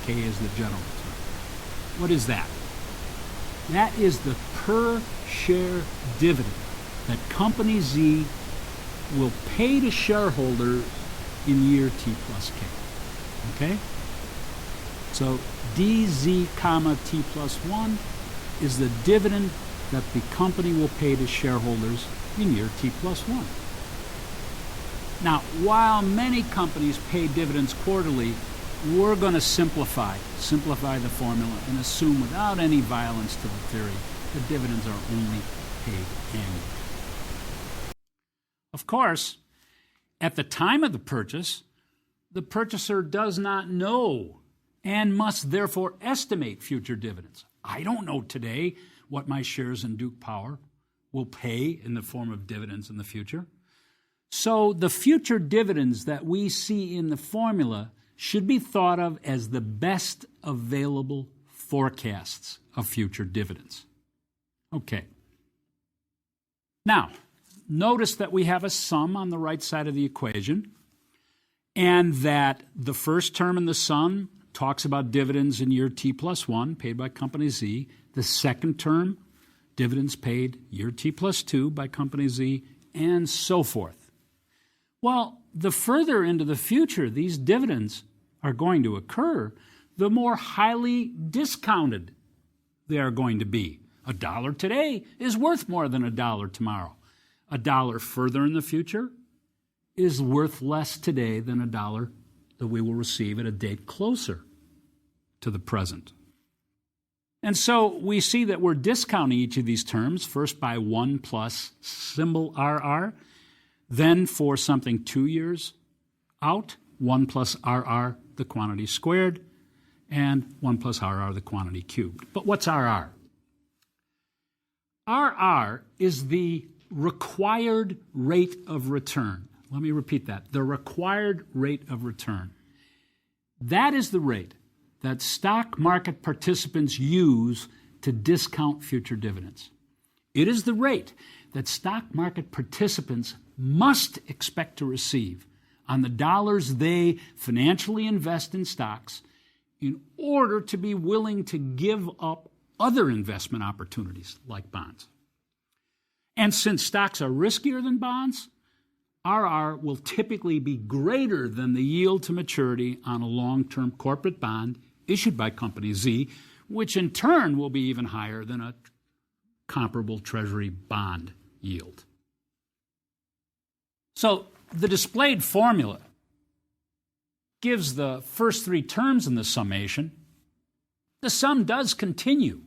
K is the general term. What is that? That is the per share dividend that Company Z will pay to shareholders in year T plus K. Okay? So DZ comma T plus 1 is the dividend that the company will pay to shareholders in year T plus 1. Now, while many companies pay dividends quarterly, we're going to simplify the formula and assume without any violence to the theory that dividends are only paid annually. Of course, at the time of the purchase, the purchaser does not know and must therefore estimate future dividends. I don't know today what my shares in Duke Power will pay in the form of dividends in the future. So the future dividends that we see in the formula should be thought of as the best available forecasts of future dividends. Okay. Now, notice that we have a sum on the right side of the equation, and that the first term in the sum talks about dividends in year T plus 1 paid by Company Z. The second term, dividends paid year T plus 2 by Company Z, and so forth. Well, the further into the future these dividends are going to occur, the more highly discounted they are going to be. $1 today is worth more than $1 tomorrow. $1 further in the future is worth less today than $1 that we will receive at a date closer to the present. And so we see that we're discounting each of these terms, first by 1 plus symbol RR, then for something 2 years out, 1 plus RR, the quantity squared, and 1 plus RR, the quantity cubed. But what's RR? RR is the required rate of return. Let me repeat that. The required rate of return. That is the rate that stock market participants use to discount future dividends. It is the rate that stock market participants must expect to receive on the dollars they financially invest in stocks in order to be willing to give up other investment opportunities like bonds. And since stocks are riskier than bonds, RR will typically be greater than the yield to maturity on a long-term corporate bond issued by Company Z, which in turn will be even higher than a comparable Treasury bond yield. So the displayed formula gives the first three terms in the summation. The sum does continue.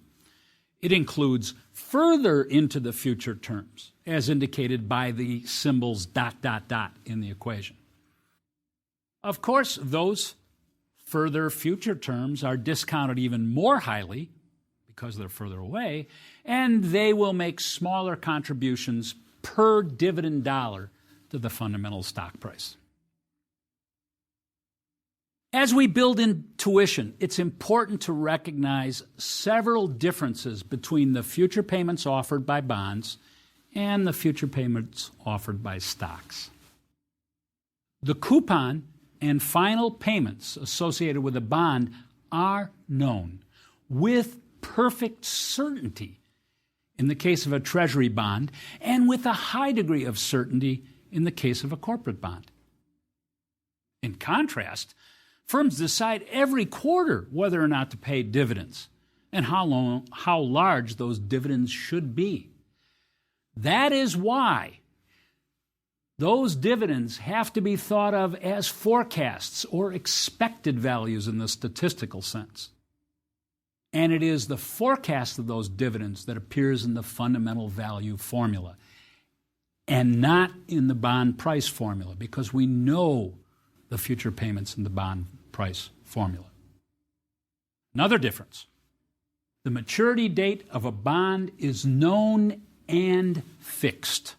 It includes further into the future terms, as indicated by the symbols ... in the equation. Of course, those further future terms are discounted even more highly because they're further away, and they will make smaller contributions per dividend dollar to the fundamental stock price. As we build intuition, it's important to recognize several differences between the future payments offered by bonds and the future payments offered by stocks. The coupon and final payments associated with a bond are known with perfect certainty in the case of a Treasury bond and with a high degree of certainty in the case of a corporate bond. In contrast, firms decide every quarter whether or not to pay dividends and how large those dividends should be. That is why those dividends have to be thought of as forecasts or expected values in the statistical sense. And it is the forecast of those dividends that appears in the fundamental value formula and not in the bond price formula, because we know the future payments in the bond price formula. Another difference: the maturity date of a bond is known and fixed.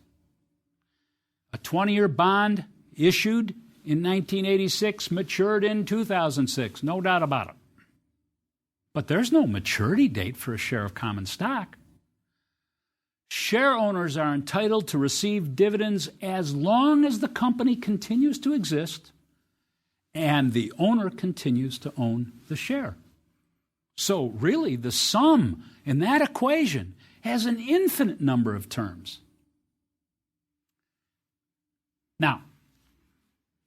A 20-year bond issued in 1986 matured in 2006, no doubt about it. But there's no maturity date for a share of common stock. Share owners are entitled to receive dividends as long as the company continues to exist and the owner continues to own the share. So really, the sum in that equation has an infinite number of terms. Now,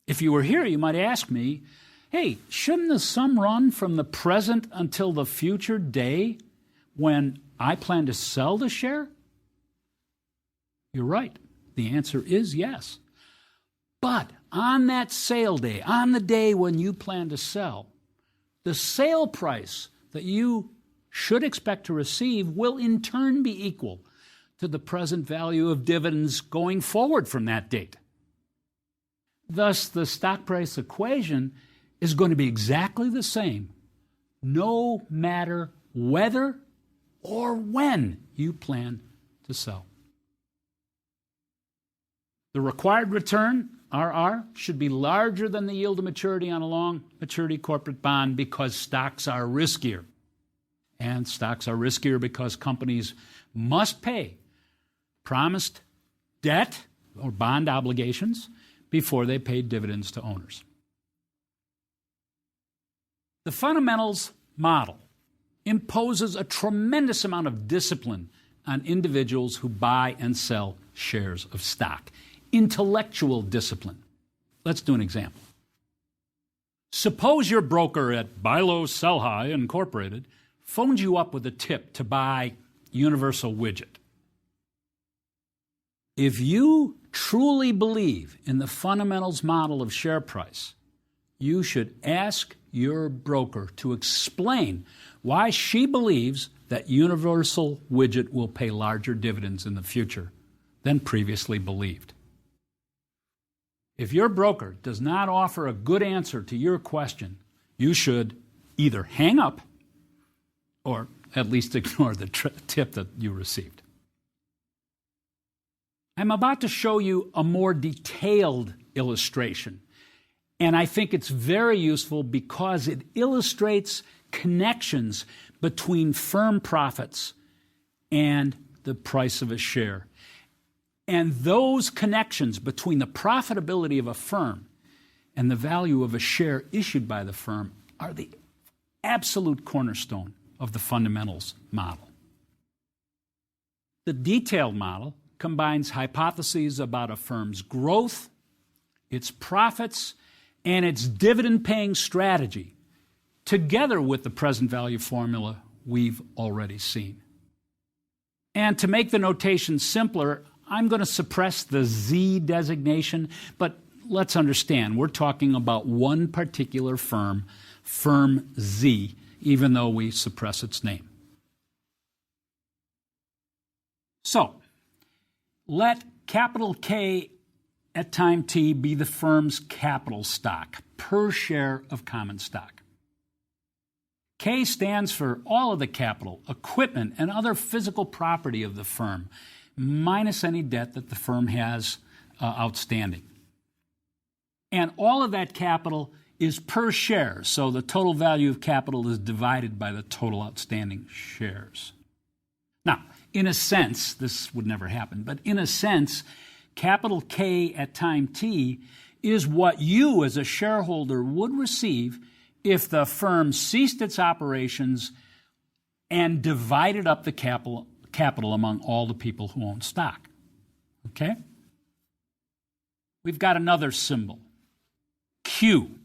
if you were here, you might ask me, hey, shouldn't the sum run from the present until the future day when I plan to sell the share? You're right. The answer is yes. But on that sale day, on the day when you plan to sell, the sale price that you should expect to receive will in turn be equal to the present value of dividends going forward from that date. Thus, the stock price equation is going to be exactly the same, no matter whether or when you plan to sell. The required return, RR, should be larger than the yield to maturity on a long maturity corporate bond because stocks are riskier. And stocks are riskier because companies must pay promised debt or bond obligations before they pay dividends to owners. The fundamentals model imposes a tremendous amount of discipline on individuals who buy and sell shares of stock. Intellectual discipline. Let's do an example. Suppose your broker at Buy Low, Sell High Incorporated phones you up with a tip to buy Universal Widget. If you truly believe in the fundamentals model of share price, you should ask your broker to explain why she believes that Universal Widget will pay larger dividends in the future than previously believed. If your broker does not offer a good answer to your question, you should either hang up or at least ignore the tip that you received. I'm about to show you a more detailed illustration, and I think it's very useful because it illustrates connections between firm profits and the price of a share. And those connections between the profitability of a firm and the value of a share issued by the firm are the absolute cornerstone of the fundamentals model. The detailed model combines hypotheses about a firm's growth, its profits, and its dividend-paying strategy, together with the present value formula we've already seen. And to make the notation simpler, I'm going to suppress the Z designation, but let's understand, we're talking about one particular firm, Firm Z, even though we suppress its name. So, let capital K at time t be the firm's capital stock per share of common stock. K stands for all of the capital, equipment, and other physical property of the firm, minus any debt that the firm has outstanding. And all of that capital is per share, so the total value of capital is divided by the total outstanding shares. Now, in a sense, this would never happen, but in a sense, capital K at time t is what you as a shareholder would receive if the firm ceased its operations and divided up the capital among all the people who own stock. Okay? We've got another symbol, Q.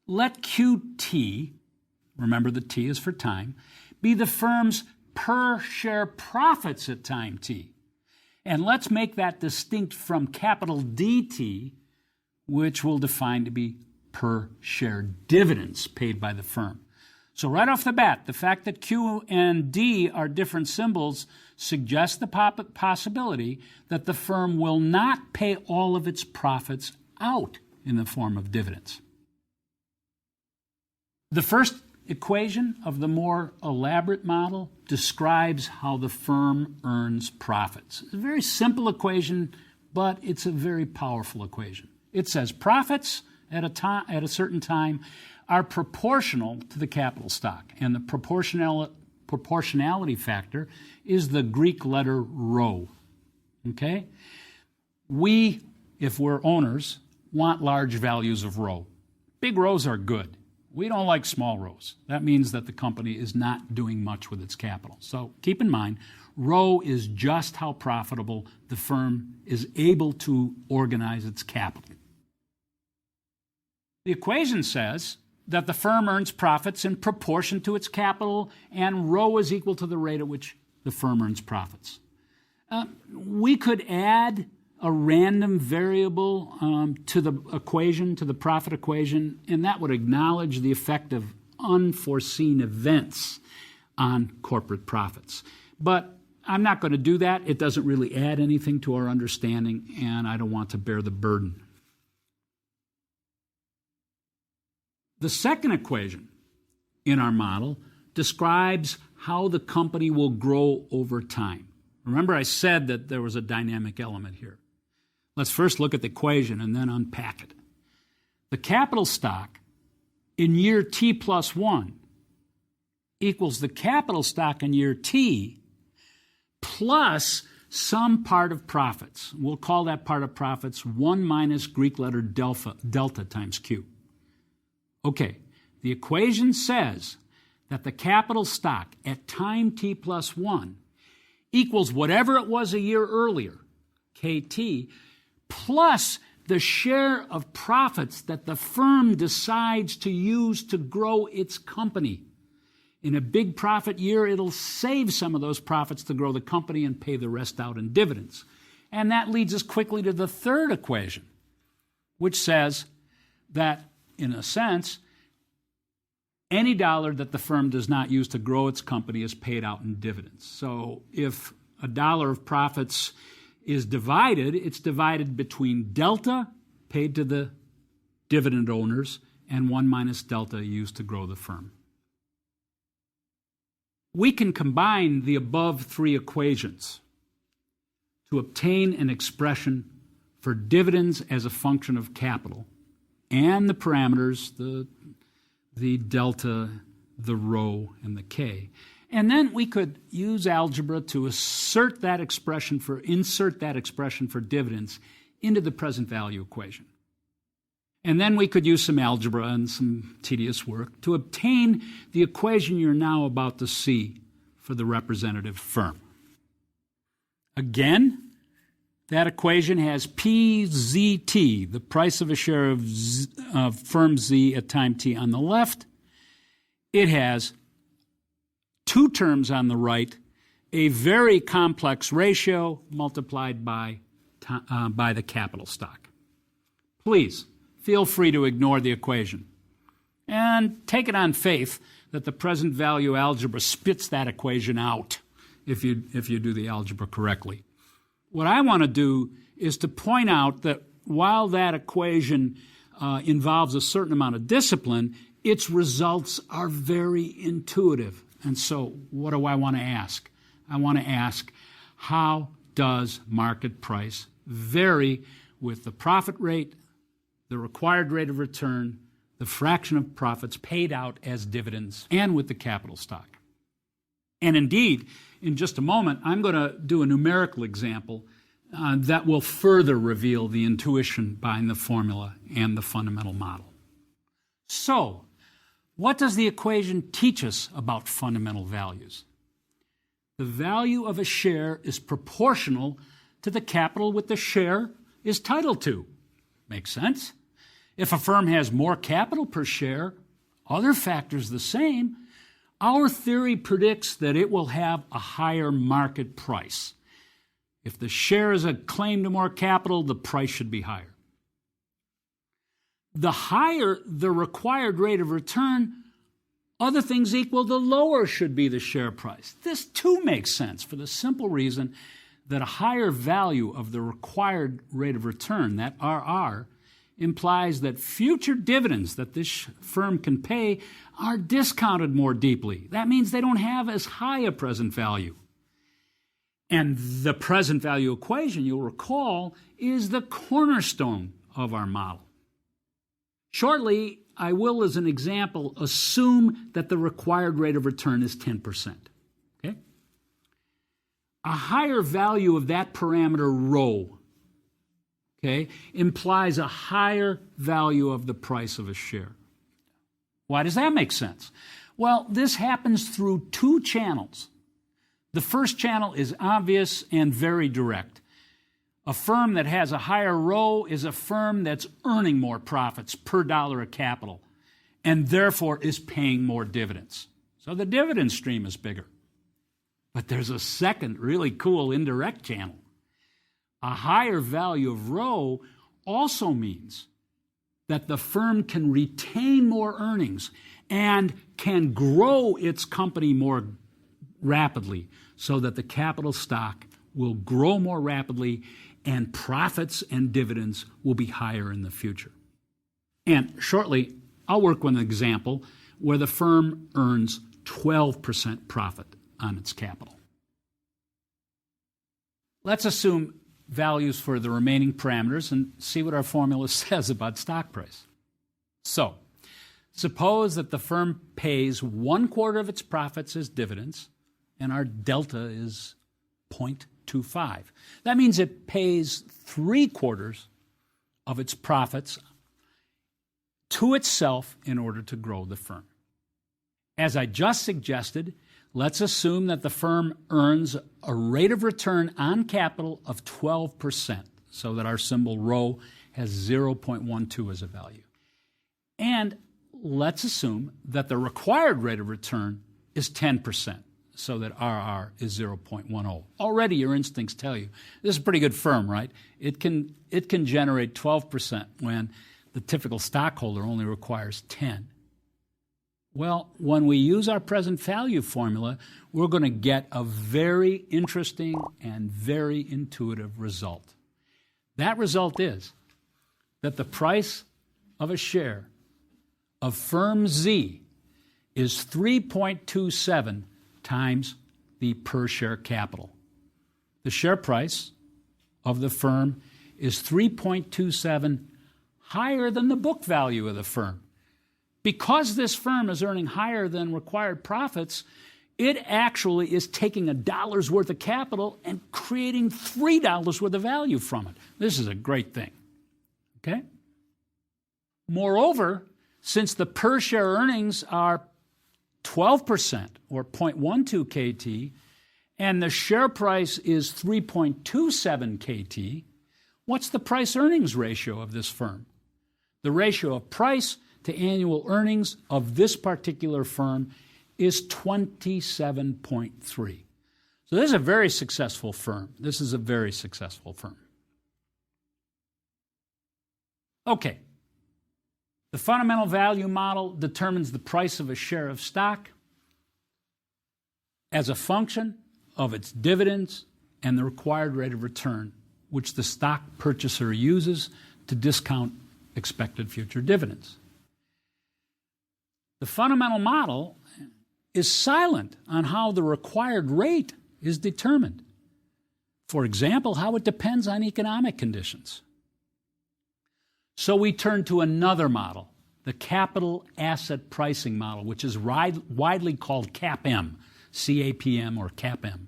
Let QT, remember the T is for time, be the firm's per share profits at time t. And let's make that distinct from capital DT, which we'll define to be per share dividends paid by the firm. So right off the bat, the fact that Q and D are different symbols suggests the possibility that the firm will not pay all of its profits out in the form of dividends. The first equation of the more elaborate model describes how the firm earns profits. It's a very simple equation, but it's a very powerful equation. It says profits at a certain time are proportional to the capital stock, and the proportionality factor is the Greek letter rho. Okay? We, if we're owners, want large values of rho. Big rows are good. We don't like small rows. That means that the company is not doing much with its capital. So keep in mind, row is just how profitable the firm is able to organize its capital. The equation says that the firm earns profits in proportion to its capital, and rho is equal to the rate at which the firm earns profits. We could add a random variable to the equation, to the profit equation, and that would acknowledge the effect of unforeseen events on corporate profits. But I'm not going to do that. It doesn't really add anything to our understanding, and I don't want to bear the burden. The second equation in our model describes how the company will grow over time. Remember, I said that there was a dynamic element here. Let's first look at the equation and then unpack it. The capital stock in year T plus 1 equals the capital stock in year T plus some part of profits. We'll call that part of profits 1 minus Greek letter delta times Q. Okay, the equation says that the capital stock at time T plus 1 equals whatever it was a year earlier, KT, plus the share of profits that the firm decides to use to grow its company. In a big profit year, it'll save some of those profits to grow the company and pay the rest out in dividends. And that leads us quickly to the third equation, which says that, in a sense, any dollar that the firm does not use to grow its company is paid out in dividends. So if a dollar of profits is divided, it's divided between delta paid to the dividend owners and 1 minus delta used to grow the firm. We can combine the above three equations to obtain an expression for dividends as a function of capital and the parameters, the delta, the rho, and the k. And then we could use algebra to insert that expression for dividends into the present value equation. And then we could use some algebra and some tedious work to obtain the equation you're now about to see for the representative firm. Again, that equation has PZT, the price of a share of firm Z at time T on the left. It has two terms on the right, a very complex ratio multiplied by the capital stock. Please feel free to ignore the equation and take it on faith that the present value algebra spits that equation out if you do the algebra correctly. What I want to do is to point out that while that equation involves a certain amount of discipline, its results are very intuitive. And so what do I want to ask? I want to ask, how does market price vary with the profit rate, the required rate of return, the fraction of profits paid out as dividends, and with the capital stock? And indeed, in just a moment, I'm going to do a numerical example that will further reveal the intuition behind the formula and the fundamental model. So, what does the equation teach us about fundamental values? The value of a share is proportional to the capital which the share is titled to. Makes sense? If a firm has more capital per share, other factors the same, our theory predicts that it will have a higher market price. If the share is a claim to more capital, the price should be higher. The higher the required rate of return, other things equal, the lower should be the share price. This too makes sense for the simple reason that a higher value of the required rate of return, that RR, implies that future dividends that this firm can pay are discounted more deeply. That means they don't have as high a present value. And the present value equation, you'll recall, is the cornerstone of our model. Shortly, I will, as an example, assume that the required rate of return is 10%. Okay? A higher value of that parameter rho okay, implies a higher value of the price of a share. Why does that make sense? Well, this happens through two channels. The first channel is obvious and very direct. A firm that has a higher ROE is a firm that's earning more profits per dollar of capital and therefore is paying more dividends. So the dividend stream is bigger. But there's a second really cool indirect channel. A higher value of ROE also means that the firm can retain more earnings and can grow its company more rapidly so that the capital stock will grow more rapidly and profits and dividends will be higher in the future. And shortly, I'll work with an example where the firm earns 12% profit on its capital. Let's assume values for the remaining parameters and see what our formula says about stock price. So, suppose that the firm pays 1/4 of its profits as dividends, and our delta is 0.25. That means it pays 3/4 of its profits to itself in order to grow the firm. As I just suggested, let's assume that the firm earns a rate of return on capital of 12%, so that our symbol ROE has 0.12 as a value. And let's assume that the required rate of return is 10%, so that RR is 0.10. Already your instincts tell you this is a pretty good firm, right? It can generate 12% when the typical stockholder only requires 10. Well, when we use our present value formula, we're going to get a very interesting and very intuitive result. That result is that the price of a share of firm Z is 3.27 times the per share capital. The share price of the firm is 3.27 higher than the book value of the firm. Because this firm is earning higher than required profits, it actually is taking $1 worth of capital and creating $3 worth of value from it. This is a great thing. Okay? Moreover, since the per share earnings are 12% or 0.12 KT, and the share price is 3.27 KT, what's the price earnings ratio of this firm? The ratio of price to annual earnings of this particular firm is 27.3. So this is a very successful firm. This is a very successful firm. Okay. The fundamental value model determines the price of a share of stock as a function of its dividends and the required rate of return, which the stock purchaser uses to discount expected future dividends. The fundamental model is silent on how the required rate is determined. For example, how it depends on economic conditions. So we turn to another model, the capital asset pricing model, which is widely called CAPM, C-A-P-M or CAPM.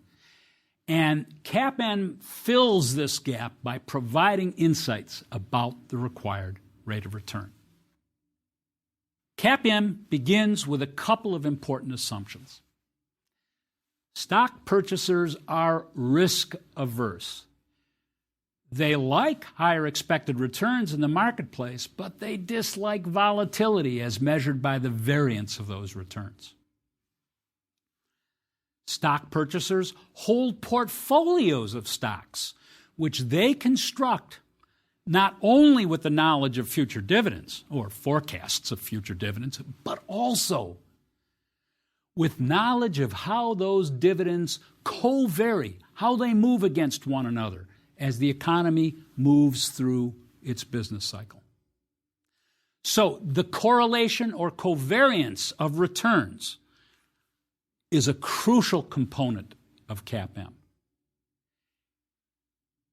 And CAPM fills this gap by providing insights about the required rate of return. CAPM begins with a couple of important assumptions. Stock purchasers are risk averse. They like higher expected returns in the marketplace, but they dislike volatility as measured by the variance of those returns. Stock purchasers hold portfolios of stocks, which they construct not only with the knowledge of future dividends or forecasts of future dividends, but also with knowledge of how those dividends co-vary, how they move against one another as the economy moves through its business cycle. So the correlation or covariance of returns is a crucial component of CAPM.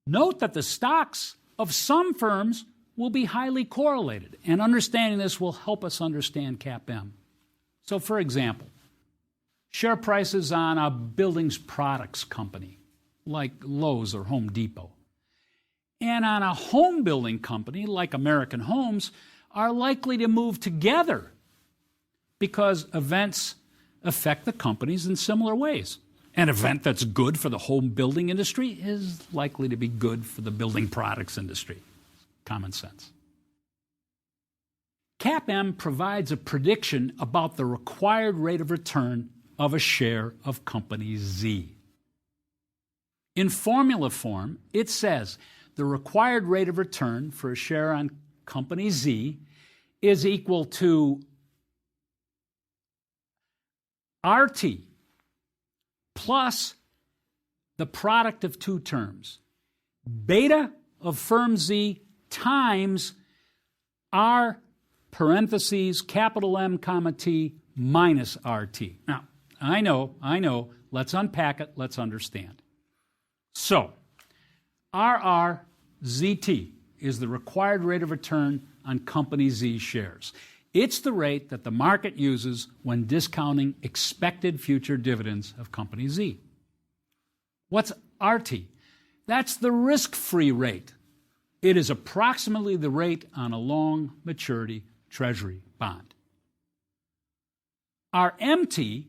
Note that the stocks of some firms will be highly correlated, and understanding this will help us understand CAPM. So, for example, share prices on a buildings products company like Lowe's or Home Depot and on a home building company like American Homes are likely to move together because events affect the companies in similar ways. An event that's good for the home building industry is likely to be good for the building products industry. Common sense. CAPM provides a prediction about the required rate of return of a share of company Z. In formula form, it says the required rate of return for a share on company Z is equal to RT plus the product of two terms, beta of firm Z times R parentheses capital M comma T minus RT. Now, I know, let's unpack it, let's understand. So, RRZT is the required rate of return on company Z shares. It's the rate that the market uses when discounting expected future dividends of company Z. What's RT? That's the risk-free rate. It is approximately the rate on a long maturity treasury bond. RMT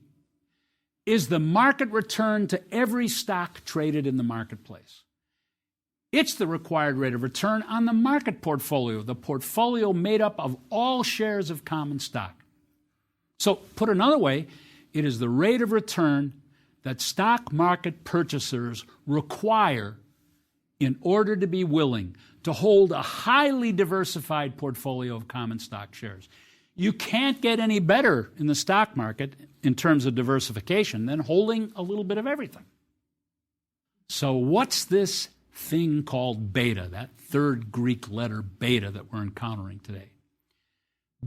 is the market return to every stock traded in the marketplace. It's the required rate of return on the market portfolio, the portfolio made up of all shares of common stock. So, put another way, it is the rate of return that stock market purchasers require in order to be willing to hold a highly diversified portfolio of common stock shares. You can't get any better in the stock market in terms of diversification than holding a little bit of everything. So what's this thing called beta, that third Greek letter beta that we're encountering today?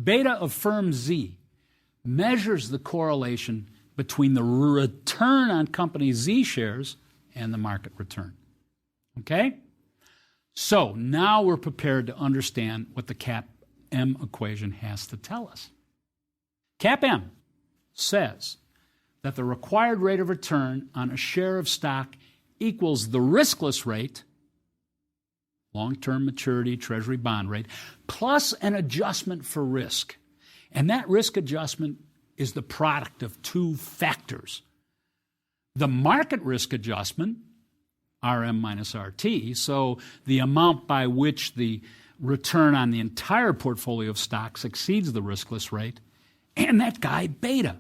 Beta of firm Z measures the correlation between the return on company Z shares and the market return. Okay? So now we're prepared to understand what the CAPM equation has to tell us. CAPM says that the required rate of return on a share of stock equals the riskless rate, long-term maturity treasury bond rate, plus an adjustment for risk. And that risk adjustment is the product of two factors. The market risk adjustment, RM minus RT, so the amount by which the return on the entire portfolio of stocks exceeds the riskless rate, and that guy beta.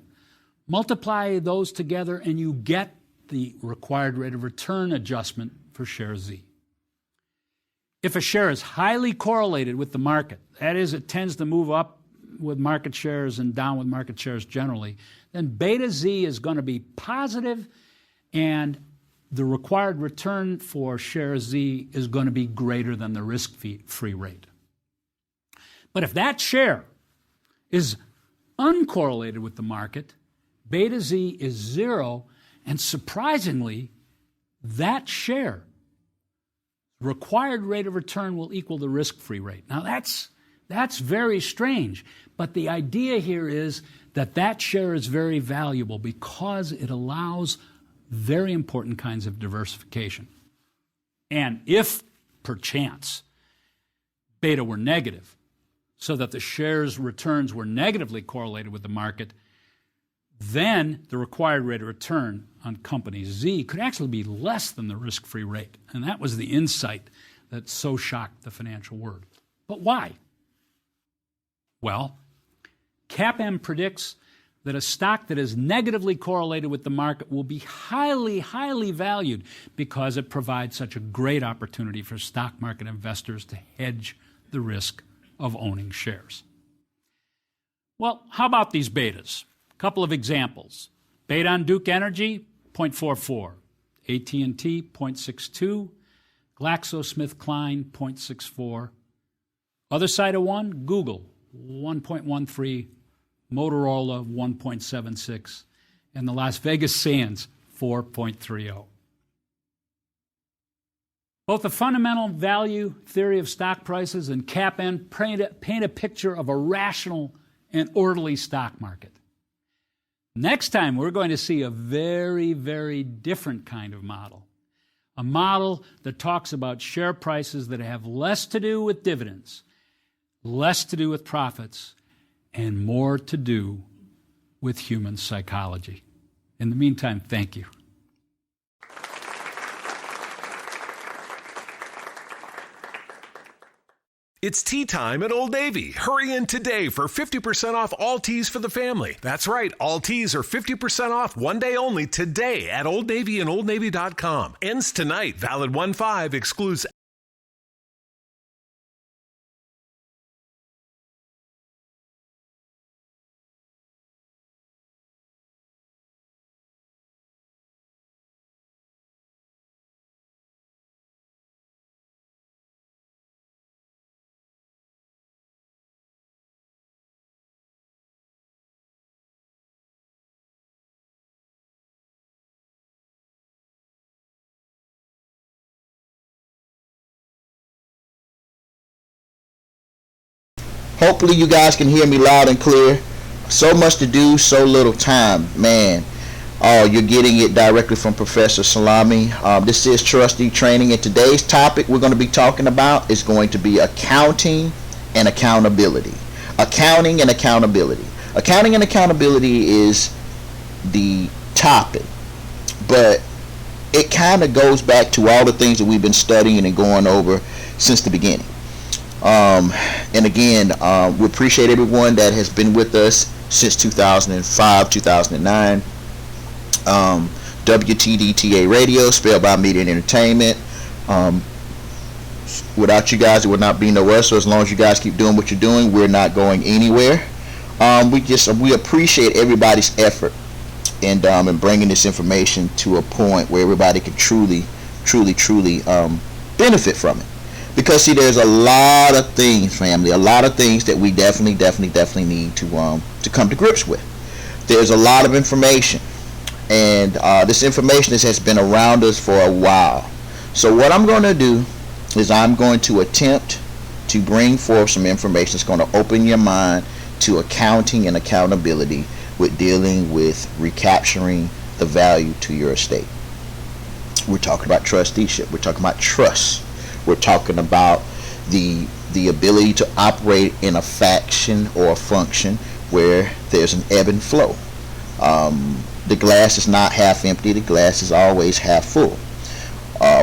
Multiply those together and you get the required rate of return adjustment for share Z. If a share is highly correlated with the market, that is, it tends to move up with market shares and down with market shares generally, then beta Z is going to be positive and the required return for share Z is going to be greater than the risk-free rate. But if that share is uncorrelated with the market, beta Z is 0, and surprisingly, that share required rate of return will equal the risk-free rate. Now that's very strange, but the idea here is that that share is very valuable because it allows very important kinds of diversification. And if, perchance, beta were negative, so that the share's returns were negatively correlated with the market, then the required rate of return on company Z could actually be less than the risk-free rate. And that was the insight that so shocked the financial world. But why? Well, CAPM predicts that a stock that is negatively correlated with the market will be highly, highly valued because it provides such a great opportunity for stock market investors to hedge the risk of owning shares. Well, how about these betas? A couple of examples. Beta on Duke Energy, 0.44. AT&T, 0.62. GlaxoSmithKline, 0.64. Other side of one, Google, 1.13. Motorola, 1.76, and the Las Vegas Sands, 4.30. Both the fundamental value theory of stock prices and CAPM paint a picture of a rational and orderly stock market. Next time, we're going to see a very, very different kind of model, a model that talks about share prices that have less to do with dividends, less to do with profits, and more to do with human psychology. In the meantime, thank you. It's tea time at Old Navy. Hurry in today for 50% off all teas for the family. That's right, all teas are 50% off one day only today at Old Navy and OldNavy.com. Ends tonight, valid 1/5, excludes. Hopefully you guys can hear me loud and clear. So much to do, so little time. Man, you're getting it directly from Professor Salami. This is Trustee Training, and today's topic we're going to be talking about is going to be accounting and accountability. Accounting and accountability. Accounting and accountability is the topic, but it kind of goes back to all the things that we've been studying and going over since the beginning. And again, we appreciate everyone that has been with us since 2005, 2009. WTDTA Radio, Spellbound Media and Entertainment. Without you guys, there would not be no us. So as long as you guys keep doing what you're doing, we're not going anywhere. We appreciate everybody's effort and bringing this information to a point where everybody can truly benefit from it. Because see, there's a lot of things, family, a lot of things that we definitely need to come to grips with. There's a lot of information, and this information has been around us for a while. So what I'm going to do is I'm going to attempt to bring forth some information that's going to open your mind to accounting and accountability with dealing with recapturing the value to your estate. We're talking about trusteeship. We're talking about trust. We're talking about the ability to operate in a faction or a function where there's an ebb and flow. The glass is not half empty. The glass is always half full.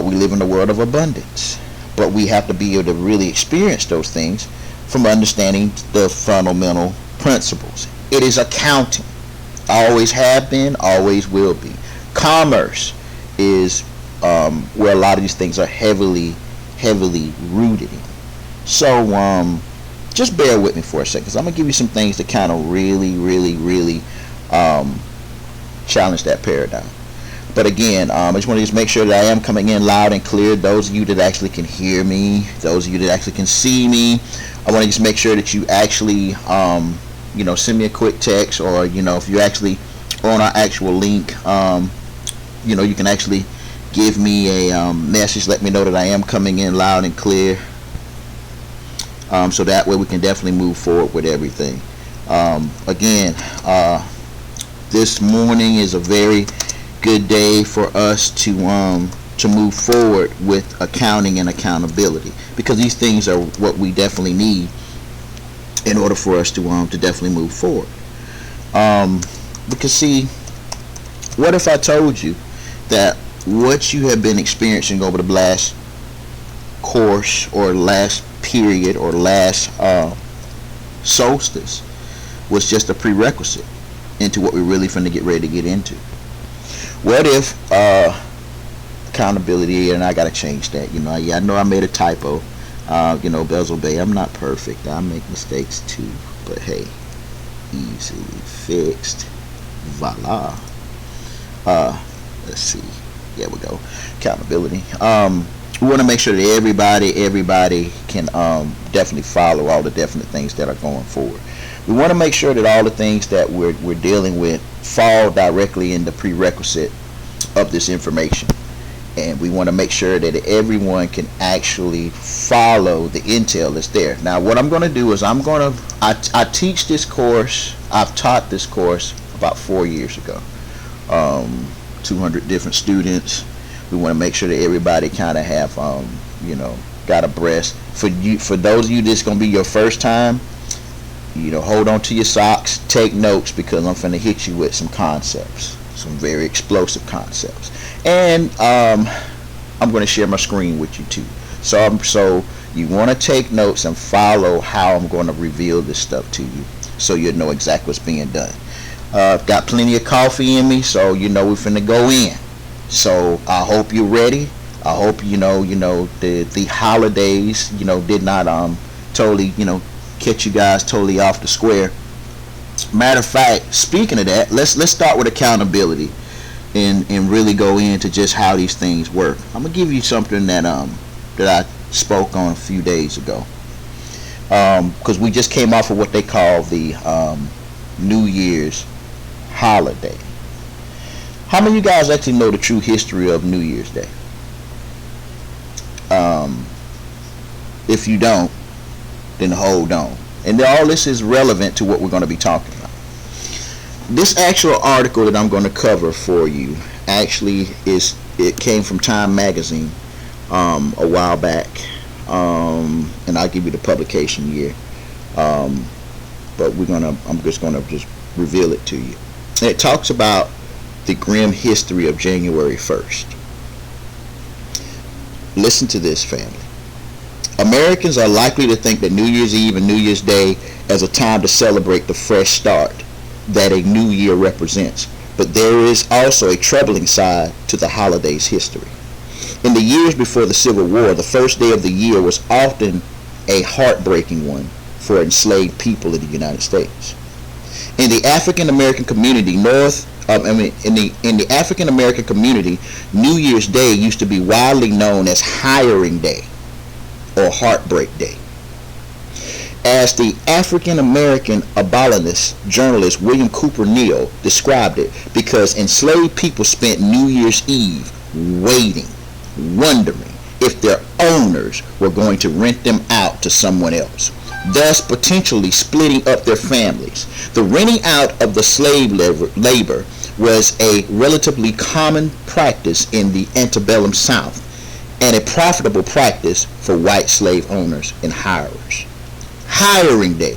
We live in a world of abundance, but we have to be able to really experience those things from understanding the fundamental principles. It is accounting. Always have been, always will be. Commerce is where a lot of these things are heavily rooted in. So just bear with me for a second, because I'm going to give you some things that kind of really challenge that paradigm. But again, I just want to make sure that I am coming in loud and clear. Those of you that actually can hear me, those of you that actually can see me, I want to just make sure that you actually send me a quick text, or if you actually are on our actual link, you can actually give me a message, let me know that I am coming in loud and clear, so that way we can definitely move forward with everything. Again, this morning is a very good day for us to move forward with accounting and accountability, because these things are what we definitely need in order for us to definitely move forward. Because see, what if I told you that what you have been experiencing over the last course or last period or last solstice was just a prerequisite into what we're really finna get ready to get into? What if accountability, and I gotta change that, I know I made a typo, Bezel Bay, I'm not perfect, I make mistakes too, but hey, easily fixed. Voila. Let's see. There we go. Accountability. We want to make sure that everybody can definitely follow all the definite things that are going forward. We want to make sure that all the things that we're dealing with fall directly in the prerequisite of this information. And we want to make sure that everyone can actually follow the intel that's there. Now, what I'm going to do is I teach this course. I've taught this course about 4 years ago. 200 different students, We want to make sure that everybody kind of have, got abreast. For those of you that's going to be your first time, hold on to your socks, take notes, because I'm finna hit you with some concepts, some very explosive concepts. And I'm going to share my screen with you too. So you want to take notes and follow how I'm going to reveal this stuff to you, so you'll know exactly what's being done. I've got plenty of coffee in me, so we're finna go in. So I hope you're ready. I hope the holidays did not totally catch you guys totally off the square. Matter of fact, speaking of that, let's start with accountability and really go into just how these things work. I'm gonna give you something that I spoke on a few days ago, because we just came off of what they call the New Year's holiday. How many of you guys actually know the true history of New Year's Day? If you don't, then hold on. And all this is relevant to what we're going to be talking about. This actual article that I'm going to cover for you actually it came from Time Magazine a while back, and I'll give you the publication year. But I'm just gonna reveal it to you. And it talks about the grim history of January 1st. Listen to this, family. Americans are likely to think that New Year's Eve and New Year's Day as a time to celebrate the fresh start that a new year represents. But there is also a troubling side to the holiday's history. In the years before the Civil War, the first day of the year was often a heartbreaking one for enslaved people in the United States. In the African American community, in the African American community, New Year's Day used to be widely known as Hiring Day or Heartbreak Day. As the African American abolitionist journalist William Cooper Neal described it, because enslaved people spent New Year's Eve waiting, wondering if their owners were going to rent them out to someone else, thus potentially splitting up their families. The renting out of the slave labor was a relatively common practice in the antebellum South, and a profitable practice for white slave owners and hirers. Hiring Day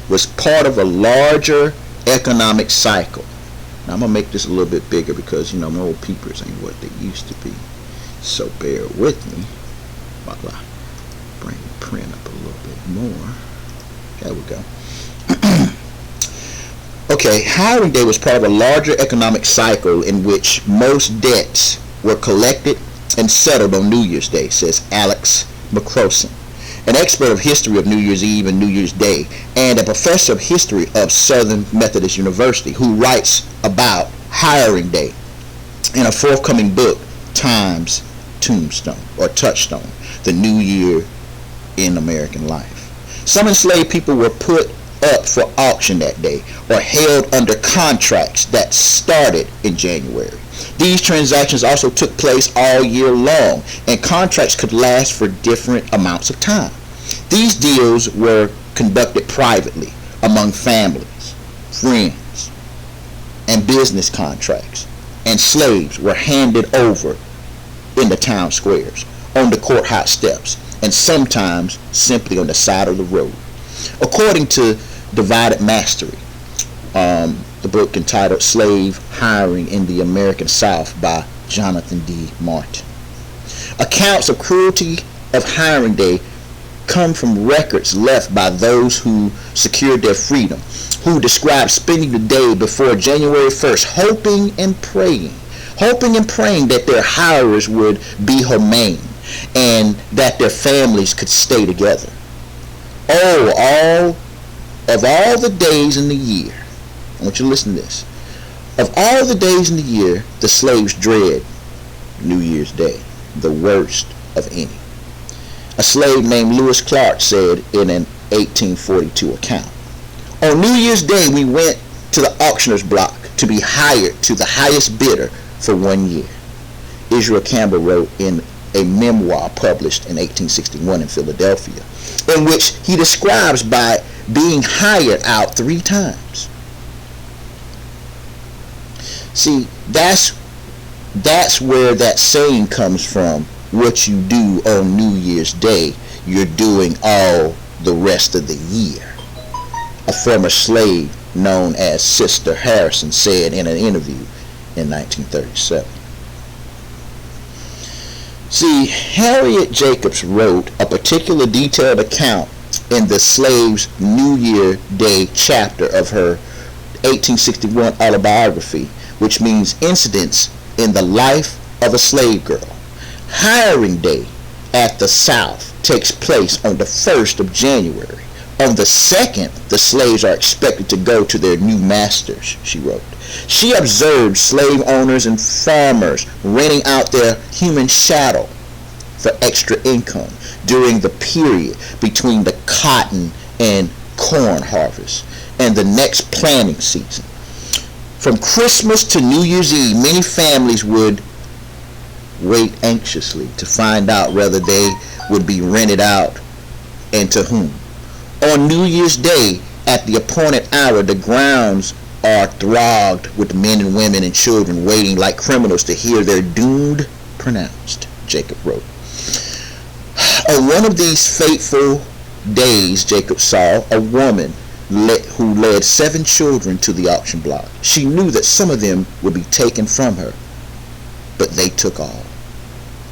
was part of a larger economic cycle. Now I'm going to make this a little bit bigger because, my old peepers ain't what they used to be. So bear with me while I bring the print up a little bit more. There we go. Okay, Hiring Day was part of a larger economic cycle in which most debts were collected and settled on New Year's Day, says Alex McCroson, an expert of history of New Year's Eve and New Year's Day, and a professor of history of Southern Methodist University, who writes about Hiring Day in a forthcoming book, Time's Tombstone or Touchstone, the New Year in American Life. Some enslaved people were put up for auction that day or held under contracts that started in January. These transactions also took place all year long, and contracts could last for different amounts of time. These deals were conducted privately among families, friends, and business contracts, and slaves were handed over in the town squares, on the courthouse steps, and sometimes simply on the side of the road. According to Divided Mastery, the book entitled Slave Hiring in the American South by Jonathan D. Martin, accounts of cruelty of Hiring Day come from records left by those who secured their freedom, who described spending the day before January 1st hoping and praying that their hirers would be humane and that their families could stay together. Oh, of all the days in the year, I want you to listen to this. Of all the days in the year, the slaves dread New Year's Day, the worst of any. A slave named Lewis Clark said in an 1842 account, "On New Year's Day, we went to the auctioneer's block to be hired to the highest bidder for 1 year." Israel Campbell wrote in a memoir published in 1861 in Philadelphia, in which he describes by being hired out 3 times. See, that's That's where that saying comes from. What you do on New Year's Day, you're doing all the rest of the year. A former slave known as Sister Harrison said in an interview in 1937. See, Harriet Jacobs wrote a particular detailed account in the Slave's New Year Day chapter of her 1861 autobiography, which means incidents in the life of a slave girl. Hiring day at the South takes place on the 1st of January. On the 2nd, the slaves are expected to go to their new masters, she wrote. She observed slave owners and farmers renting out their human chattel for extra income during the period between the cotton and corn harvest and the next planting season. From Christmas to New Year's Eve, many families would wait anxiously to find out whether they would be rented out and to whom. On New Year's Day, at the appointed hour, the grounds are thronged with men and women and children waiting like criminals to hear their doom pronounced, Jacob wrote. On one of these fateful days, Jacob saw a woman who led 7 children to the auction block. She knew that some of them would be taken from her, but they took all.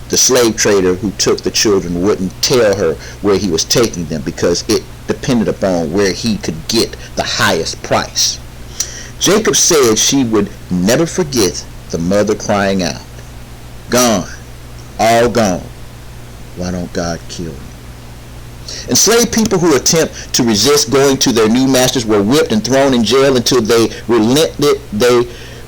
The slave trader who took the children wouldn't tell her where he was taking them because it depended upon where he could get the highest price. Jacob said she would never forget the mother crying out, "Gone, all gone. Why don't God kill me?" Enslaved people who attempt to resist going to their new masters were whipped and thrown in jail until they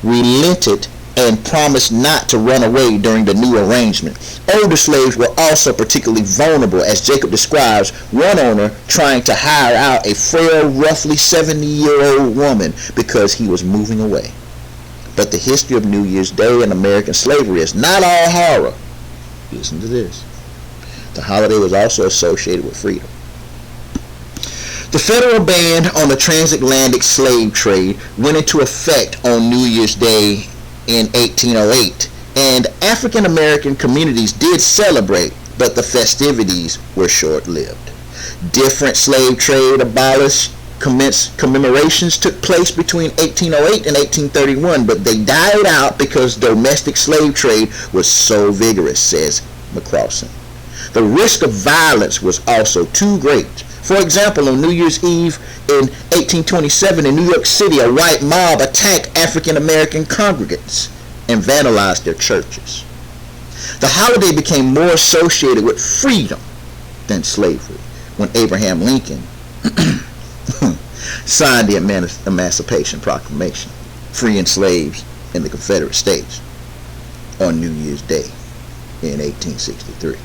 relented and promised not to run away during the new arrangement. Older slaves were also particularly vulnerable, as Jacob describes one owner trying to hire out a frail, roughly 70-year-old woman because he was moving away. But the history of New Year's Day and American slavery is not all horror. Listen to this. The holiday was also associated with freedom. The federal ban on the transatlantic slave trade went into effect on New Year's Day in 1808, and African American communities did celebrate, but the festivities were short-lived. Different slave trade commemorations took place between 1808 and 1831, but they died out because domestic slave trade was so vigorous, says McCrawson. The risk of violence was also too great. For example, on New Year's Eve in 1827 in New York City, a white mob attacked African American congregants and vandalized their churches. The holiday became more associated with freedom than slavery when Abraham Lincoln signed the Emancipation Proclamation, freeing slaves in the Confederate States on New Year's Day in 1863.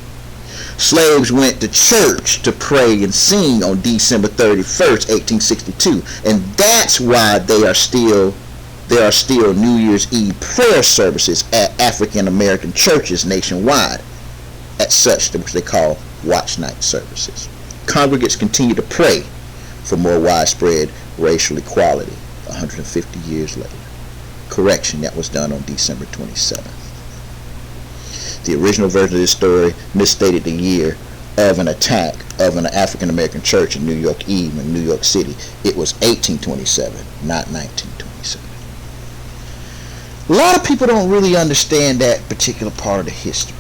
Slaves went to church to pray and sing on December 31st, 1862, and that's why there are still New Year's Eve prayer services at African American churches nationwide, at such which they call watch night services. Congregants continue to pray for more widespread racial equality 150 years later. Correction, that was done on December 27th. The original version of this story misstated the year of an attack of an African American church in New York Eve in New York City. It was 1827, not 1927. A lot of people don't really understand that particular part of the history.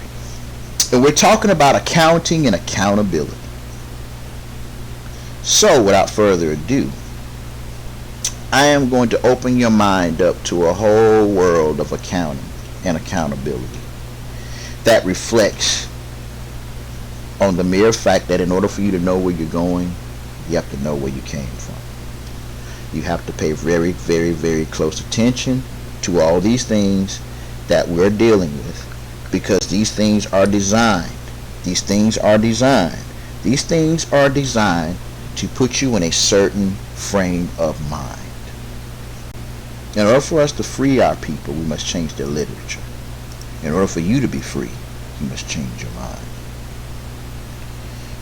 And we're talking about accounting and accountability. So, without further ado, I am going to open your mind up to a whole world of accounting and accountability that reflects on the mere fact that in order for you to know where you're going, you have to know where you came from. You have to pay very, very, very close attention to all these things that we're dealing with, because these things are designed. These things are designed to put you in a certain frame of mind. In order for us to free our people, we must change their literature. In order for you to be free, you must change your mind.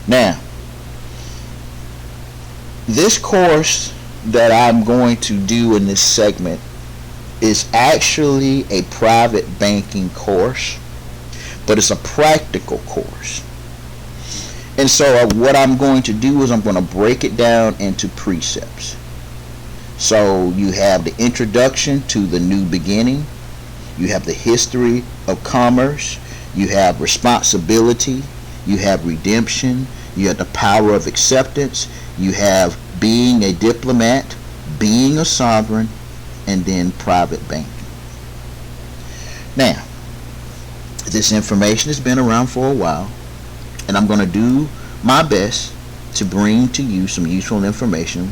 Now, this course that I'm going to do in this segment is actually a private banking course, but it's a practical course. And so what I'm going to do is I'm going to break it down into precepts. So you have the introduction to the new beginning, you have the history of commerce, you have responsibility, you have redemption, you have the power of acceptance, you have being a diplomat, being a sovereign, and then private banking. Now, this information has been around for a while, and I'm going to do my best to bring to you some useful information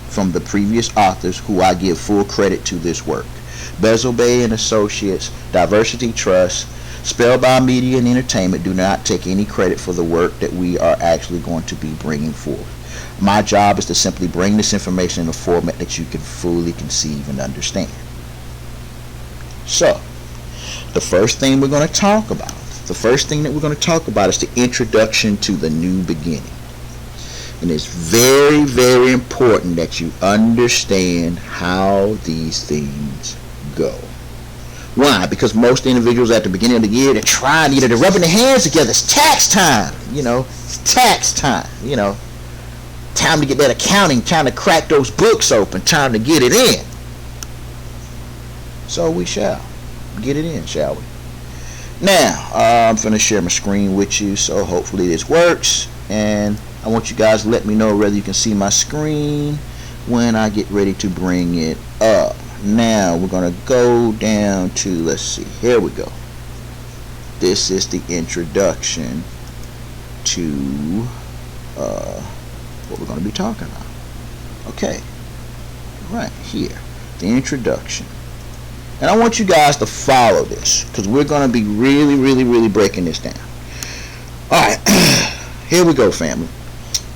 from the previous authors who I give full credit to this work. Bezel Bay and Associates, Diversity Trust, Spellbound Media and Entertainment do not take any credit for the work that we are actually going to be bringing forth. My job is to simply bring this information in a format that you can fully conceive and understand. So, the first thing we're going to talk about is the introduction to the new beginning. And it's very, very important that you understand how these things go. Why? Because most individuals at the beginning of the year, they're trying, they're rubbing their hands together. It's tax time, it's tax time, time to get that accounting, time to crack those books open, time to get it in. So we shall get it in, shall we? Now, I'm going to share my screen with you, so hopefully this works. And I want you guys to let me know whether you can see my screen when I get ready to bring it up. Now, we're going to go down to, let's see, here we go. This is the introduction to what we're going to be talking about. Okay, right here, the introduction. And I want you guys to follow this, because we're going to be really, really, really breaking this down. Alright, here we go, family.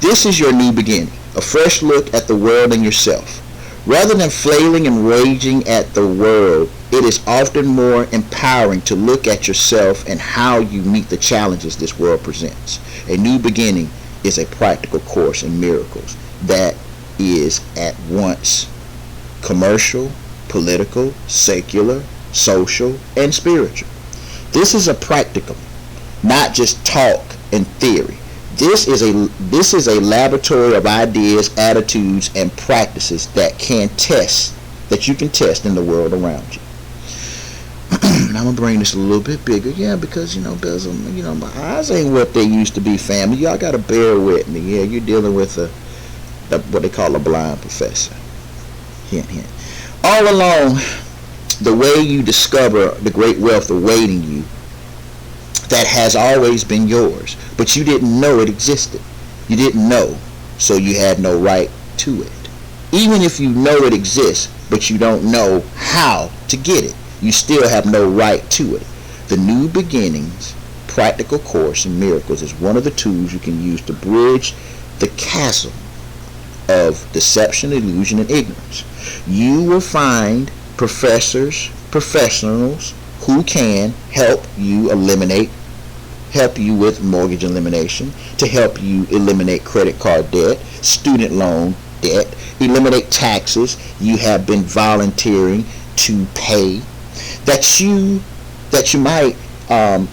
This is your new beginning, a fresh look at the world and yourself. Rather than flailing and raging at the world, it is often more empowering to look at yourself and how you meet the challenges this world presents. A new beginning is a practical course in miracles that is at once commercial, political, secular, social, and spiritual. This is a practicum, not just talk and theory. This is a laboratory of ideas, attitudes, and practices that you can test in the world around you. I'm gonna bring this a little bit bigger, because Bezel, my eyes ain't what they used to be, family. Y'all gotta bear with me. Yeah, you're dealing with what they call a blind professor. Hint, hint. All along the way, you discover the great wealth awaiting you that has always been yours, but you didn't know it existed. You didn't know, so you had no right to it. Even if you know it exists, but you don't know how to get it, you still have no right to it. The New Beginnings Practical Course in Miracles is one of the tools you can use to bridge the chasm of deception, illusion, and ignorance. You will find professors, professionals who can help you with mortgage elimination, to help you eliminate credit card debt, student loan debt, eliminate taxes you have been volunteering to pay, that you might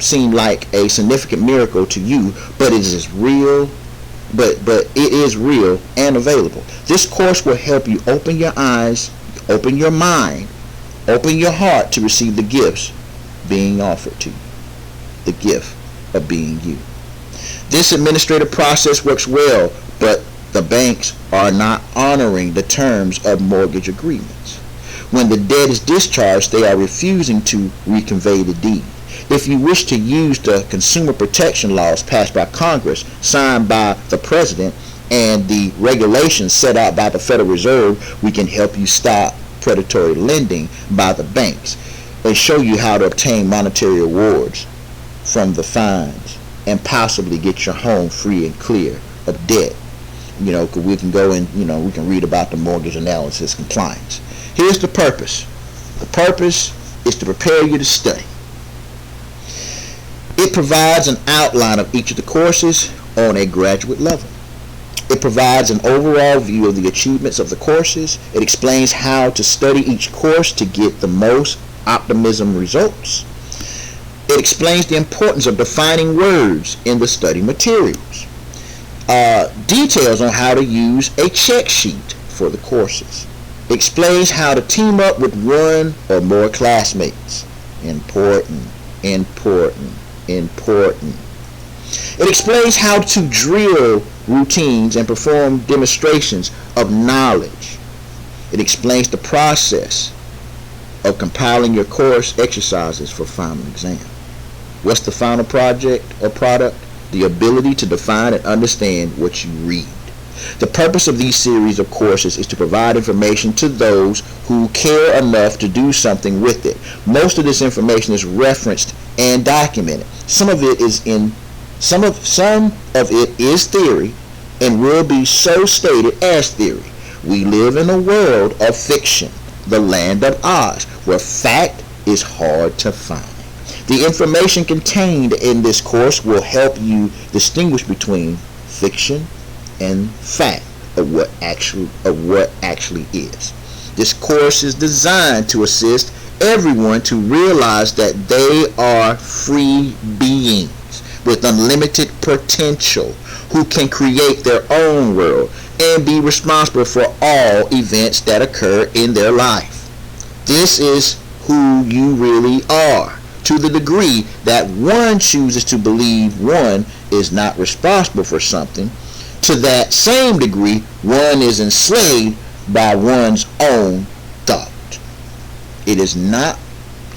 seem like a significant miracle to you, but it is real. But it is real and available. This course will help you open your eyes, open your mind, open your heart to receive the gifts being offered to you. The gift of being you. This administrative process works well, but the banks are not honoring the terms of mortgage agreements. When the debt is discharged, they are refusing to reconvey the deed. If you wish to use the consumer protection laws passed by Congress, signed by the President, and the regulations set out by the Federal Reserve, we can help you stop predatory lending by the banks and show you how to obtain monetary rewards from the fines and possibly get your home free and clear of debt. Because we can go and, we can read about the mortgage analysis compliance. Here's the purpose. The purpose is to prepare you to study. It provides an outline of each of the courses on a graduate level. It provides an overall view of the achievements of the courses. It explains how to study each course to get the most optimism results. It explains the importance of defining words in the study materials. Details on how to use a check sheet for the courses. It explains how to team up with one or more classmates. Important, important, important. It explains how to drill routines and perform demonstrations of knowledge. It explains the process of compiling your course exercises for final exam. What's the final project or product? The ability to define and understand what you read. The purpose of these series of courses is to provide information to those who care enough to do something with it. Most of this information is referenced and documented. Some of it is theory and will be so stated as theory. We live in a world of fiction, the land of Oz, where fact is hard to find. The information contained in this course will help you distinguish between fiction and fact of what actually is. This course is designed to assist everyone to realize that they are free beings with unlimited potential who can create their own world and be responsible for all events that occur in their life. This is who you really are, to the degree that one chooses to believe one is not responsible for something. To that same degree, one is enslaved by one's own thought. It is not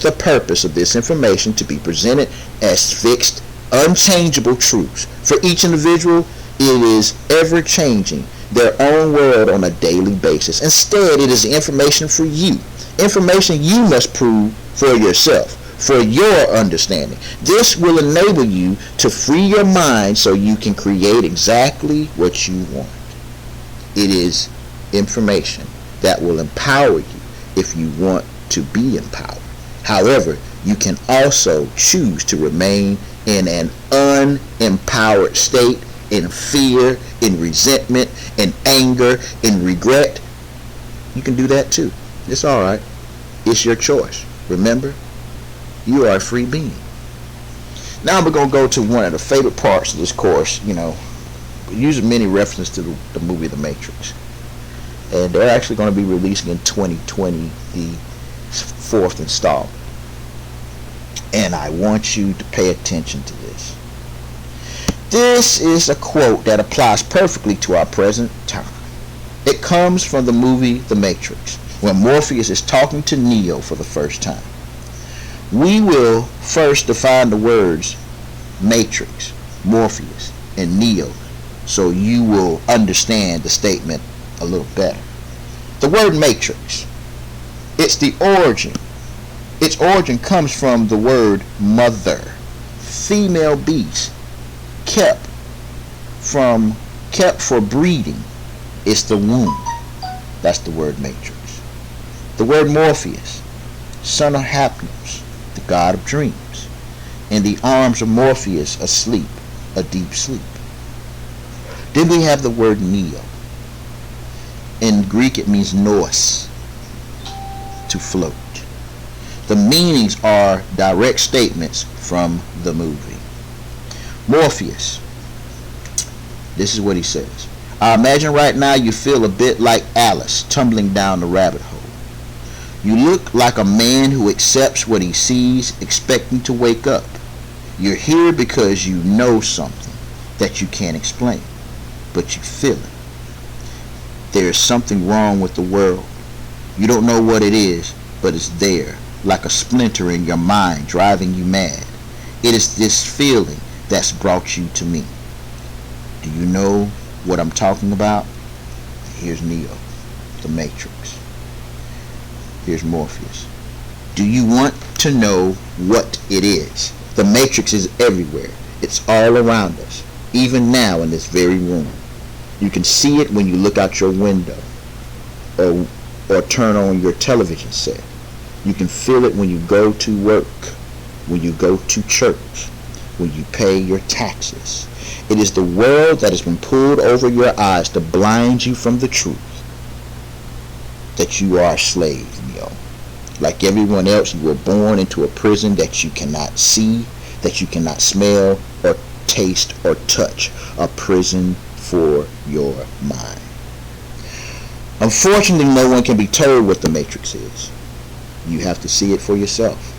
the purpose of this information to be presented as fixed, unchangeable truths. For each individual, it is ever-changing, their own world on a daily basis. Instead, it is information for you, information you must prove for yourself, for your understanding. This will enable you to free your mind so you can create exactly what you want. It is information that will empower you if you want to be empowered. However, you can also choose to remain in an unempowered state, in fear, in resentment, in anger, in regret. You can do that too. It's all right. It's your choice. Remember, you are a free being. Now we're going to go to one of the favorite parts of this course. Using many references to the movie The Matrix. And they're actually going to be releasing in 2020 the fourth installment. And I want you to pay attention to this. This is a quote that applies perfectly to our present time. It comes from the movie The Matrix, when Morpheus is talking to Neo for the first time. We will first define the words Matrix, Morpheus, and Neo so you will understand the statement a little better. The word Matrix, its origin comes from the word mother, female beast, kept for breeding. It's the womb. That's the word Matrix. The word Morpheus, son of Happiness, the god of dreams. In the arms of Morpheus, asleep, a deep sleep. Then we have the word Neo. In Greek it means nous, to float. The meanings are direct statements from the movie. Morpheus, this is what he says. I imagine right now you feel a bit like Alice tumbling down the rabbit hole. You look like a man who accepts what he sees, expecting to wake up. You're here because you know something that you can't explain, but you feel it. There is something wrong with the world. You don't know what it is, but it's there, like a splinter in your mind driving you mad. It is this feeling that's brought you to me. Do you know what I'm talking about? Here's Neo, the Matrix. Here's Morpheus. Do you want to know what it is? The Matrix is everywhere. It's all around us, even now in this very room. You can see it when you look out your window or turn on your television set. You can feel it when you go to work, when you go to church. when you pay your taxes. It is the world that has been pulled over your eyes to blind you from the truth that you are a slave, Neo. Like everyone else, you were born into a prison that you cannot see, that you cannot smell or taste or touch. A prison for your mind. Unfortunately, no one can be told what the Matrix is. You have to see it for yourself.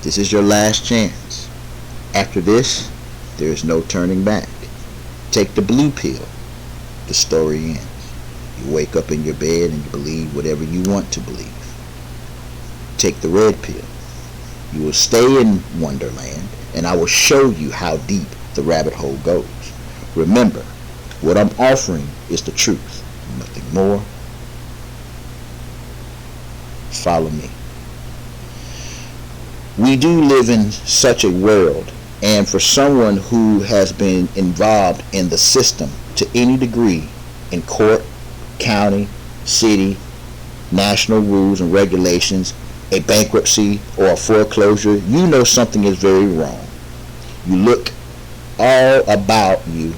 This is your last chance. After this, there is no turning back. Take the blue pill. The story ends. You wake up in your bed and you believe whatever you want to believe. Take the red pill. You will stay in Wonderland, and I will show you how deep the rabbit hole goes. Remember, what I'm offering is the truth. Nothing more. Follow me. We do live in such a world, and for someone who has been involved in the system to any degree, in court, county, city, national rules and regulations, a bankruptcy or a foreclosure, you know something is very wrong. You look all about you.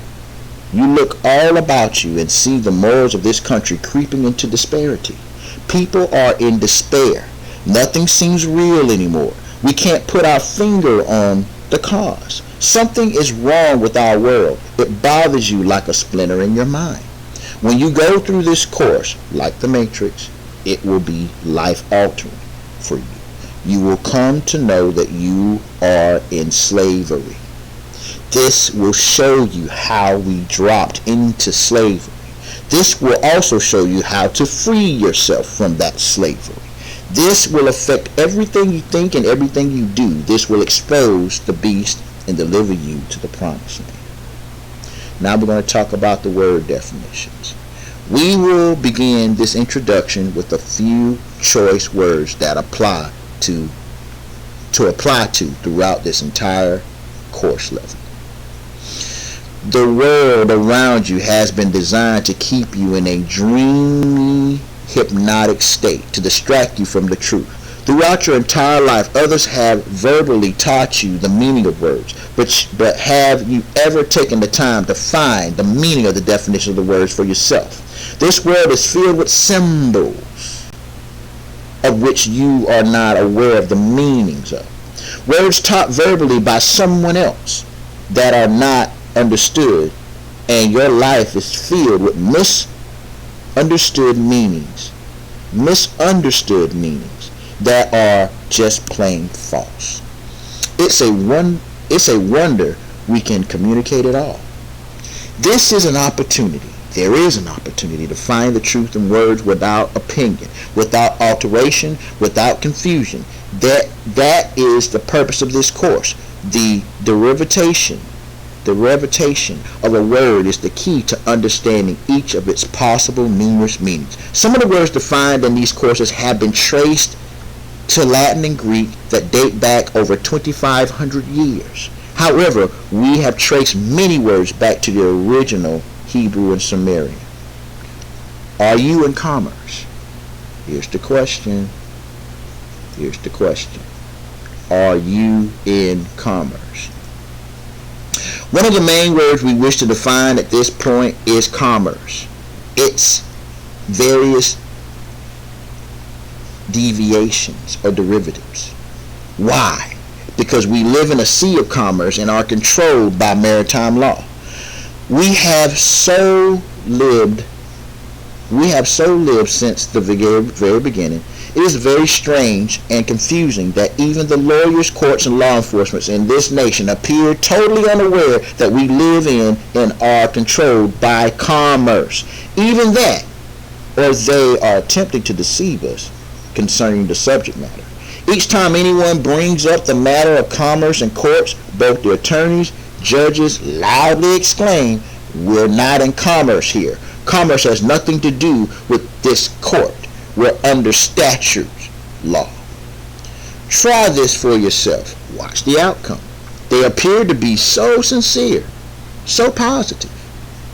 You look all about you and see the morals of this country creeping into disparity. People are in despair. Nothing seems real anymore. We can't put our finger on the cause. Something is wrong with our world. It bothers you like a splinter in your mind. When you go through this course, like the Matrix, it will be life-altering for you. You will come to know that you are in slavery. This will show you how we dropped into slavery. This will also show you how to free yourself from that slavery. This will affect everything you think and everything you do. This will expose the beast and deliver you to the promised land. Now we're going to talk about the word definitions. We will begin this introduction with a few choice words that apply to throughout this entire course level. The world around you has been designed to keep you in a dreamy, hypnotic state, to distract you from the truth. Throughout your entire life, others have verbally taught you the meaning of words, but have you ever taken the time to find the meaning of the definition of the words for yourself? This world is filled with symbols of which you are not aware of the meanings of. Words taught verbally by someone else that are not understood, and your life is filled with misunderstood meanings that are just plain false. It's a wonder we can communicate at all. This is an opportunity. There is an opportunity to find the truth in words without opinion, without alteration, without confusion. That is the purpose of this course. The derivation of a word is the key to understanding each of its possible numerous meanings. Some of the words defined in these courses have been traced to Latin and Greek that date back over 2,500 years. However, we have traced many words back to the original Hebrew and Sumerian. Are you in commerce? Here's the question. Are you in commerce? One of the main words we wish to define at this point is commerce. Its various deviations or derivatives. Why? Because we live in a sea of commerce and are controlled by maritime law. We have so lived since the very beginning. It is very strange and confusing that even the lawyers, courts, and law enforcement in this nation appear totally unaware that we live in and are controlled by commerce. Even that, or they are attempting to deceive us concerning the subject matter. Each time anyone brings up the matter of commerce in courts, both the attorneys, judges loudly exclaim, "We're not in commerce here. Commerce has nothing to do with this court. We're under statutes law." Try this for yourself. Watch the outcome. They appear to be so sincere, so positive.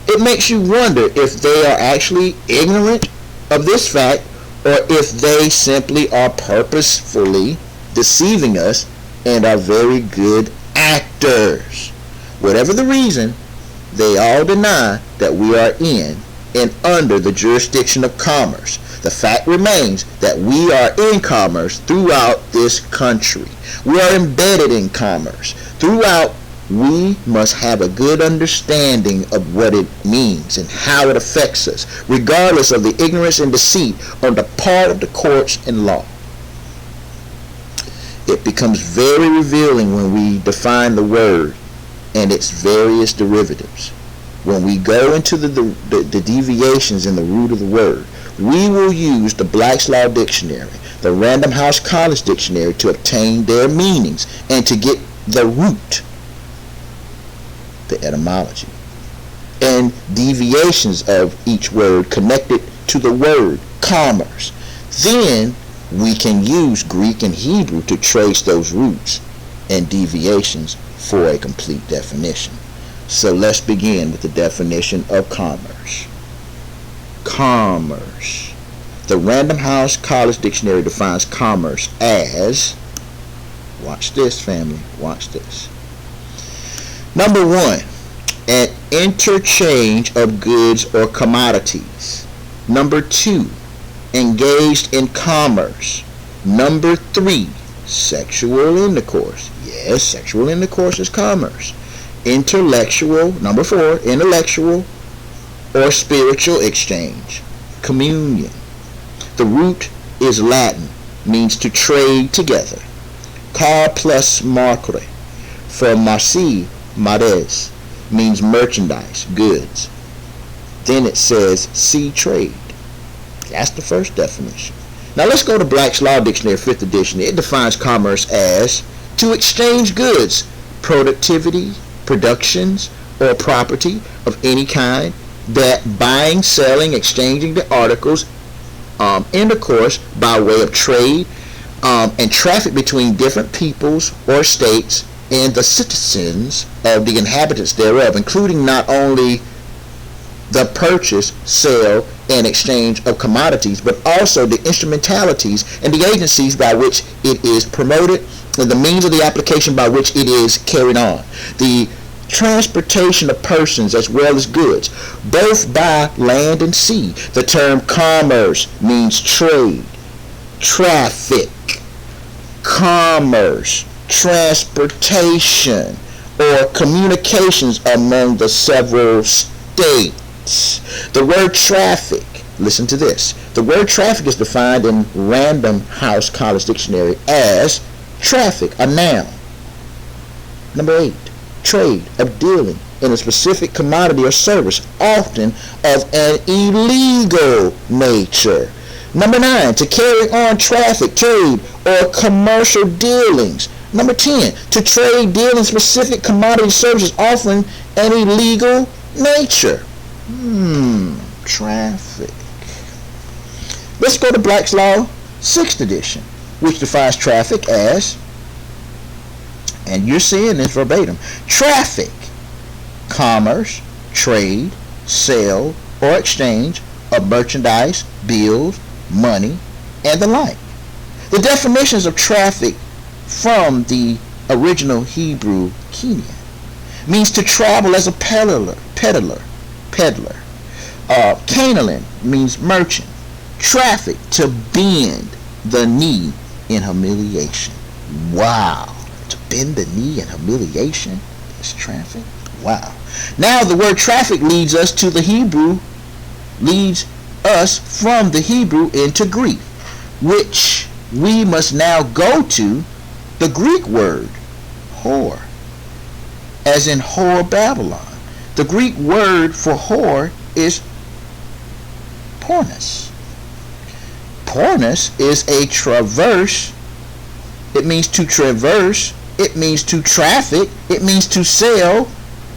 It makes you wonder if they are actually ignorant of this fact, or if they simply are purposefully deceiving us and are very good actors. actors. Whatever the reason, they all deny that we are in and under the jurisdiction of commerce. The fact remains that we are in commerce throughout this country. We are embedded in commerce. Throughout, we must have a good understanding of what it means and how it affects us, regardless of the ignorance and deceit on the part of the courts and law. It becomes very revealing when we define the word and its various derivatives. When we go into the deviations in the root of the word, we will use the Black's Law Dictionary, the Random House College Dictionary to obtain their meanings and to get the root, the etymology, and deviations of each word connected to the word commerce. Then we can use Greek and Hebrew to trace those roots and deviations for a complete definition. So let's begin with the definition of commerce. Commerce. The Random House College Dictionary defines commerce as, watch this family, watch this. Number 1, an interchange of goods or commodities. Number 2, engaged in commerce. Number 3, sexual intercourse. Yes, sexual intercourse is commerce. Intellectual, number 4, intellectual or spiritual exchange. Communion. The root is Latin, means to trade together. Car plus marcere, from marci, mares, means merchandise, goods. Then it says see trade. That's the first definition. Now let's go to Black's Law Dictionary, 5th edition. It defines commerce as to exchange goods, productivity, productions, or property of any kind, that buying, selling, exchanging the articles, intercourse by way of trade, and traffic between different peoples or states and the citizens of the inhabitants thereof, including not only the purchase, sale, and exchange of commodities, but also the instrumentalities and the agencies by which it is promoted and the means of the application by which it is carried on. The transportation of persons as well as goods, both by land and sea. The term commerce means trade, traffic, commerce, transportation, or communications among the several states. The word traffic, listen to this. The word traffic is defined in Random House College Dictionary as traffic, a noun. Number 8, trade, of dealing in a specific commodity or service, often of an illegal nature. Number 9, to carry on traffic, trade, or commercial dealings. Number 10, to trade, deal in specific commodity services, often an illegal nature. Traffic. Let's go to Black's Law, 6th edition, which defines traffic as, and you're seeing this verbatim, traffic, commerce, trade, sale, or exchange of merchandise, bills, money, and the like. The definitions of traffic from the original Hebrew Kenyan means to travel as a peddler. Canaanite means merchant. Traffic, to bend the knee in humiliation. Wow. To bend the knee in humiliation is traffic? Wow. Now the word traffic leads us from the Hebrew into Greek, which we must now go to the Greek word whore, as in whore Babylon. The Greek word for whore is pornos. Pornos is a traverse. It means to traverse. It means to traffic. It means to sell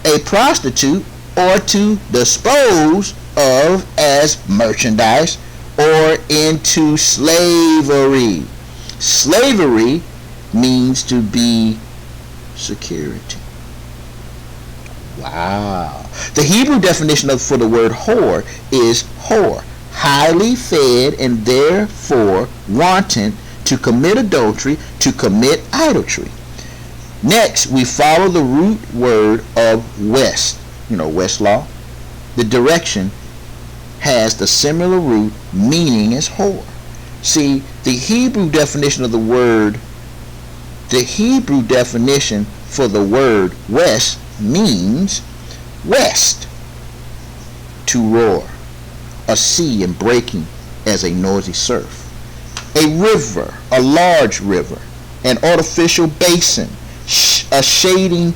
a prostitute or to dispose of as merchandise or into slavery. Slavery means to be security. Wow. The Hebrew definition for the word whore is whore, highly fed and therefore wanton, to commit adultery, to commit idolatry. Next, we follow the root word of west. Westlaw. The direction has the similar root meaning as whore. See, the Hebrew definition for the word west means west, to roar, a sea and breaking as a noisy surf, a river, a large river, an artificial basin, a shading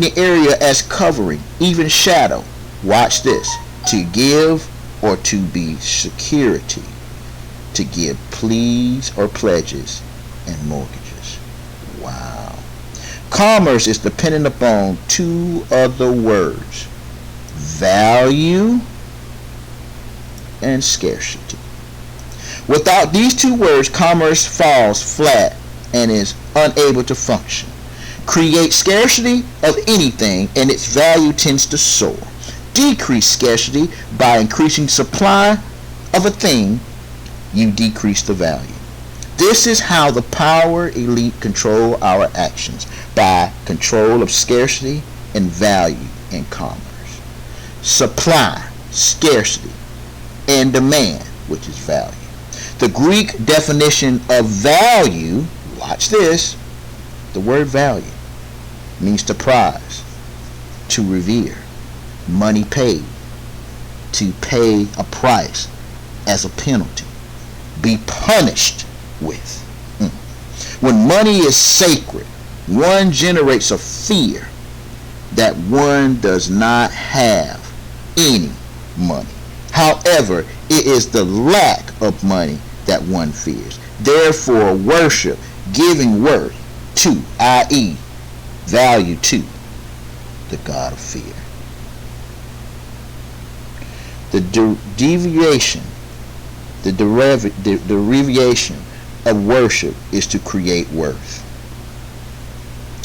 the area as covering, even shadow. Watch this. To give or to be security, to give pleas or pledges and mortgages. Wow. Commerce is dependent upon two other words: value and scarcity. Without these two words, commerce falls flat and is unable to function. Create scarcity of anything and its value tends to soar. Decrease scarcity by increasing supply of a thing, you decrease the value. This is how the power elite control our actions, by control of scarcity and value in commerce. Supply, scarcity, and demand, which is value. The Greek definition of value, watch this, the word value means to prize, to revere, money paid, to pay a price as a penalty, be punished with. When money is sacred, one generates a fear that one does not have any money. However, it is the lack of money that one fears. Therefore, worship, giving worth to, i.e., value to, the God of fear. The derivation of worship is to create worth.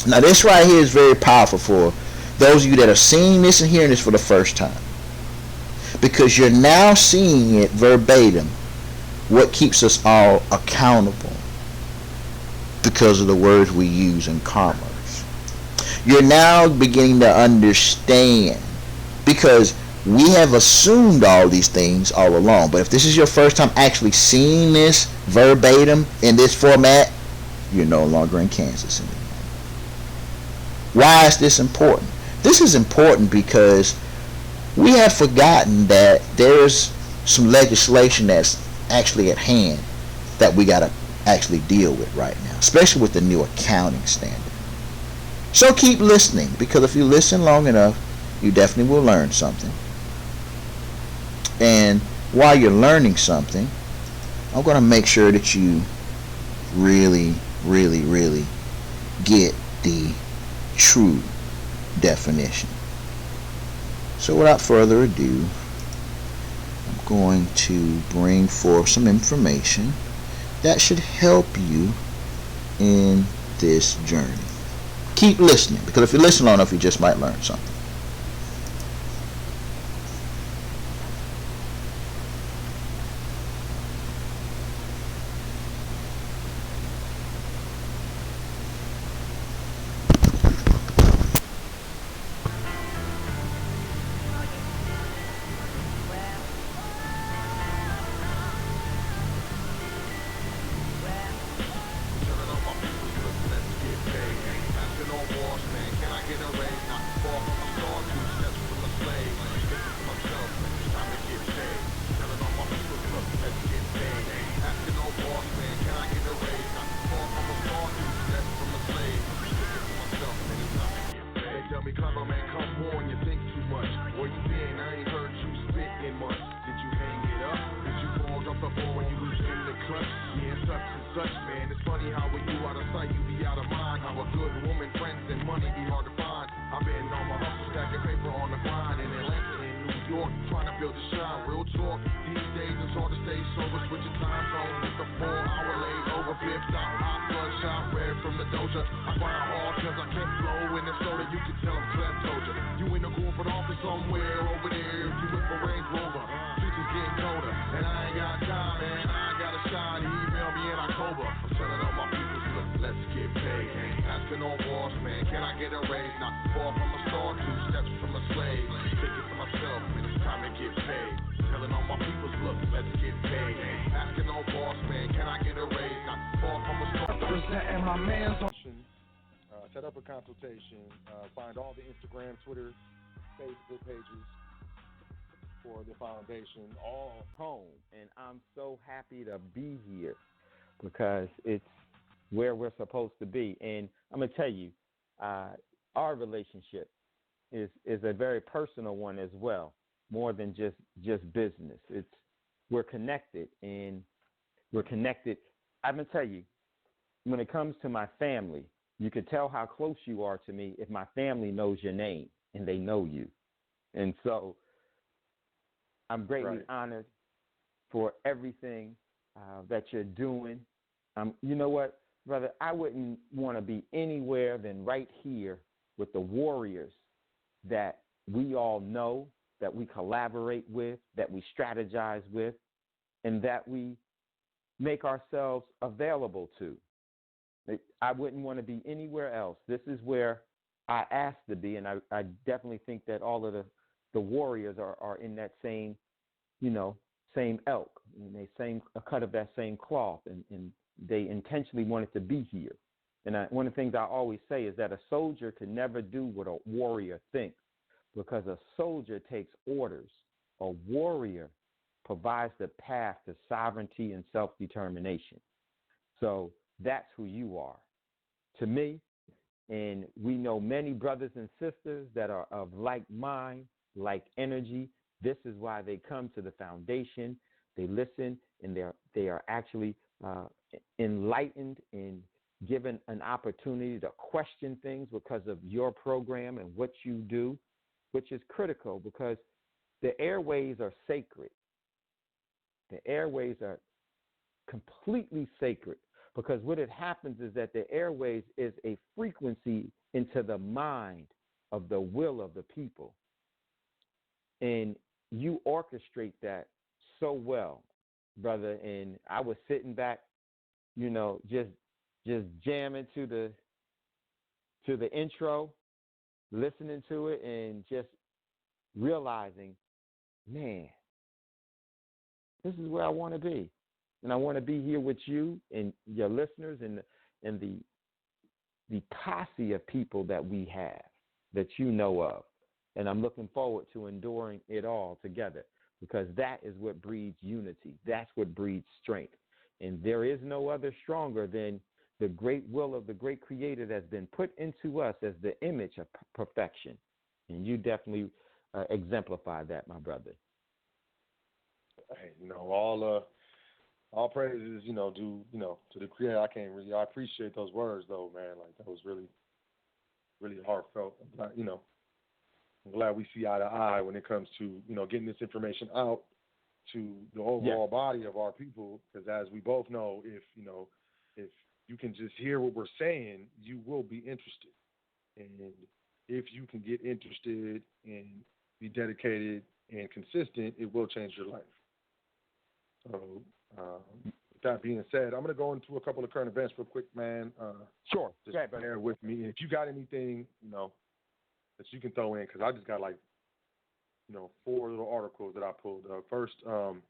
Now, this right here is very powerful for those of you that are seeing this and hearing this for the first time, because you're now seeing it verbatim, what keeps us all accountable because of the words we use in commerce. You're now beginning to understand, because we have assumed all these things all along. But if this is your first time actually seeing this verbatim in this format, you're no longer in Kansas anymore. Why is this important? This is important because we have forgotten that there's some legislation that's actually at hand that we got to actually deal with right now, especially with the new accounting standard. So keep listening, because if you listen long enough, you definitely will learn something. And while you're learning something, I'm going to make sure that you really, really, really get the true definition. So without further ado, I'm going to bring forth some information that should help you in this journey. Keep listening, because if you listen long enough, you just might learn something. Asking on boss, man, can I get a raise? Not far from a star, 2 steps from a slave. Thinking to myself, man, it's time to get paid. Telling all my peoples, look, let's get paid. Asking on boss, man, can I get a raise? Not far from a star. Presenting my man's on. Set up a consultation. Find all the Instagram, Twitter, Facebook pages for the foundation, all home. And I'm so happy to be here because it's where we're supposed to be. And I'm going to tell you, our relationship is a very personal one as well, more than just business. We're connected, and we're connected. I'm going to tell you, when it comes to my family, you could tell how close you are to me if my family knows your name and they know you. And so I'm greatly honored for everything that you're doing. You know what, brother? I wouldn't want to be anywhere than right here with the warriors that we all know, that we collaborate with, that we strategize with, and that we make ourselves available to. I wouldn't want to be anywhere else. This is where I asked to be, and I definitely think that all of the warriors are in that same, same elk, and they same a cut of that same cloth, and they intentionally wanted to be here. And one of the things I always say is that a soldier can never do what a warrior thinks, because a soldier takes orders. A warrior provides the path to sovereignty and self-determination. So that's who you are to me. And we know many brothers and sisters that are of like mind, like energy. This is why they come to the foundation. They listen, and they are actually enlightened and given an opportunity to question things because of your program and what you do, which is critical because the airways are sacred. The airways are completely sacred. Because what it happens is that the airways is a frequency into the mind of the will of the people. And you orchestrate that so well, brother. And I was sitting back, just jamming to the intro, listening to it, and just realizing, man, this is where I want to be. And I want to be here with you and your listeners and the posse of people that we have, that you know of. And I'm looking forward to enduring it all together, because that is what breeds unity. That's what breeds strength. And there is no other stronger than the great will of the great Creator that's been put into us as the image of perfection. And you definitely exemplify that, my brother. Hey, all praises, to the Creator. I appreciate those words, though, man. Like, that was really, really heartfelt. I'm glad we see eye to eye when it comes to, getting this information out to the overall body of our people. Because as we both know, if you can just hear what we're saying, you will be interested. And if you can get interested and be dedicated and consistent, it will change your life. So, with that being said, I'm going to go into a couple of current events real quick, man. Sure. Just bear with me. And if you got anything, that you can throw in, because I just got 4 little articles that I pulled up. First, from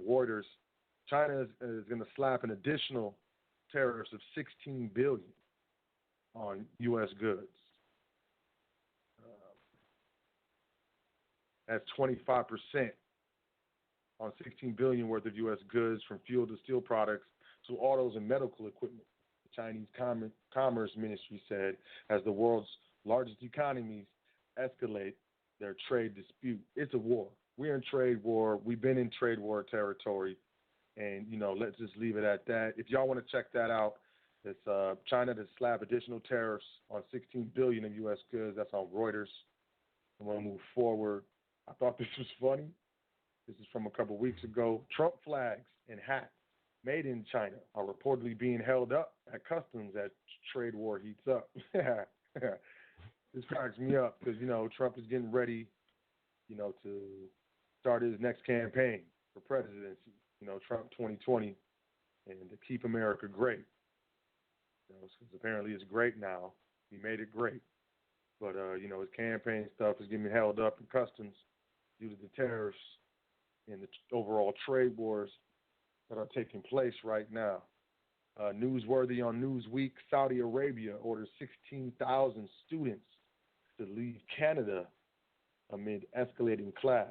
Reuters, China is going to slap an additional tariffs of $16 billion on U.S. goods. That's 25%. On $16 billion worth of U.S. goods, from fuel to steel products to autos and medical equipment. The Chinese Commerce Ministry said, as the world's largest economies escalate their trade dispute. It's a war. We're in trade war. We've been in trade war territory. And, let's just leave it at that. If y'all want to check that out, it's China to slap additional tariffs on $16 billion of U.S. goods. That's on Reuters. I'm going to move forward. I thought this was funny. This is from a couple weeks ago. Trump flags and hats made in China are reportedly being held up at customs as trade war heats up. This cracks me up because, Trump is getting ready, to start his next campaign for presidency, Trump 2020, and to keep America great. Because apparently it's great now. He made it great. But, his campaign stuff is getting held up in customs due to the tariffs and the overall trade wars that are taking place right now. Newsworthy on Newsweek, Saudi Arabia orders 16,000 students to leave Canada amid escalating clash.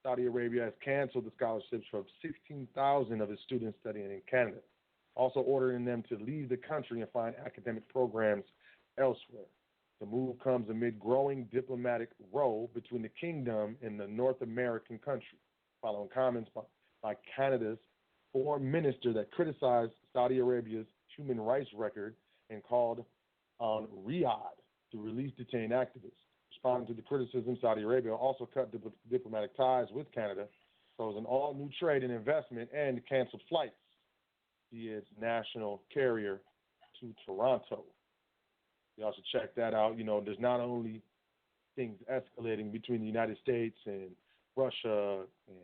Saudi Arabia has canceled the scholarships for 16,000 of its students studying in Canada, also ordering them to leave the country and find academic programs elsewhere. The move comes amid growing diplomatic row between the kingdom and the North American country, following comments by Canada's foreign minister that criticized Saudi Arabia's human rights record and called on Riyadh to release detained activists. Responding to the criticism, Saudi Arabia also cut diplomatic ties with Canada, froze an all-new trade and investment, and canceled flights via its national carrier to Toronto. Y'all should check that out. There's not only things escalating between the United States and Russia and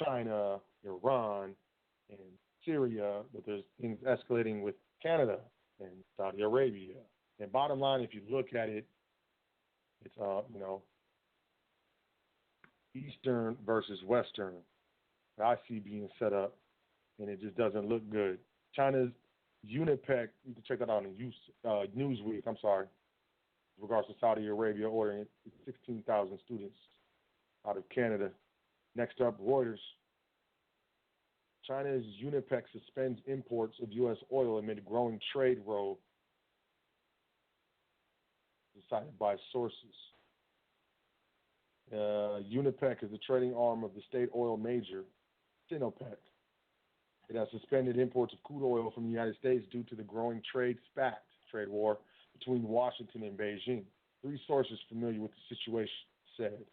China, Iran, and Syria, but there's things escalating with Canada and Saudi Arabia. And bottom line, if you look at it, it's Eastern versus Western that I see being set up, and it just doesn't look good. China's UNIPEC, you can check that out on Newsweek, with regards to Saudi Arabia ordering 16,000 students out of Canada. Next up, Reuters. China's UNIPEC suspends imports of U.S. oil amid growing trade row, cited by sources. UNIPEC is the trading arm of the state oil major, Sinopec. It has suspended imports of crude oil from the United States due to the growing trade war between Washington and Beijing. 3 sources familiar with the situation said.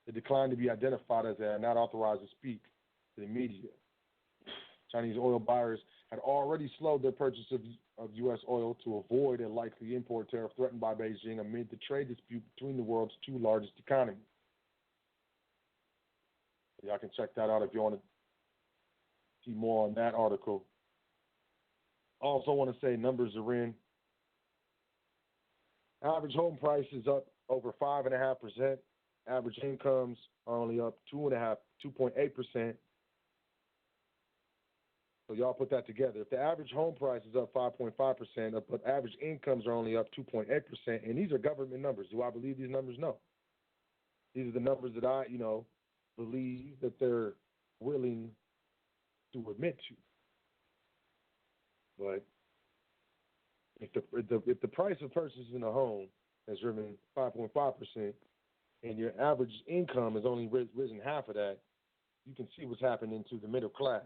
They declined to be identified as they are not authorized to speak to the media. Chinese oil buyers had already slowed their purchase of U.S. oil to avoid a likely import tariff threatened by Beijing amid the trade dispute between the world's 2 largest economies. Y'all can check that out if you want to see more on that article. I also want to say numbers are in. Average home price is up over 5.5%. Average incomes are only up 2.8%. So y'all put that together. If the average home price is up 5.5%, but average incomes are only up 2.8%, and these are government numbers. Do I believe these numbers? No. These are the numbers that I, believe that they're willing to admit to. But if the price of purchasing a home has driven 5.5%, and your average income has only risen half of that, you can see what's happening to the middle class.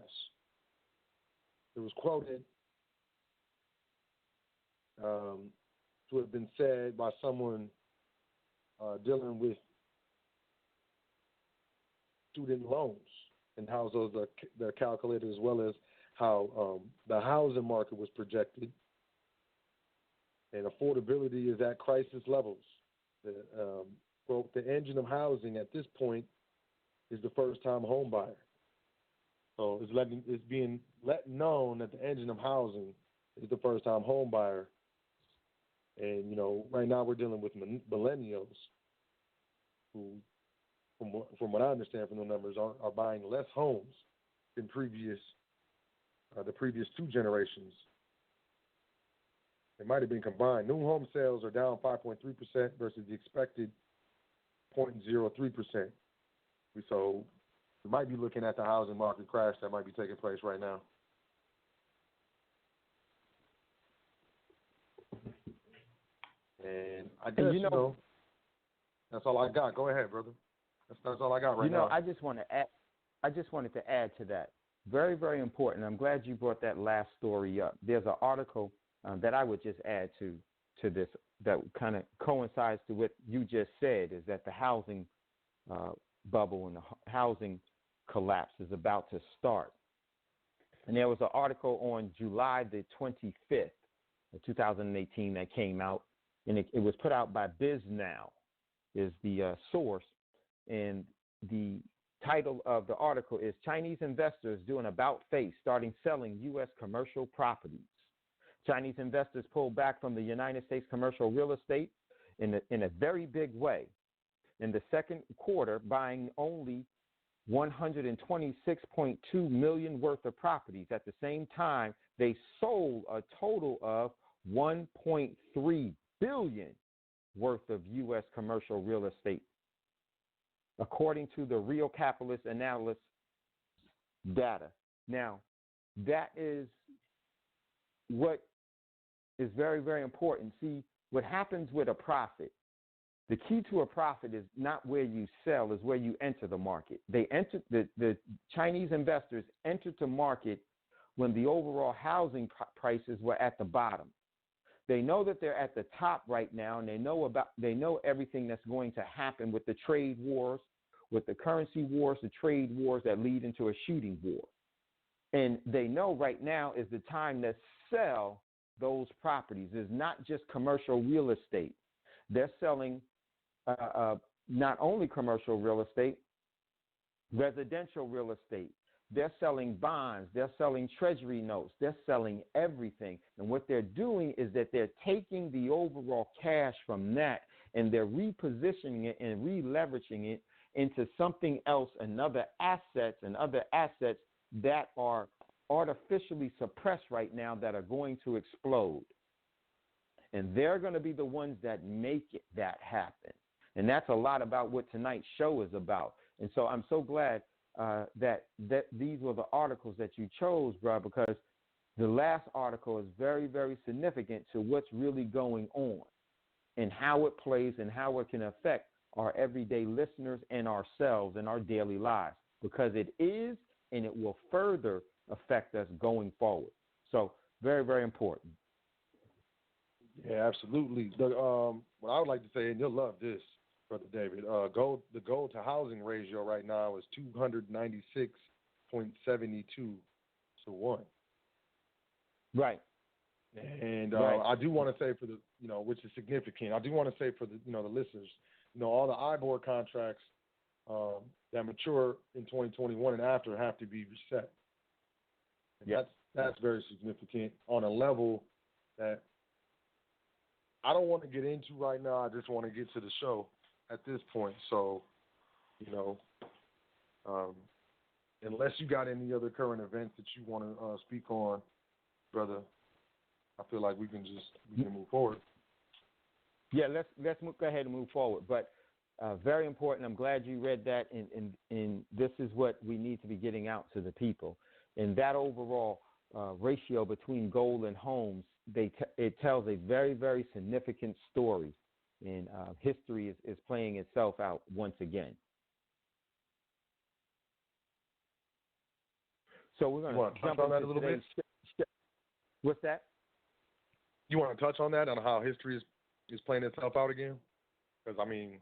It was quoted to have been said by someone dealing with student loans and how those are calculated, as well as how the housing market was projected, and affordability is at crisis levels. The engine of housing at this point is the first-time home buyer. So it's being let known that the engine of housing is the first-time home buyer. And, right now we're dealing with millennials who, from what I understand from the numbers, are buying less homes than the previous 2 generations. It might have been combined. New home sales are down 5.3% versus the expected 0.03%. So we might be looking at the housing market crash that might be taking place right now. And I guess, that's all I got. Go ahead, brother. That's all I got right now. I just wanted to add to that. Very, very important. I'm glad you brought that last story up. There's an article that I would just add to this that kind of coincides to what you just said, is that the housing bubble and the housing collapse is about to start. And there was an article on July the 25th of 2018 that came out, and it was put out by BizNow, is the source. And the title of the article is Chinese Investors Do an About Face Starting Selling U.S. Commercial Properties. Chinese investors pulled back from the United States commercial real estate in a very big way. In the second quarter, buying only 126.2 million worth of properties. At the same time, they sold a total of 1.3 billion worth of U.S. commercial real estate, according to the Real Capitalist Analysis data. Now, that is what is very, very important. See, what happens with a profit, the key to a profit is not where you sell, is where you enter the market. The Chinese investors entered the market when the overall housing prices were at the bottom. They know that they're at the top right now, and they know everything that's going to happen with the trade wars, with the currency wars, the trade wars that lead into a shooting war. And they know right now is the time to sell those properties. It's not just commercial real estate. They're selling not only commercial real estate, residential real estate. They're selling bonds. They're selling treasury notes. They're selling everything. And what they're doing is that they're taking the overall cash from that and they're repositioning it and re-leveraging it into something else, and other assets that are artificially suppressed right now that are going to explode. And they're going to be the ones that make that happen. And that's a lot about what tonight's show is about. And so I'm so glad that these were the articles that you chose, bro, because the last article is very, very significant to what's really going on and how it plays and how it can affect our everyday listeners and ourselves in our daily lives, because it is and it will further affect us going forward. So very, very important. Yeah, absolutely. What I would like to say, and you'll love this, Brother David, the gold to housing ratio right now is 296.72 to 1. Right. And right. I do want to say for the, which is significant, I do want to say for the, the listeners, all the IBOR contracts that mature in 2021 and after have to be reset. And yep. That's very significant on a level that I don't want to get into right now. I just want to get to the show at this point. So, unless you got any other current events that you want to speak on, brother, I feel like we can move forward. Yeah, let's go ahead and move forward. But very important. I'm glad you read that, and this is what we need to be getting out to the people. And that overall ratio between gold and homes, it tells a very, very significant story, and history is playing itself out once again. So we're going to jump on that a little bit. What's that? You want to touch on that, on how history is playing itself out again? Because, I mean...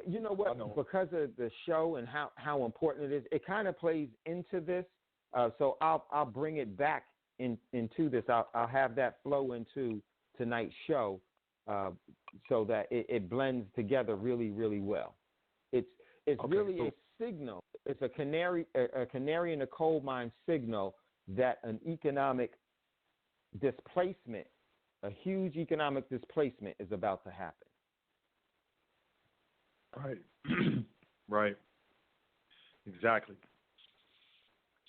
you know what? Because of the show and how important it is, it kind of plays into this. So I'll bring it back into this. I'll have that flow into tonight's show so that it blends together really, really well. It's okay, really cool. A signal. It's a canary in the coal mine signal that an economic displacement, a huge economic displacement, is about to happen. Right. Right. Exactly.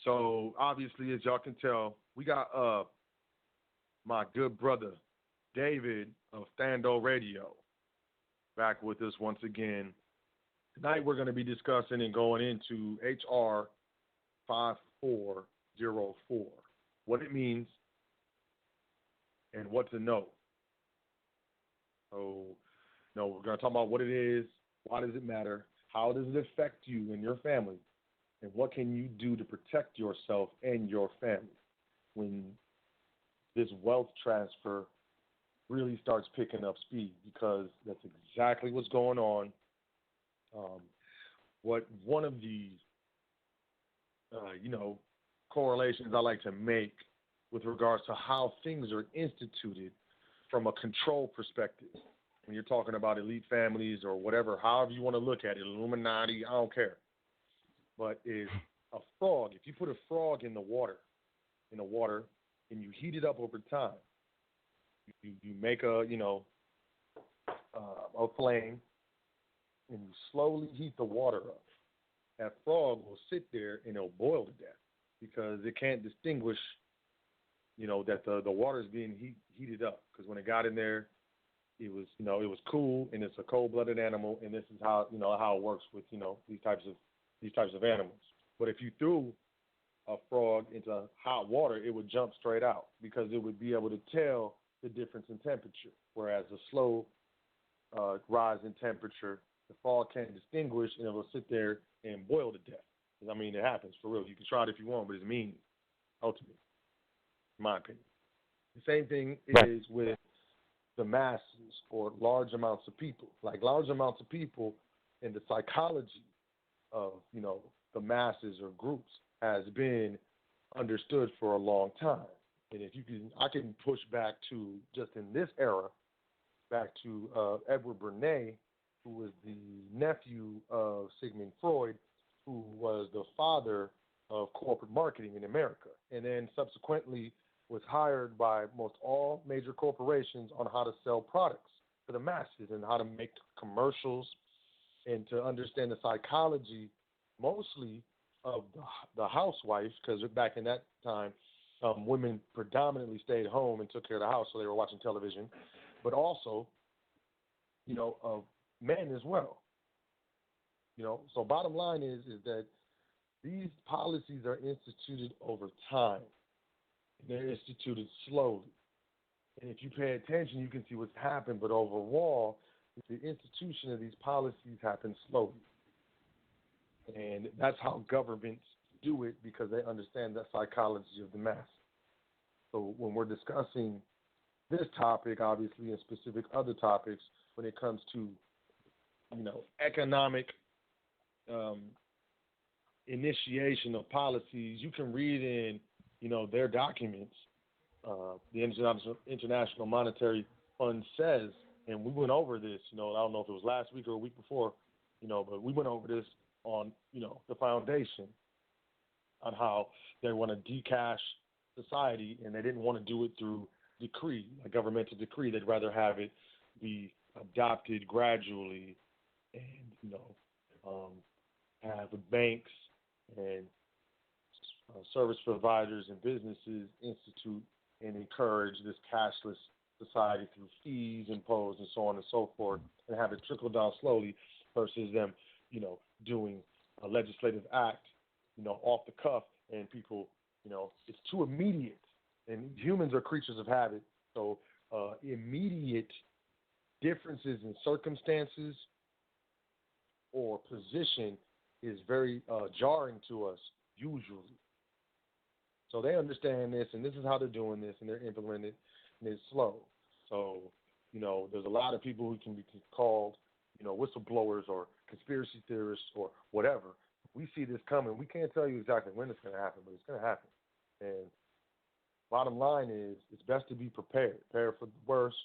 So obviously, as y'all can tell, we got my good brother David of Thando Radio back with us once again. Tonight we're going to be discussing and going into HR 5404, what it means and what to know. So, we're going to talk about what it is, why does it matter, how does it affect you and your family, and what can you do to protect yourself and your family when this wealth transfer really starts picking up speed, because that's exactly what's going on. What one of the, correlations I like to make with regards to how things are instituted from a control perspective, when you're talking about elite families or whatever, however you want to look at it, Illuminati, I don't care. But is a frog, if you put a frog in the water, and you heat it up over time, You make a flame, and you slowly heat the water up. That frog will sit there and it'll boil to death because it can't distinguish, that the water is being heated up. Because when it got in there, it was cool, and it's a cold-blooded animal, and this is how how it works with these types of animals. But if you threw a frog into hot water, it would jump straight out because it would be able to tell the difference in temperature. Whereas a slow rise in temperature, the frog can't distinguish, and it will sit there and boil to death. I mean, it happens for real. You can try it if you want, but it's mean, ultimately, in my opinion. The same thing is with the masses or large amounts of people. Like large amounts of people in the psychology of, the masses or groups has been understood for a long time. And I can push back to just in this era, back to Edward Bernays, who was the nephew of Sigmund Freud, who was the father of corporate marketing in America, and then subsequently was hired by most all major corporations on how to sell products to the masses and how to make commercials and to understand the psychology mostly of the housewife, because back in that time, women predominantly stayed home and took care of the house, so they were watching television, but also, of men as well. So bottom line is that these policies are instituted over time. They're instituted slowly. And if you pay attention, you can see what's happened. But overall, the institution of these policies happens slowly. And that's how governments do it because they understand the psychology of the mass. So when we're discussing this topic, obviously, and specific other topics, when it comes to, economic initiation of policies, you can read in, their documents. The International Monetary Fund says, and we went over this, I don't know if it was last week or a week before, but we went over this on, the foundation on how they want to decash society, and they didn't want to do it through decree, a governmental decree. They'd rather have it be adopted gradually and, have the banks and service providers and businesses institute and encourage this cashless society through fees imposed and so on and so forth, and have it trickle down slowly versus them, doing a legislative act, off the cuff, and people, it's too immediate. And humans are creatures of habit, so immediate differences in circumstances or position is very jarring to us usually. So they understand this, and this is how they're doing this, and they're implementing it, and it's slow. So, there's a lot of people who can be called, whistleblowers or conspiracy theorists or whatever. We see this coming. We can't tell you exactly when it's going to happen, but it's going to happen. And bottom line is, it's best to be prepared. Prepare for the worst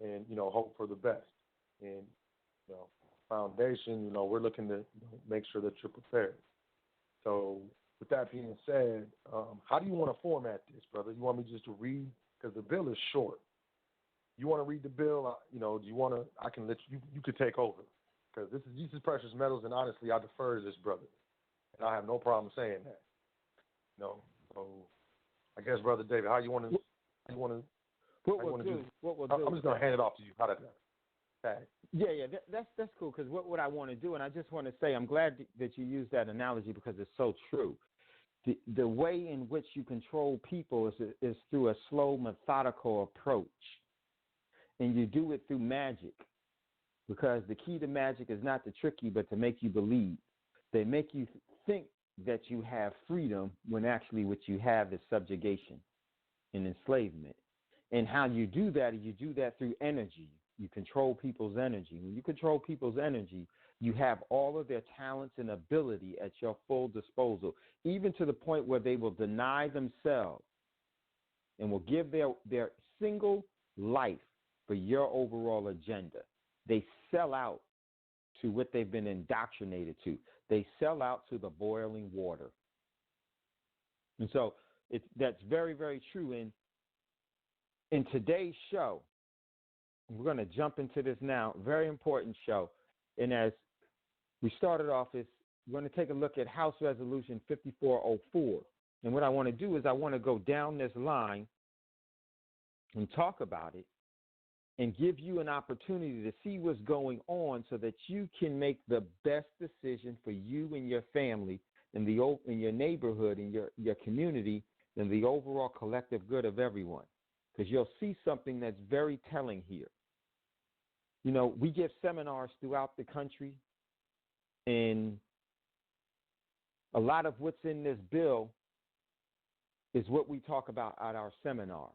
and, hope for the best. And, foundation, we're looking to make sure that you're prepared. So with that being said, how do you want to format this, brother? You want me just to read? Because the bill is short. You want to read the bill? Do you want to? I can let you. You could take over because these is precious metals, and honestly, I defer to this brother, and I have no problem saying that. So I guess, brother David, how you want to? What we'll do? I'm just going to hand it off to you. How does that? Yeah, that's cool. Because what I want to do, and I just want to say, I'm glad that you used that analogy because it's so true. The way in which you control people is through a slow, methodical approach, and you do it through magic. Because the key to magic is not to trick you, but to make you believe. They make you think that you have freedom when actually what you have is subjugation and enslavement. And how you do that is you do that through energy. You control people's energy. When you control people's energy, you have all of their talents and ability at your full disposal, even to the point where they will deny themselves and will give their single life for your overall agenda. They sell out to what they've been indoctrinated to. They sell out to the boiling water. And so that's very, very true. And In today's show, we're going to jump into this now, very important show. And as we started off, we're going to take a look at House Resolution 5404. And what I want to do is I want to go down this line and talk about it and give you an opportunity to see what's going on so that you can make the best decision for you and your family in your neighborhood, in your community, and the overall collective good of everyone. Because you'll see something that's very telling here. You know, we give seminars throughout the country, and a lot of what's in this bill is what we talk about at our seminars.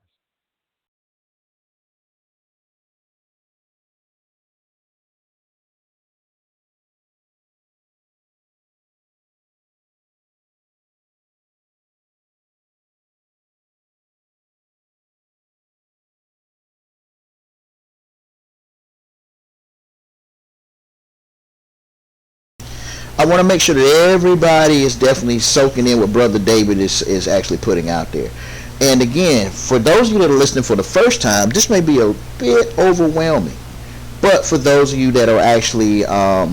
I want to make sure that everybody is definitely soaking in what Brother David is actually putting out there. And again, for those of you that are listening for the first time, this may be a bit overwhelming. But for those of you that are actually, how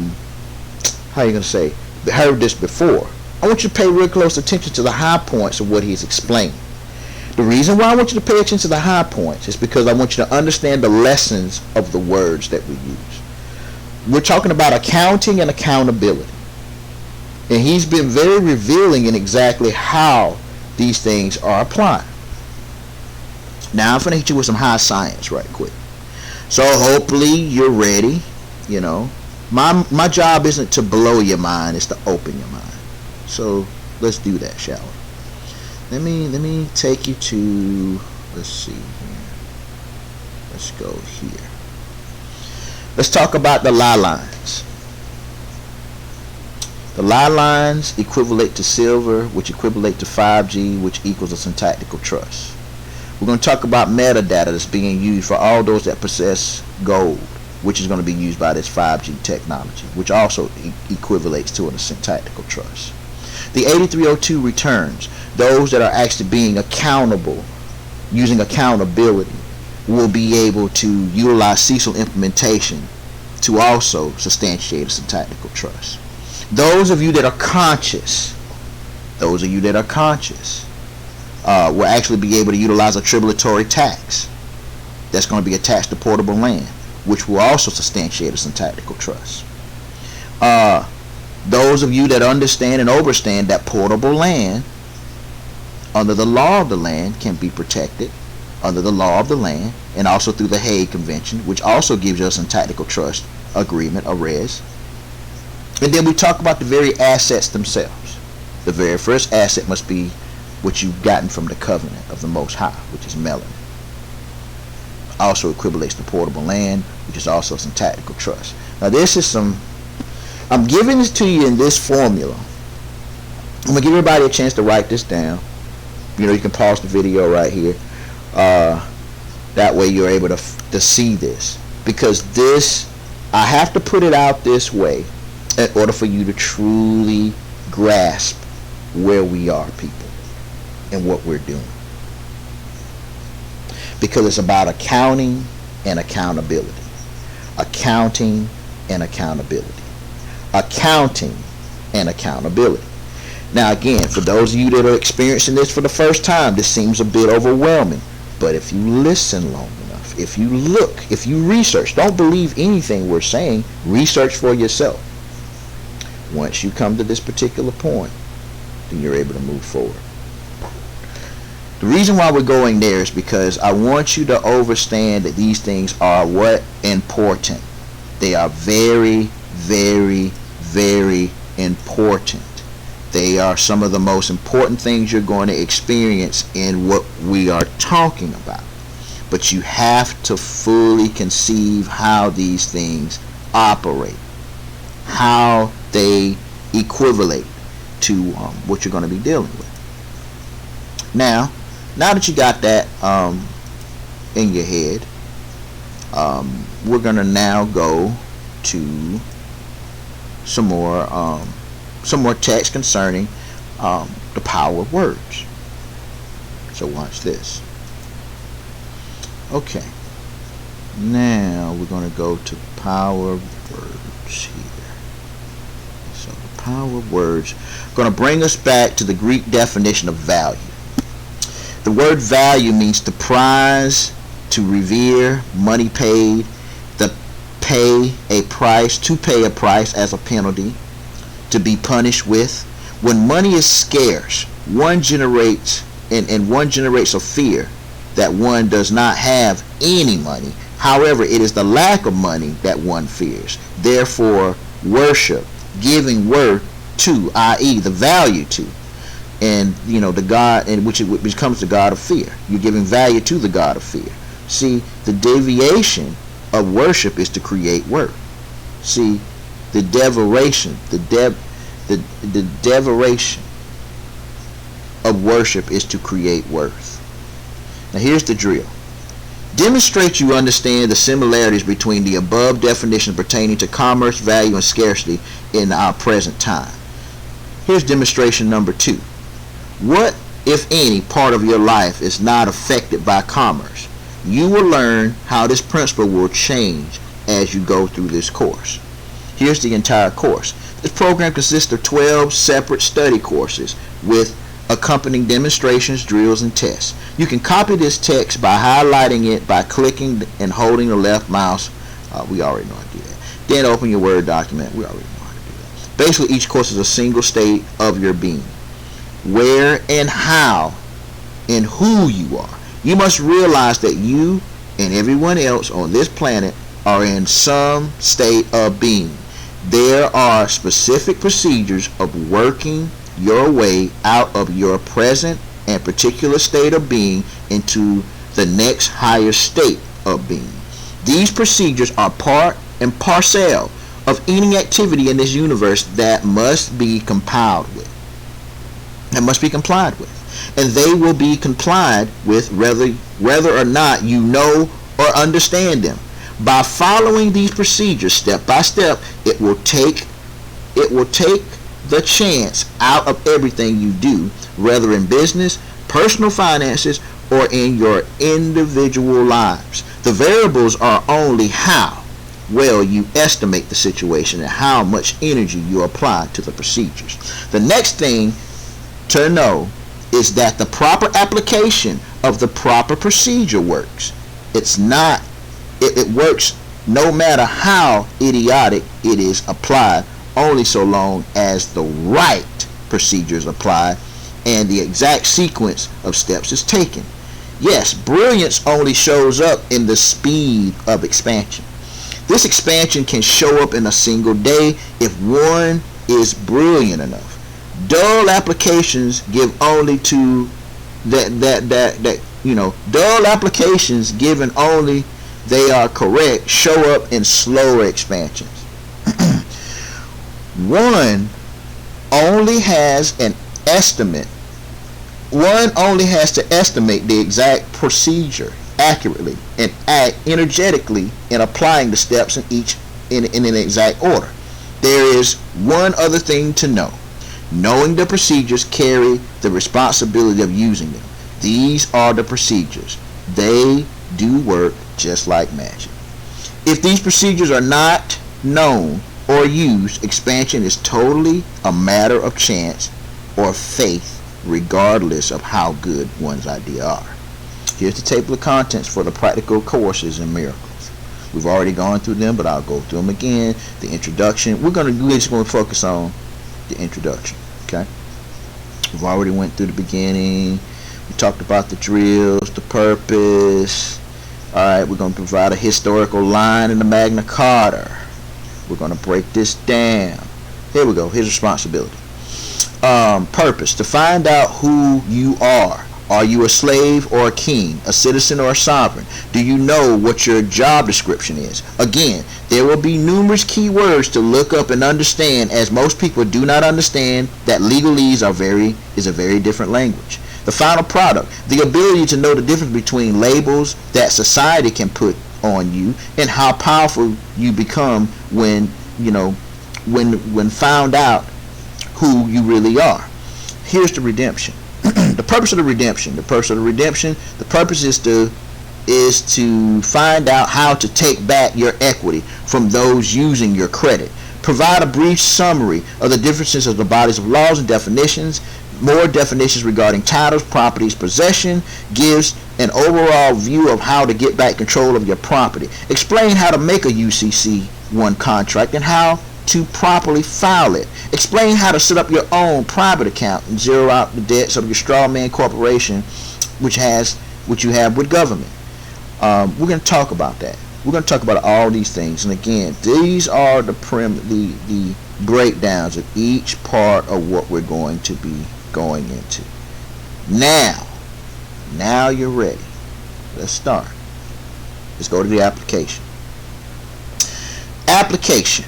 are you going to say, heard this before, I want you to pay real close attention to the high points of what he's explaining. The reason why I want you to pay attention to the high points is because I want you to understand the lessons of the words that we use. We're talking about accounting and accountability. And he's been very revealing in exactly how these things are applied. Now I'm going to hit you with some high science right quick. So hopefully you're ready. You know, my job isn't to blow your mind, it's to open your mind. So let's do that, shall we? Let me take you to, let's see here. Let's go here. Let's talk about the lie lines. The lie lines equivalent to silver, which equivalent to 5G, which equals a syntactical trust. We're going to talk about metadata that's being used for all those that possess gold, which is going to be used by this 5G technology, which also equivalates to a syntactical trust. The 8302 returns, those that are actually being accountable, using accountability, will be able to utilize CECL implementation to also substantiate a syntactical trust. Those of you that are conscious, will actually be able to utilize a tributary tax that's going to be attached to portable land, which will also substantiate a syntactical trust. Those of you that understand and understand that portable land, under the law of the land, can be protected under the law of the land, and also through the Hague Convention, which also gives you a syntactical trust agreement, a res. And then we talk about the very assets themselves. The very first asset must be what you've gotten from the covenant of the Most High, which is melanin. Also equivalates to portable land, which is also syntactical trust. Now this is I'm giving this to you in this formula. I'm going to give everybody a chance to write this down. You know, you can pause the video right here. That way you're able to see this. Because this, I have to put it out this way in order for you to truly grasp where we are, people, and what we're doing. Because it's about accounting and accountability. Accounting and accountability. Accounting and accountability. Now again, for those of you that are experiencing this for the first time, this seems a bit overwhelming. But if you listen long enough, if you look, if you research, don't believe anything we're saying, research for yourself. Once you come to this particular point, then you're able to move forward. The reason why we're going there is because I want you to understand that these things are what? Important. They are very, very, very important. They are some of the most important things you're going to experience in what we are talking about. But you have to fully conceive how these things operate, how they equivalate to what you're going to be dealing with. Now that you got that in your head, we're going to now go to some more text concerning the power of words. So watch this. Okay. Now we're going to go to power of words here. So the power of words going to bring us back to the Greek definition of value. The word value means to prize, to revere, money paid, to pay a price as a penalty, to be punished with. When money is scarce, one generates a fear that one does not have any money. However, it is the lack of money that one fears. Therefore, worship, giving worth to, i.e., the value to, and the God, and which becomes the God of fear. You're giving value to the God of fear. See, the deviation of worship is to create worth. See, the deviation of worship is to create worth. Now here's the drill. Demonstrate you understand the similarities between the above definitions pertaining to commerce, value, and scarcity in our present time. Here's demonstration number 2. What, if any, part of your life is not affected by commerce? You will learn how this principle will change as you go through this course. Here's the entire course. This program consists of 12 separate study courses with accompanying demonstrations, drills, and tests. You can copy this text by highlighting it by clicking and holding the left mouse. We already know how to do that. Then open your Word document. We already know how to do that. Basically, each course is a single state of your being. Where and how and who you are. You must realize that you and everyone else on this planet are in some state of being. There are specific procedures of working your way out of your present and particular state of being into the next higher state of being. These procedures are part and parcel of any activity in this universe that must be complied with. And they will be complied with whether or not you know or understand them. By following these procedures step by step, it will take the chance out of everything you do, whether in business, personal finances, or in your individual lives. The variables are only how well you estimate the situation and how much energy you apply to the procedures. The next thing to know is that the proper application of the proper procedure works. It works no matter how idiotic it is applied, only so long as the right procedure is applied and the exact sequence of steps is taken. Yes, brilliance only shows up in the speed of expansion. This expansion can show up in a single day if one is brilliant enough. Dull applications give only to dull applications given only they are correct show up in slower expansions. One only has to estimate the exact procedure accurately and act energetically in applying the steps in an exact order. There is one other thing to know. Knowing the procedures carry the responsibility of using them. These are the procedures. They do work just like magic. If these procedures are not known or used, expansion is totally a matter of chance or faith, regardless of how good one's ideas are. Here's the table of contents for the practical courses in miracles. We've already gone through them, but I'll go through them again. The introduction. We're just going to focus on the introduction. Okay. We've already went through the beginning. We talked about the drills, the purpose. All right. We're going to provide a historical line in the Magna Carta. We're going to break this down. Here we go. Here's responsibility. Purpose. To find out who you are. Are you a slave or a king, a citizen or a sovereign? Do you know what your job description is? Again, there will be numerous key words to look up and understand, as most people do not understand that legalese is a very different language. The final product, the ability to know the difference between labels that society can put on you and how powerful you become when found out who you really are. Here's the redemption. The purpose of the redemption. The purpose is to is to find out how to take back your equity from those using your credit. Provide a brief summary of the differences of the bodies of laws and definitions. More definitions regarding titles, properties, possession. Gives an overall view of how to get back control of your property. Explain how to make a UCC-1 contract and how to properly file it. Explain how to set up your own private account and zero out the debts of your strawman corporation, which you have with government. We're going to talk about that. We're going to talk about all these things. And again, these are the breakdowns of each part of what we're going to be going into. Now you're ready. Let's start. Let's go to the application. Application.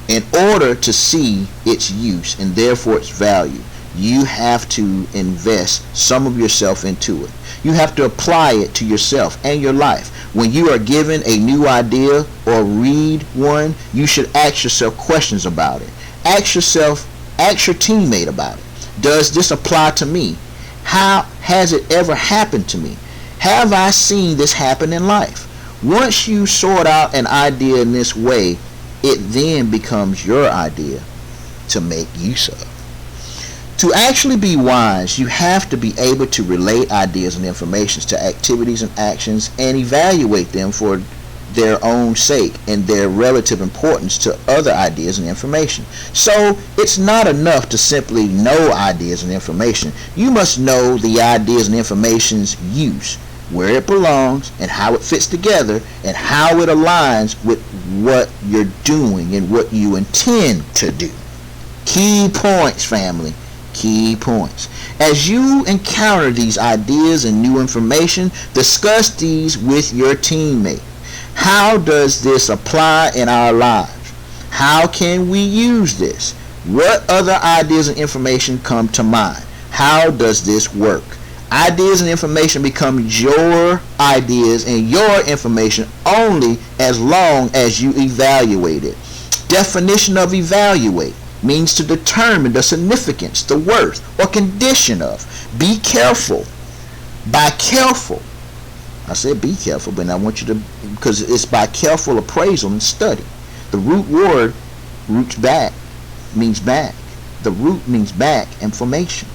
In order to see its use and therefore its value, you have to invest some of yourself into it. You have to apply it to yourself and your life. When you are given a new idea or read one, you should ask yourself questions about it. Ask your teammate about it. Does this apply to me? How has it ever happened to me? Have I seen this happen in life? Once you sort out an idea in this way, it then becomes your idea to make use of. To actually be wise, you have to be able to relate ideas and information to activities and actions and evaluate them for their own sake and their relative importance to other ideas and information. So it's not enough to simply know ideas and information. You must know the ideas and information's use, where it belongs and how it fits together and how it aligns with what you're doing and what you intend to do. Key points, family. Key points. As you encounter these ideas and new information, discuss these with your teammate. How does this apply in our lives? How can we use this? What other ideas and information come to mind? How does this work? Ideas and information become your ideas and your information only as long as you evaluate it. Definition of evaluate means to determine the significance, the worth, or condition of. Be careful. By careful, I said be careful, but I want you to, because it's by careful appraisal and study. The root word, roots back, means back. The root means back and formation.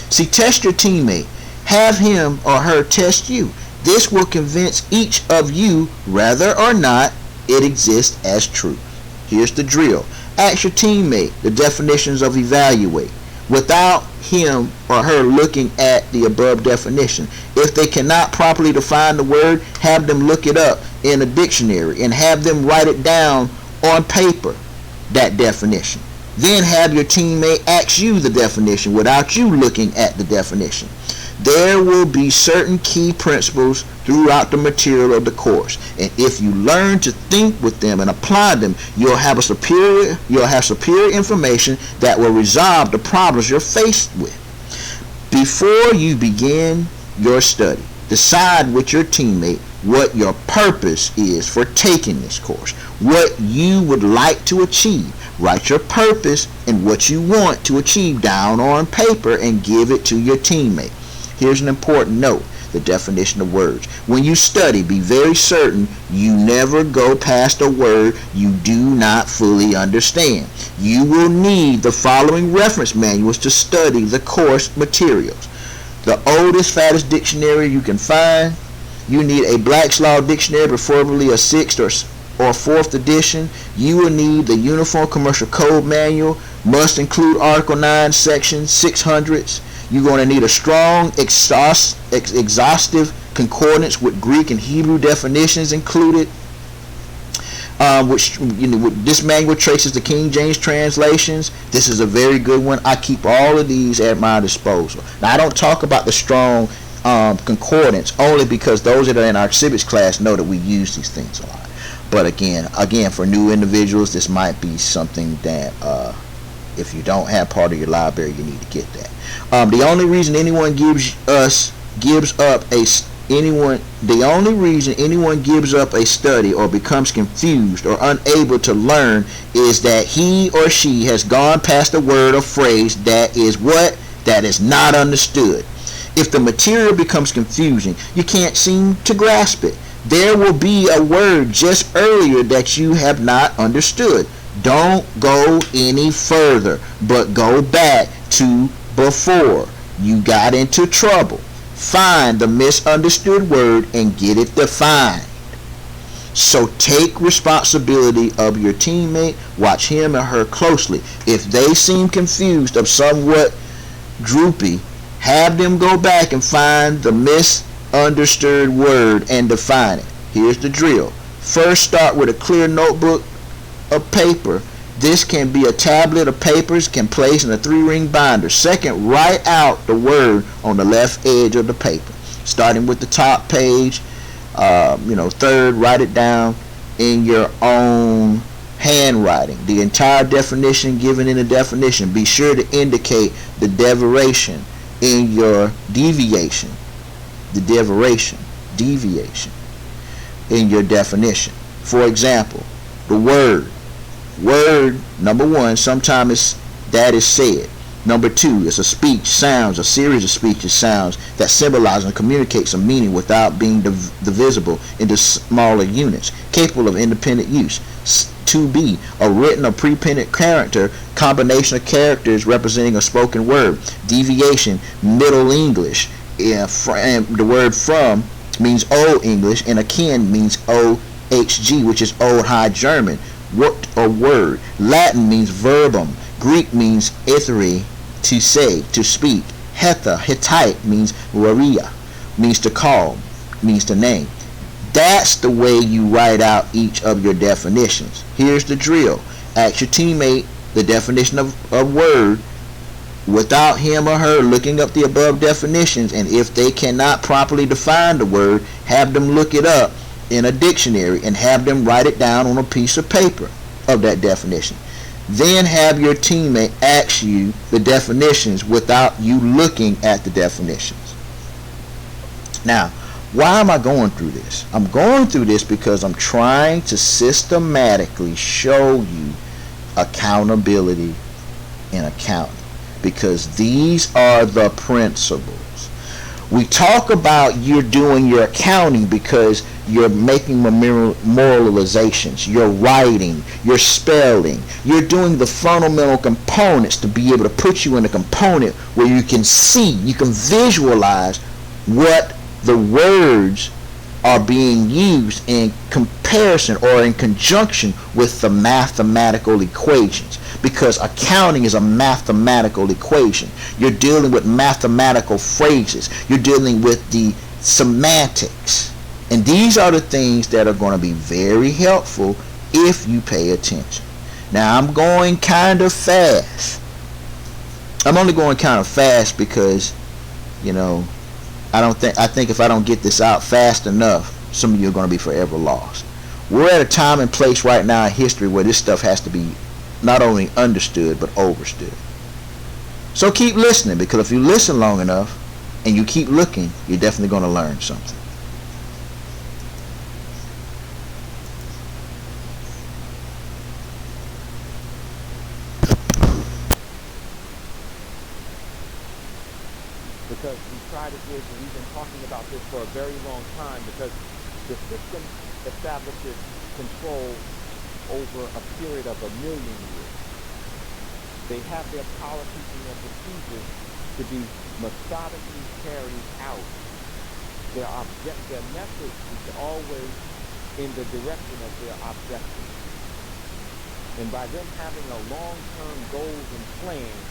See, test your teammate. Have him or her test you. This will convince each of you whether or not it exists as true. Here's the drill. Ask your teammate the definitions of evaluate without him or her looking at the above definition. If they cannot properly define the word, have them look it up in a dictionary and have them write it down on paper, that definition. Then have your teammate ask you the definition without you looking at the definition. There will be certain key principles throughout the material of the course, and if you learn to think with them and apply them, you'll have superior information that will resolve the problems you're faced with. Before you begin your study, decide with your teammate what your purpose is for taking this course, what you would like to achieve. Write your purpose and what you want to achieve down on paper and give it to your teammate. Here's an important note, the definition of words. When you study, be very certain you never go past a word you do not fully understand. You will need the following reference manuals to study the course materials. The oldest, fattest dictionary you can find. You need a Black's Law dictionary, preferably a 6th or 4th edition. You will need the Uniform Commercial Code manual. Must include Article 9, Section 600s. You're going to need a strong, exhaustive concordance with Greek and Hebrew definitions included. This manual traces the King James translations. This is a very good one. I keep all of these at my disposal. Now, I don't talk about the strong concordance only because those that are in our civics class know that we use these things a lot. But again, for new individuals, this might be something that if you don't have part of your library, you need to get that. The only reason anyone gives up a study or becomes confused or unable to learn is that he or she has gone past a word or phrase that is not understood. If the material becomes confusing, you can't seem to grasp it. There will be a word just earlier that you have not understood. Don't go any further, but go back to before you got into trouble. Find the misunderstood word and get it defined. So take responsibility of your teammate. Watch him or her closely. If they seem confused or somewhat droopy, have them go back and find the misunderstood word and define it. Here's the drill. First, start with a clear notebook of paper. This can be a tablet of papers, can place in a 3-ring binder. Second, write out the word on the left edge of the paper, starting with the top page. Third, write it down in your own handwriting. The entire definition given in the definition. Be sure to indicate the deviation in your deviation. The deviation in your definition. For example, the word number 1, sometimes that is said. Number 2 is a speech, sounds, a series of speeches, sounds that symbolize and communicates a meaning without being divisible into smaller units, capable of independent use. 2b, a written or pre-printed character, combination of characters representing a spoken word. Deviation, Middle English. The word from means Old English, and akin means OHG, which is Old High German. What or word. Latin means verbum. Greek means etheri, to say, to speak. Hittite means waria, means to call, means to name. That's the way you write out each of your definitions. Here's the drill. Ask your teammate the definition of a word without him or her looking up the above definitions, and if they cannot properly define the word, have them look it up in a dictionary and have them write it down on a piece of paper of that definition. Then have your teammate ask you the definitions without you looking at the definitions. Now, why am I going through this? I'm going through this because I'm trying to systematically show you accountability in accounting, because these are the principles. We talk about you're doing your accounting because you're making memorializations, you're writing, you're spelling, you're doing the fundamental components to be able to put you in a component where you can see, you can visualize what the words are being used in comparison or in conjunction with the mathematical equations, because accounting is a mathematical equation. You're dealing with mathematical phrases. You're dealing with the semantics. And these are the things that are going to be very helpful if you pay attention. Now, I'm going kind of fast. I'm only going kind of fast because, I think if I don't get this out fast enough, some of you are going to be forever lost. We're at a time and place right now in history where this stuff has to be not only understood but overstood. So keep listening, because if you listen long enough and you keep looking, you're definitely going to learn something. Because we try to give, and we've been talking about this for a very long time, because the system establishes control over a period of 1 million years. They have their policies and their procedures to be methodically carried out. Their message is always in the direction of their objective. And by them having a long-term goals and plans,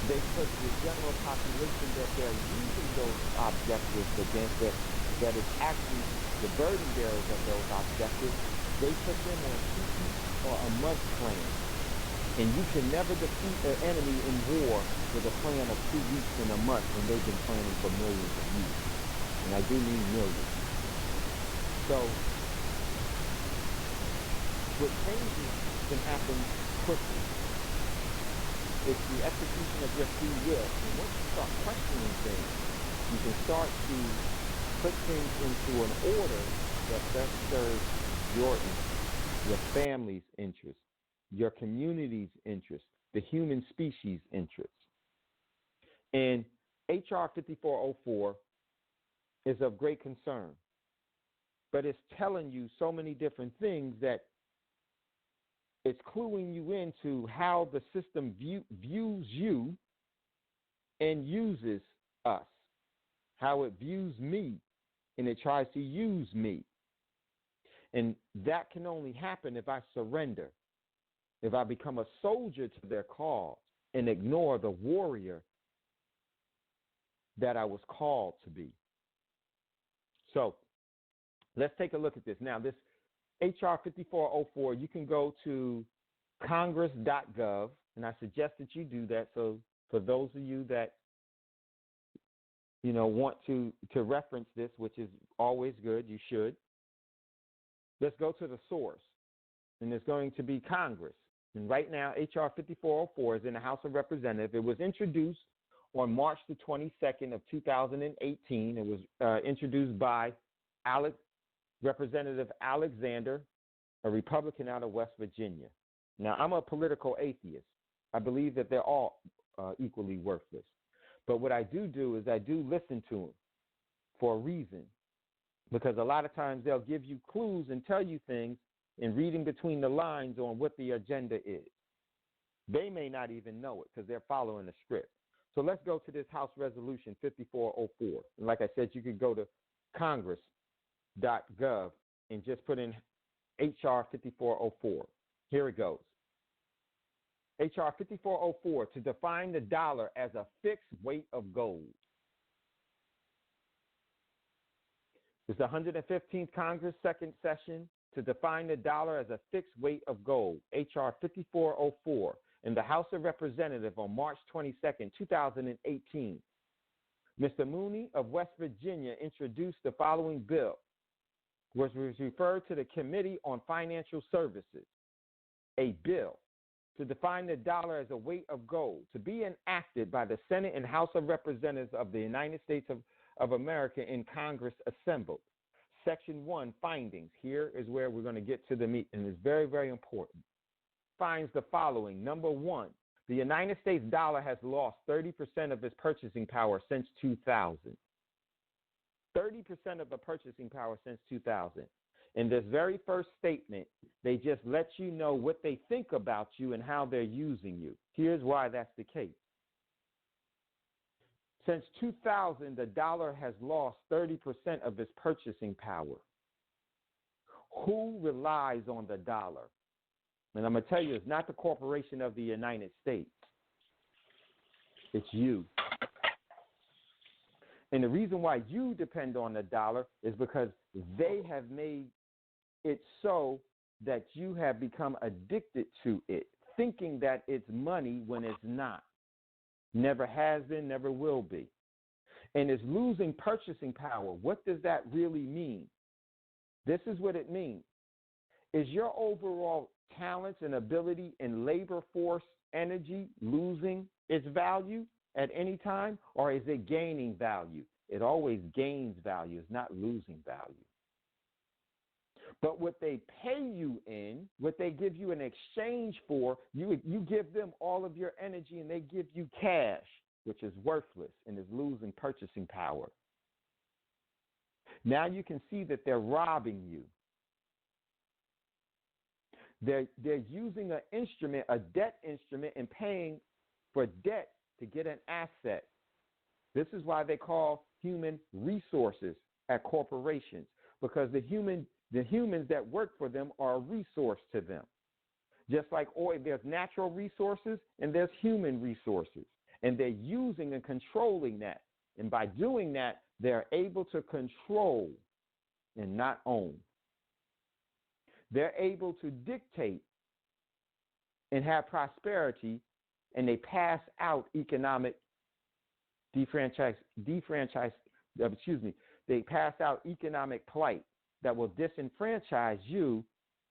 they put the general population that they're using those objectives against, that is actually the burden bearers of those objectives, they put them on 2 weeks or a month plan. And you can never defeat an enemy in war with a plan of 2 weeks and a month when they've been planning for millions of years. And I do mean millions. So, what changes can happen quickly. It's the execution of your free will. And once you start questioning things, you can start to put things into an order that best serves your interests, your family's interests, your community's interests, the human species' interests. And H.R. 5404 is of great concern, but it's telling you so many different things that it's cluing you into how the system views you and uses us, how it views me and it tries to use me. And that can only happen if I surrender, if I become a soldier to their cause and ignore the warrior that I was called to be. So let's take a look at this. Now, this H.R. 5404, you can go to congress.gov, and I suggest that you do that. So for those of you that want to reference this, which is always good, you should. Let's go to the source, and it's going to be Congress. And right now, H.R. 5404 is in the House of Representatives. It was introduced on March the 22nd of 2018. It was introduced by Representative Alexander, a Republican out of West Virginia. Now, I'm a political atheist. I believe that they're all equally worthless. But what I do is I do listen to them for a reason, because a lot of times they'll give you clues and tell you things and reading between the lines on what the agenda is. They may not even know it because they're following the script. So let's go to this House Resolution 5404. And like I said, you could go to congress.gov and just put in H.R. 5404. Here it goes. H.R. 5404, to define the dollar as a fixed weight of gold. It's the 115th Congress, second session, to define the dollar as a fixed weight of gold. H.R. 5404 in the House of Representatives on March 22nd, 2018. Mr. Mooney of West Virginia introduced the following bill, which was referred to the Committee on Financial Services. A bill to define the dollar as a weight of gold, to be enacted by the Senate and House of Representatives of the United States of America in Congress assembled. Section 1, findings. Here is where we're going to get to the meat, and it's very, very important. Finds the following. Number 1, the United States dollar has lost 30% of its purchasing power since 2000. 30% of the purchasing power since 2000. In this very first statement, they just let you know what they think about you and how they're using you. Here's why that's the case. Since 2000, the dollar has lost 30% of its purchasing power. Who relies on the dollar? And I'm going to tell you, it's not the corporation of the United States. It's you. And the reason why you depend on the dollar is because they have made it so that you have become addicted to it, thinking that it's money when it's not. Never has been, never will be. And it's losing purchasing power. What does that really mean? This is what it means. Is your overall talents and ability and labor force energy losing its value at any time, or is it gaining value? It always gains value. It's not losing value. But what they pay you in, what they give you in exchange for, you give them all of your energy and they give you cash, which is worthless and is losing purchasing power. Now you can see that they're robbing you. They're using an instrument, a debt instrument, and paying for debt to get an asset. This is why they call human resources at corporations, because the humans that work for them are a resource to them. Just like oil, there's natural resources and there's human resources. And they're using and controlling that. And by doing that, they're able to control and not own. They're able to dictate and have prosperity, and they pass out economic they pass out economic plight that will disenfranchise you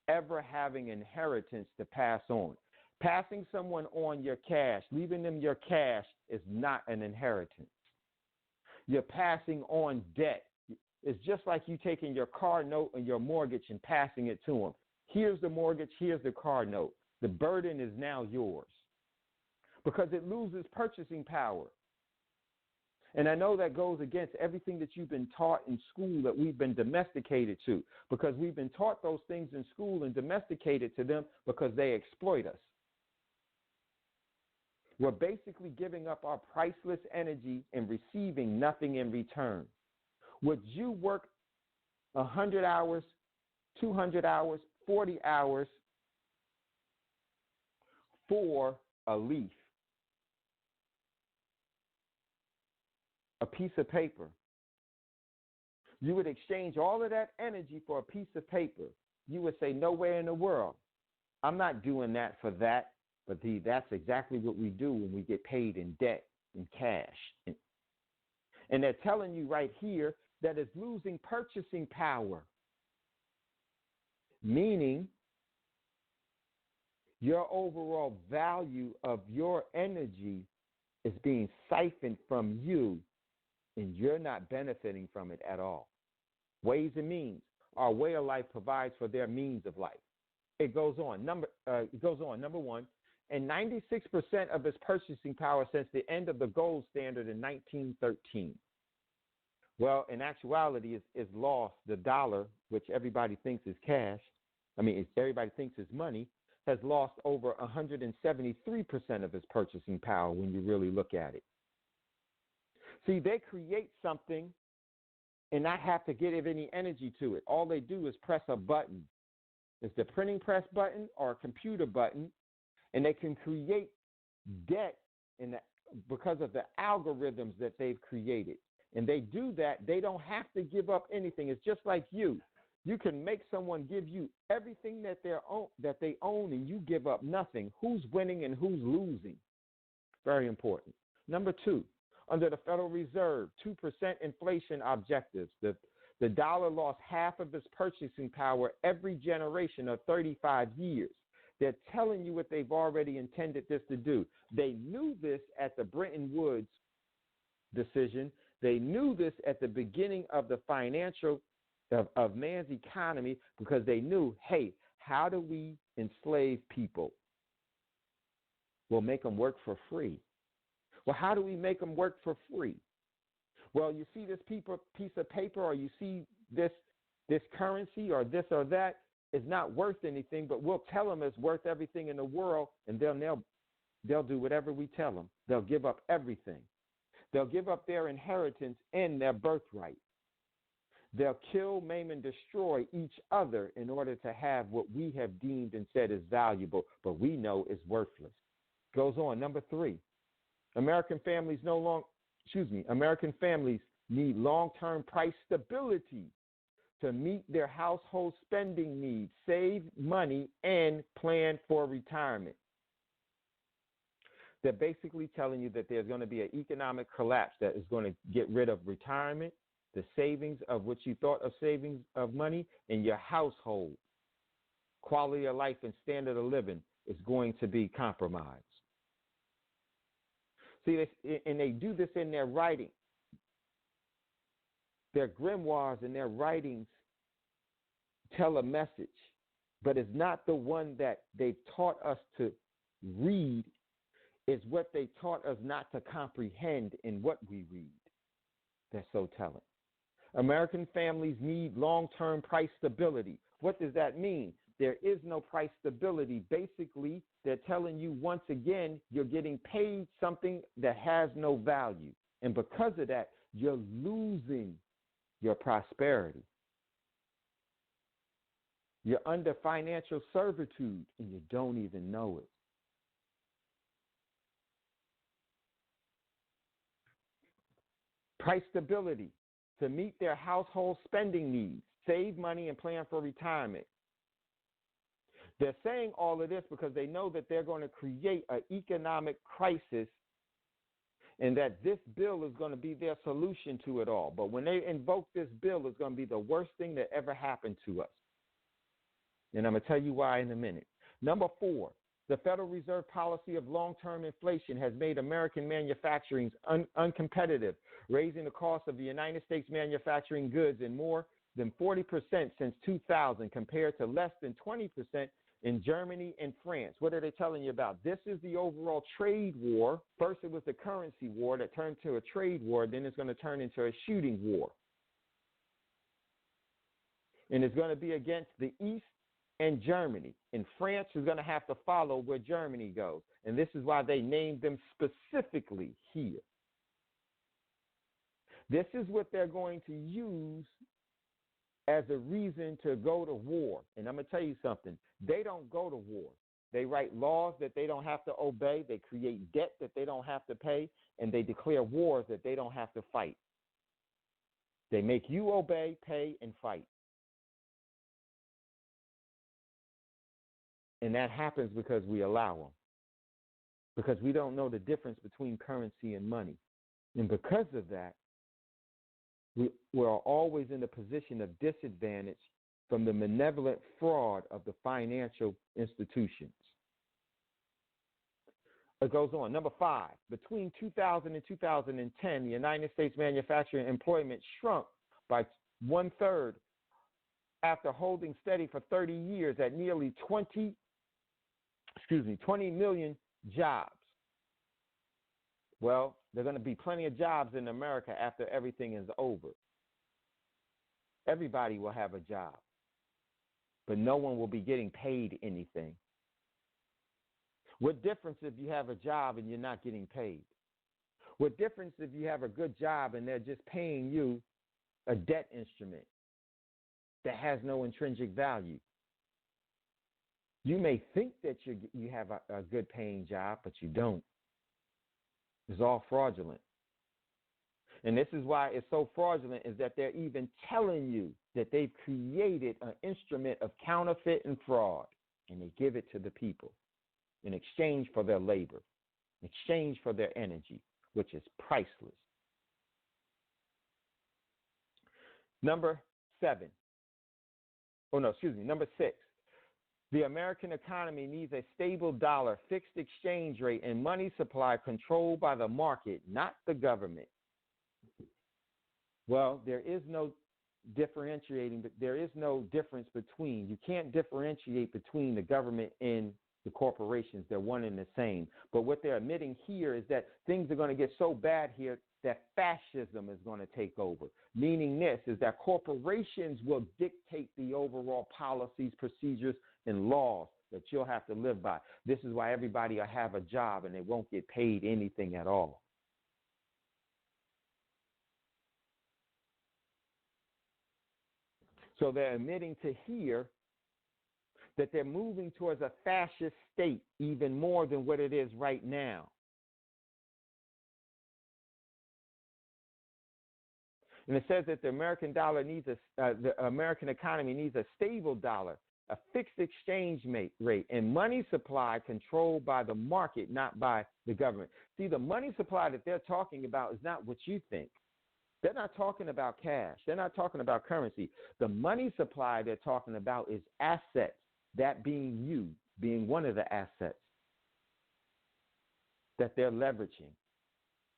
ever having inheritance to pass on. Passing someone on your cash, leaving them your cash, is not an inheritance. You're passing on debt. It's just like you taking your car note and your mortgage and passing it to them. Here's the mortgage, here's the car note. The burden is now yours because it loses purchasing power. And I know that goes against everything that you've been taught in school that we've been domesticated to, because we've been taught those things in school and domesticated to them because they exploit us. We're basically giving up our priceless energy and receiving nothing in return. Would you work 100 hours, 200 hours, 40 hours for a leaf, a piece of paper? You would exchange all of that energy for a piece of paper. You would say, nowhere in the world. I'm not doing that for that. But that's exactly what we do when we get paid in debt, in cash. And they're telling you right here that it's losing purchasing power, meaning your overall value of your energy is being siphoned from you, and you're not benefiting from it at all. Ways and means. Our way of life provides for their means of life. It goes on. Number one, and 96% of its purchasing power since the end of the gold standard in 1913. Well, in actuality, it's lost. The dollar, which everybody thinks is cash, everybody thinks is money, has lost over 173% of its purchasing power when you really look at it. See, they create something and not have to give any energy to it. All they do is press a button. It's the printing press button or a computer button, and they can create debt because of the algorithms that they've created. And they do that. They don't have to give up anything. It's just like you. You can make someone give you everything that they own, and you give up nothing. Who's winning and who's losing? Very important. Number two, under the Federal Reserve, 2% inflation objectives. The dollar lost half of its purchasing power every generation of 35 years. They're telling you what they've already intended this to do. They knew this at the Bretton Woods decision. They knew this at the beginning of the financial of man's economy, because they knew, hey, how do we enslave people? We'll make them work for free. Well, how do we make them work for free? Well, you see this piece of paper, or you see this currency, or this or that is not worth anything, but we'll tell them it's worth everything in the world, and they'll do whatever we tell them. They'll give up everything. They'll give up their inheritance and their birthright. They'll kill, maim, and destroy each other in order to have what we have deemed and said is valuable, but we know is worthless. Goes on. Number three, American families need long-term price stability to meet their household spending needs, save money, and plan for retirement. They're basically telling you that there's going to be an economic collapse that is going to get rid of retirement, the savings of what you thought of savings of money, and your household quality of life and standard of living is going to be compromised. See, and they do this in their writing. Their grimoires and their writings tell a message, but it's not the one that they taught us to read. It's what they taught us not to comprehend in what we read. They're so telling. American families need long-term price stability. What does that mean? There is no price stability. Basically, they're telling you once again, you're getting paid something that has no value. And because of that, you're losing your prosperity. You're under financial servitude, and you don't even know it. Price stability to meet their household spending needs, save money, and plan for retirement. They're saying all of this because they know that they're going to create an economic crisis, and that this bill is going to be their solution to it all. But when they invoke this bill, it's going to be the worst thing that ever happened to us. And I'm going to tell you why in a minute. Number four, the Federal Reserve policy of long-term inflation has made American manufacturing uncompetitive, raising the cost of the United States manufacturing goods and more than 40% since 2000, compared to less than 20% in Germany and France. What are they telling you about? This is the overall trade war. First, it was the currency war that turned to a trade war. Then it's going to turn into a shooting war. And it's going to be against the East and Germany. And France is going to have to follow where Germany goes. And this is why they named them specifically here. This is what they're going to use as a reason to go to war. And I'm going to tell you something. They don't go to war. They write laws that they don't have to obey. They create debt that they don't have to pay. And they declare wars that they don't have to fight. They make you obey, pay, and fight. And that happens because we allow them. Because we don't know the difference between currency and money. And because of that, we're always in a position of disadvantage from the malevolent fraud of the financial institutions. It goes on. Number 5, between 2000 and 2010, the United States manufacturing employment shrunk by 1/3 after holding steady for 30 years at nearly 20 million jobs. Well, there are going to be plenty of jobs in America after everything is over. Everybody will have a job, but no one will be getting paid anything. What difference if you have a job and you're not getting paid? What difference if you have a good job and they're just paying you a debt instrument that has no intrinsic value? You may think that you have a good paying job, but you don't. It's all fraudulent. And this is why it's so fraudulent, is that they're even telling you that they've created an instrument of counterfeit and fraud, and they give it to the people in exchange for their labor, in exchange for their energy, which is priceless. Number 6. The American economy needs a stable dollar, fixed exchange rate, and money supply controlled by the market, not the government. Well, there is no differentiating, but there is no difference between, you can't differentiate between the government and the corporations. They're one and the same. But what they're admitting here is that things are going to get so bad here that fascism is going to take over. Meaning this is that corporations will dictate the overall policies, procedures, and laws that you'll have to live by. This is why everybody will have a job and they won't get paid anything at all. So they're admitting to here that they're moving towards a fascist state even more than what it is right now. And it says that the American dollar needs the American economy needs a stable dollar, a fixed exchange rate, and money supply controlled by the market, not by the government. See, the money supply that they're talking about is not what you think. They're not talking about cash. They're not talking about currency. The money supply they're talking about is assets, that being you, being one of the assets that they're leveraging.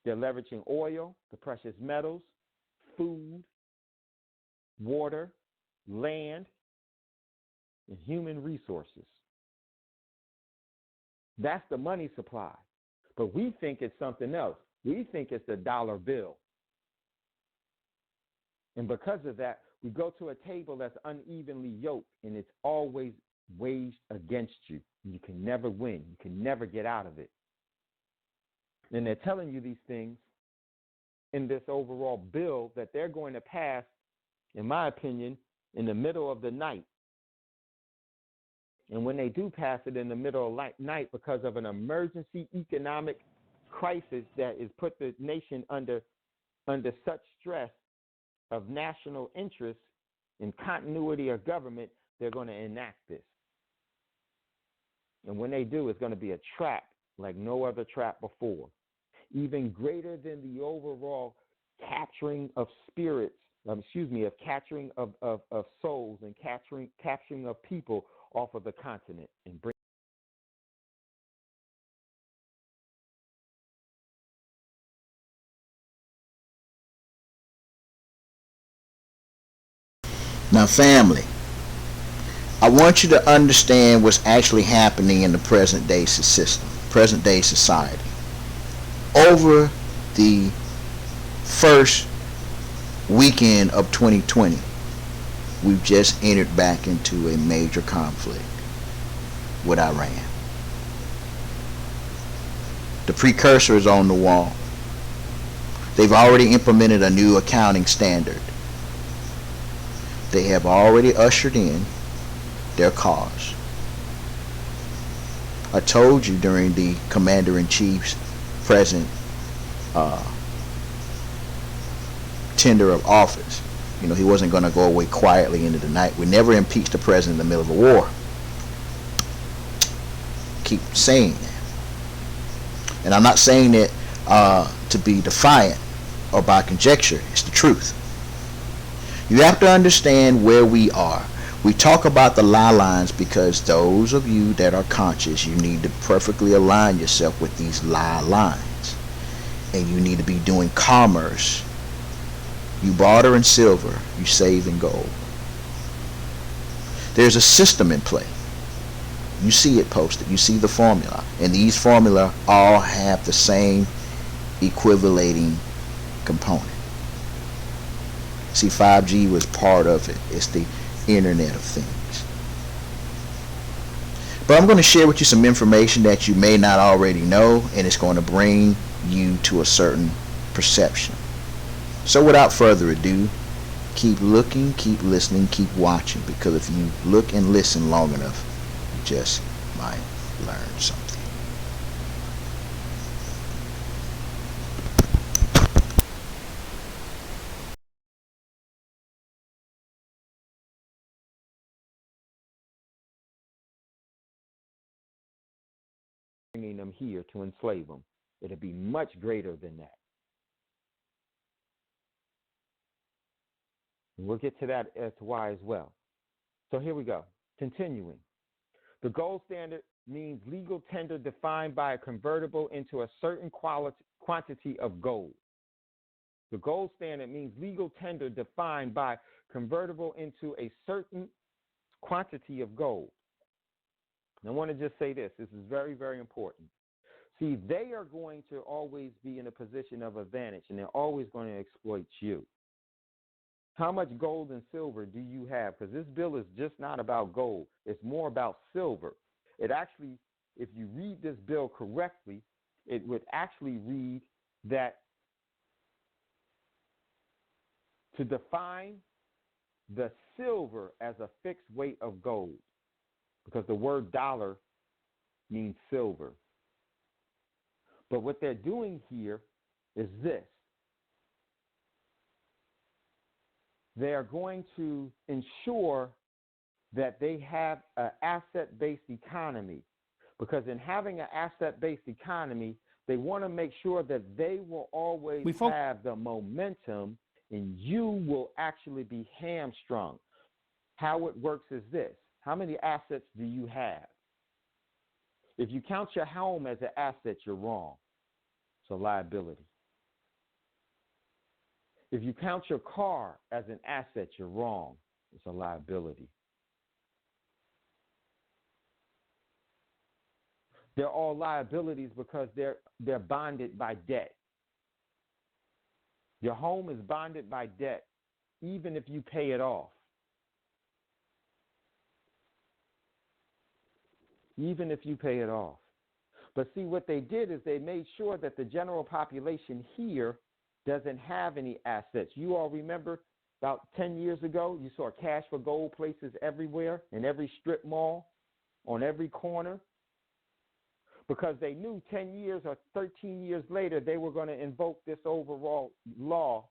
They're leveraging oil, the precious metals, food, water, land, and human resources. That's the money supply. But we think it's something else. We think it's the dollar bill. And because of that, we go to a table that's unevenly yoked, and it's always waged against you. You can never win. You can never get out of it. And they're telling you these things in this overall bill that they're going to pass, in my opinion, in the middle of the night. And when they do pass it in the middle of night because of an emergency economic crisis that has put the nation under such stress of national interest and continuity of government, they're going to enact this. And when they do, it's going to be a trap like no other trap before. Even greater than the overall capturing of spirits, of capturing of souls and capturing of people off of the continent and bring. Now, family, I want you to understand what's actually happening in the present day system, present day society. Over the first weekend of 2020, we've just entered back into a major conflict with Iran. The precursor is on the wall. They've already implemented a new accounting standard. They have already ushered in their cause. I told you during the Commander-in-Chief's present tender of office, he wasn't going to go away quietly into the night. We never impeached the president in the middle of a war. Keep saying that. And I'm not saying it to be defiant or by conjecture. It's the truth. You have to understand where we are. We talk about the lie lines because those of you that are conscious, you need to perfectly align yourself with these lie lines. And you need to be doing commerce. You barter in silver, you save in gold. There's a system in play. You see it posted. You see the formula. And these formula all have the same equivalating component. See, 5G was part of it. It's the Internet of Things. But I'm going to share with you some information that you may not already know, and it's going to bring you to a certain perception. So without further ado, keep looking, keep listening, keep watching, because if you look and listen long enough, you just might learn something. Bringing them here to enslave them. It'll be much greater than that. And we'll get to that as to why as well. So here we go. Continuing. The gold standard means legal tender defined by a convertible into a certain quantity of gold. The gold standard means legal tender defined by convertible into a certain quantity of gold. And I want to just say this. This is very, very important. See, they are going to always be in a position of advantage, and they're always going to exploit you. How much gold and silver do you have? Because this bill is just not about gold. It's more about silver. It actually, if you read this bill correctly, it would actually read that to define the silver as a fixed weight of gold, because the word dollar means silver. But what they're doing here is this. They are going to ensure that they have an asset-based economy, because in having an asset-based economy, they want to make sure that they will always have the momentum and you will actually be hamstrung. How it works is this. How many assets do you have? If you count your home as an asset, you're wrong. It's a liability. If you count your car as an asset, you're wrong. It's a liability. They're all liabilities because they're bonded by debt. Your home is bonded by debt, even if you pay it off. Even if you pay it off. But see, what they did is they made sure that the general population here doesn't have any assets. You all remember about 10 years ago, you saw cash for gold places everywhere, in every strip mall, on every corner, because they knew 10 years or 13 years later they were going to invoke this overall law.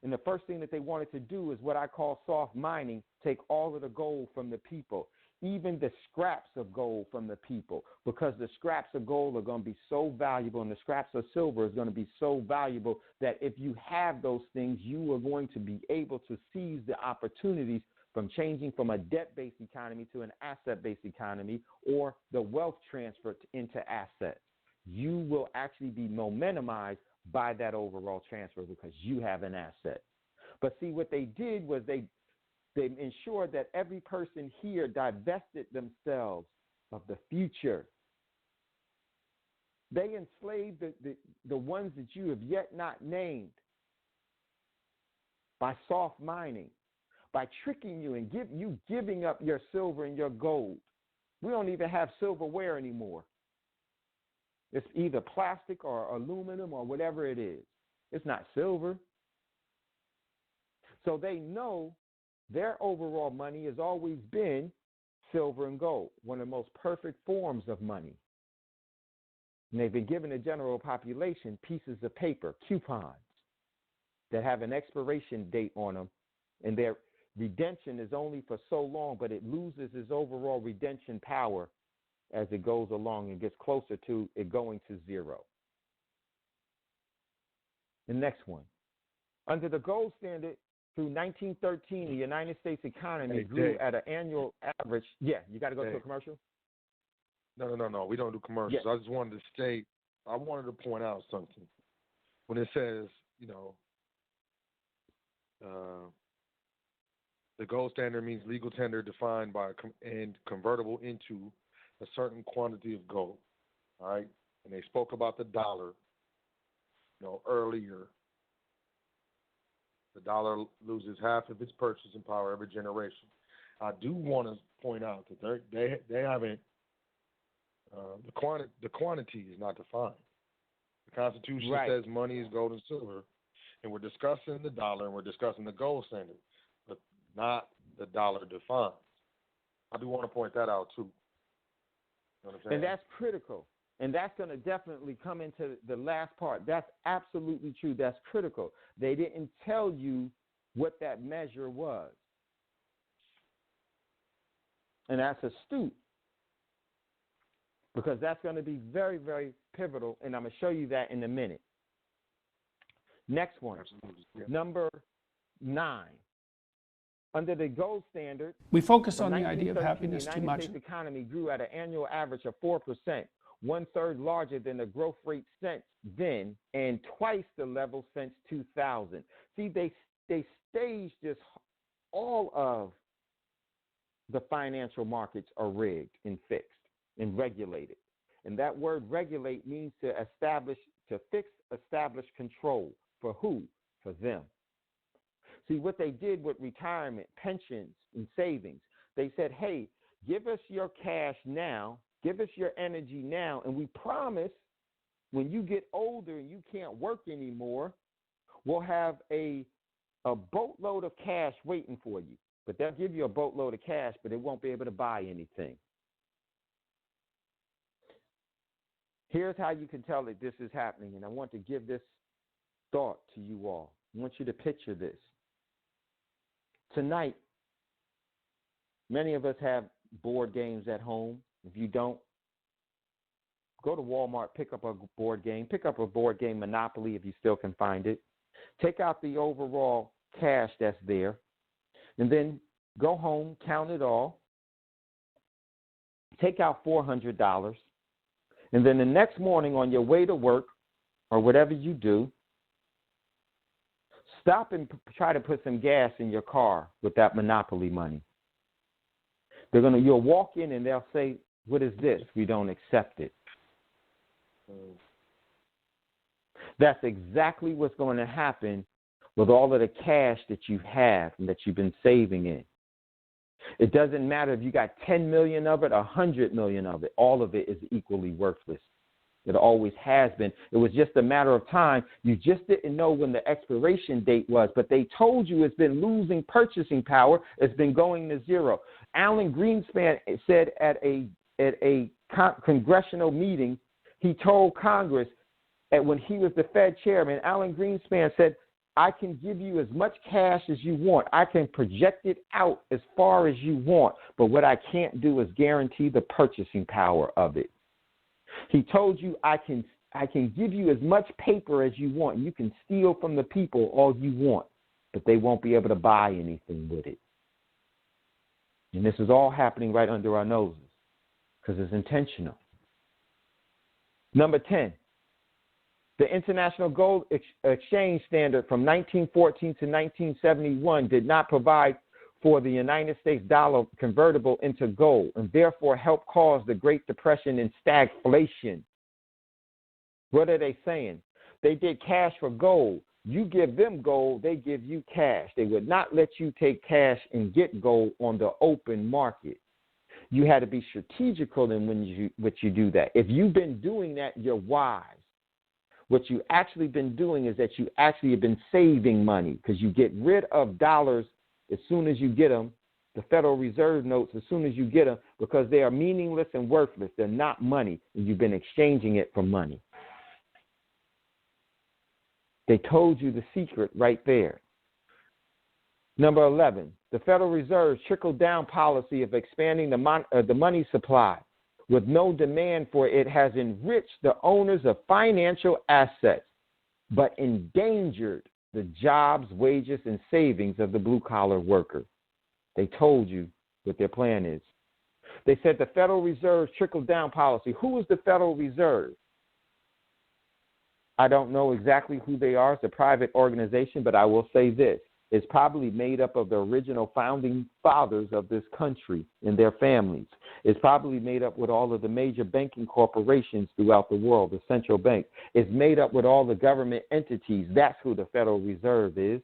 And the first thing that they wanted to do is what I call soft mining, take all of the gold from the people, even the scraps of gold from the people, because the scraps of gold are going to be so valuable and the scraps of silver is going to be so valuable that if you have those things, you are going to be able to seize the opportunities from changing from a debt-based economy to an asset-based economy, or the wealth transfer into assets. You will actually be momentumized by that overall transfer because you have an asset. But see, what they did was they They ensured that every person here divested themselves of the future. They enslaved the ones that you have yet not named by soft mining, by tricking you and giving up your silver and your gold. We don't even have silverware anymore. It's either plastic or aluminum or whatever it is. It's not silver. So they know their overall money has always been silver and gold, one of the most perfect forms of money. And they've been given the general population pieces of paper, coupons, that have an expiration date on them, and their redemption is only for so long, but it loses its overall redemption power as it goes along and gets closer to it going to zero. The next one. Under the gold standard, through 1913, the United States economy grew at an annual average. Yeah, you got to go to a commercial? No. We don't do commercials. Yeah. I just wanted to state, I wanted to point out something. When it says, the gold standard means legal tender defined by and convertible into a certain quantity of gold. All right? And they spoke about the dollar, earlier. The dollar loses half of its purchasing power every generation. I do want to point out that they haven't. The quantity is not defined. The Constitution says money is gold and silver, and we're discussing the dollar and we're discussing the gold standard, but not the dollar defined. I do want to point that out too. You know what I'm saying? And that's critical. And that's going to definitely come into the last part. That's absolutely true. That's critical. They didn't tell you what that measure was. And that's astute, because that's going to be very, very pivotal, and I'm going to show you that in a minute. Next one, number 9. Under the gold standard, we focus on the idea of happiness too much. The United States economy grew at an annual average of 4%, 1/3 larger than the growth rate since then, and twice the level since 2000. See, they staged this. All of the financial markets are rigged and fixed and regulated. And that word regulate means to establish control. For who? For them. See, what they did with retirement, pensions, and savings, they said, hey, give us your cash now, give us your energy now, and we promise when you get older and you can't work anymore, we'll have a boatload of cash waiting for you. But they'll give you a boatload of cash, but it won't be able to buy anything. Here's how you can tell that this is happening, and I want to give this thought to you all. I want you to picture this. Tonight, many of us have board games at home. If you don't, go to Walmart, pick up a board game. Pick up a board game Monopoly if you still can find it. Take out the overall cash that's there, and then go home, count it all. Take out $400. And then the next morning on your way to work or whatever you do, stop and try to put some gas in your car with that Monopoly money. You'll walk in and they'll say, what is this? We don't accept it. That's exactly what's going to happen with all of the cash that you have and that you've been saving in. It doesn't matter if you got 10 million of it, 100 million of it. All of it is equally worthless. It always has been. It was just a matter of time. You just didn't know when the expiration date was, but they told you it's been losing purchasing power. It's been going to zero. Alan Greenspan said at a congressional meeting, he told Congress that when he was the Fed chairman, Alan Greenspan said, I can give you as much cash as you want. I can project it out as far as you want. But what I can't do is guarantee the purchasing power of it. He told you I can give you as much paper as you want. You can steal from the people all you want, but they won't be able to buy anything with it. And this is all happening right under our noses because it's intentional. Number 10. The International Gold Exchange Standard from 1914 to 1971 did not provide for the United States dollar convertible into gold, and therefore help cause the Great Depression and stagflation. What are they saying? They did cash for gold. You give them gold, they give you cash. They would not let you take cash and get gold on the open market. You had to be strategical in when you do that. If you've been doing that, you're wise. What you actually been doing is that you actually have been saving money, because you get rid of dollars as soon as you get them, the Federal Reserve notes as soon as you get them, because they are meaningless and worthless. They're not money, and you've been exchanging it for money. They told you the secret right there. Number 11, the Federal Reserve's trickle-down policy of expanding the money supply with no demand for it has enriched the owners of financial assets, but endangered the jobs, wages, and savings of the blue-collar worker. They told you what their plan is. They said the Federal Reserve's trickle-down policy. Who is the Federal Reserve? I don't know exactly who they are. It's a private organization, but I will say this. It's probably made up of the original founding fathers of this country and their families. It's probably made up with all of the major banking corporations throughout the world, the central bank. It's made up with all the government entities. That's who the Federal Reserve is.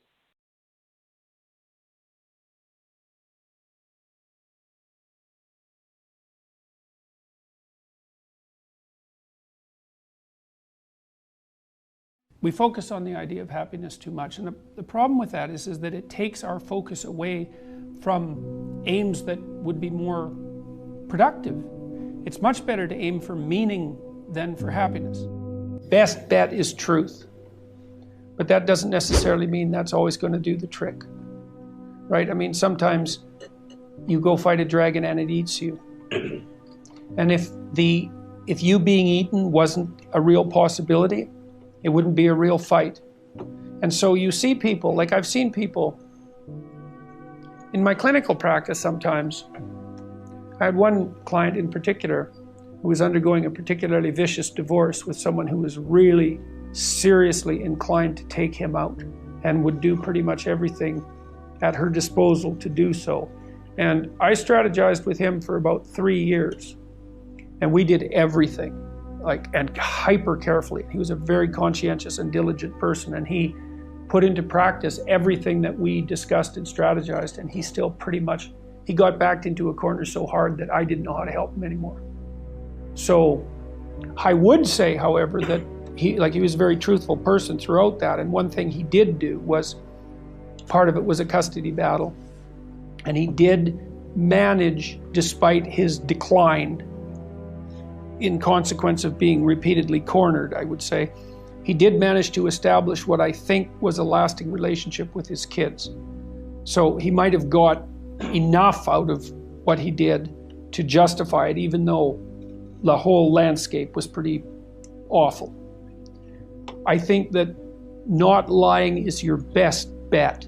We focus on the idea of happiness too much. And the problem with that is that it takes our focus away from aims that would be more productive. It's much better to aim for meaning than for happiness. Best bet is truth. But that doesn't necessarily mean that's always going to do the trick. Right? I mean, sometimes you go fight a dragon and it eats you. And if you being eaten wasn't a real possibility, it wouldn't be a real fight. And so you see people, like I've seen people in my clinical practice sometimes. I had one client in particular who was undergoing a particularly vicious divorce with someone who was really seriously inclined to take him out and would do pretty much everything at her disposal to do so. And I strategized with him for about 3 years. And we did everything. And hyper carefully. He was a very conscientious and diligent person, and he put into practice everything that we discussed and strategized, and he still he got backed into a corner so hard that I didn't know how to help him anymore. So I would say, however, that he was a very truthful person throughout that, and one thing he did do was, part of it was a custody battle, and he did manage, despite his decline, in consequence of being repeatedly cornered, I would say, he did manage to establish what I think was a lasting relationship with his kids. So he might have got enough out of what he did to justify it, even though the whole landscape was pretty awful. I think that not lying is your best bet,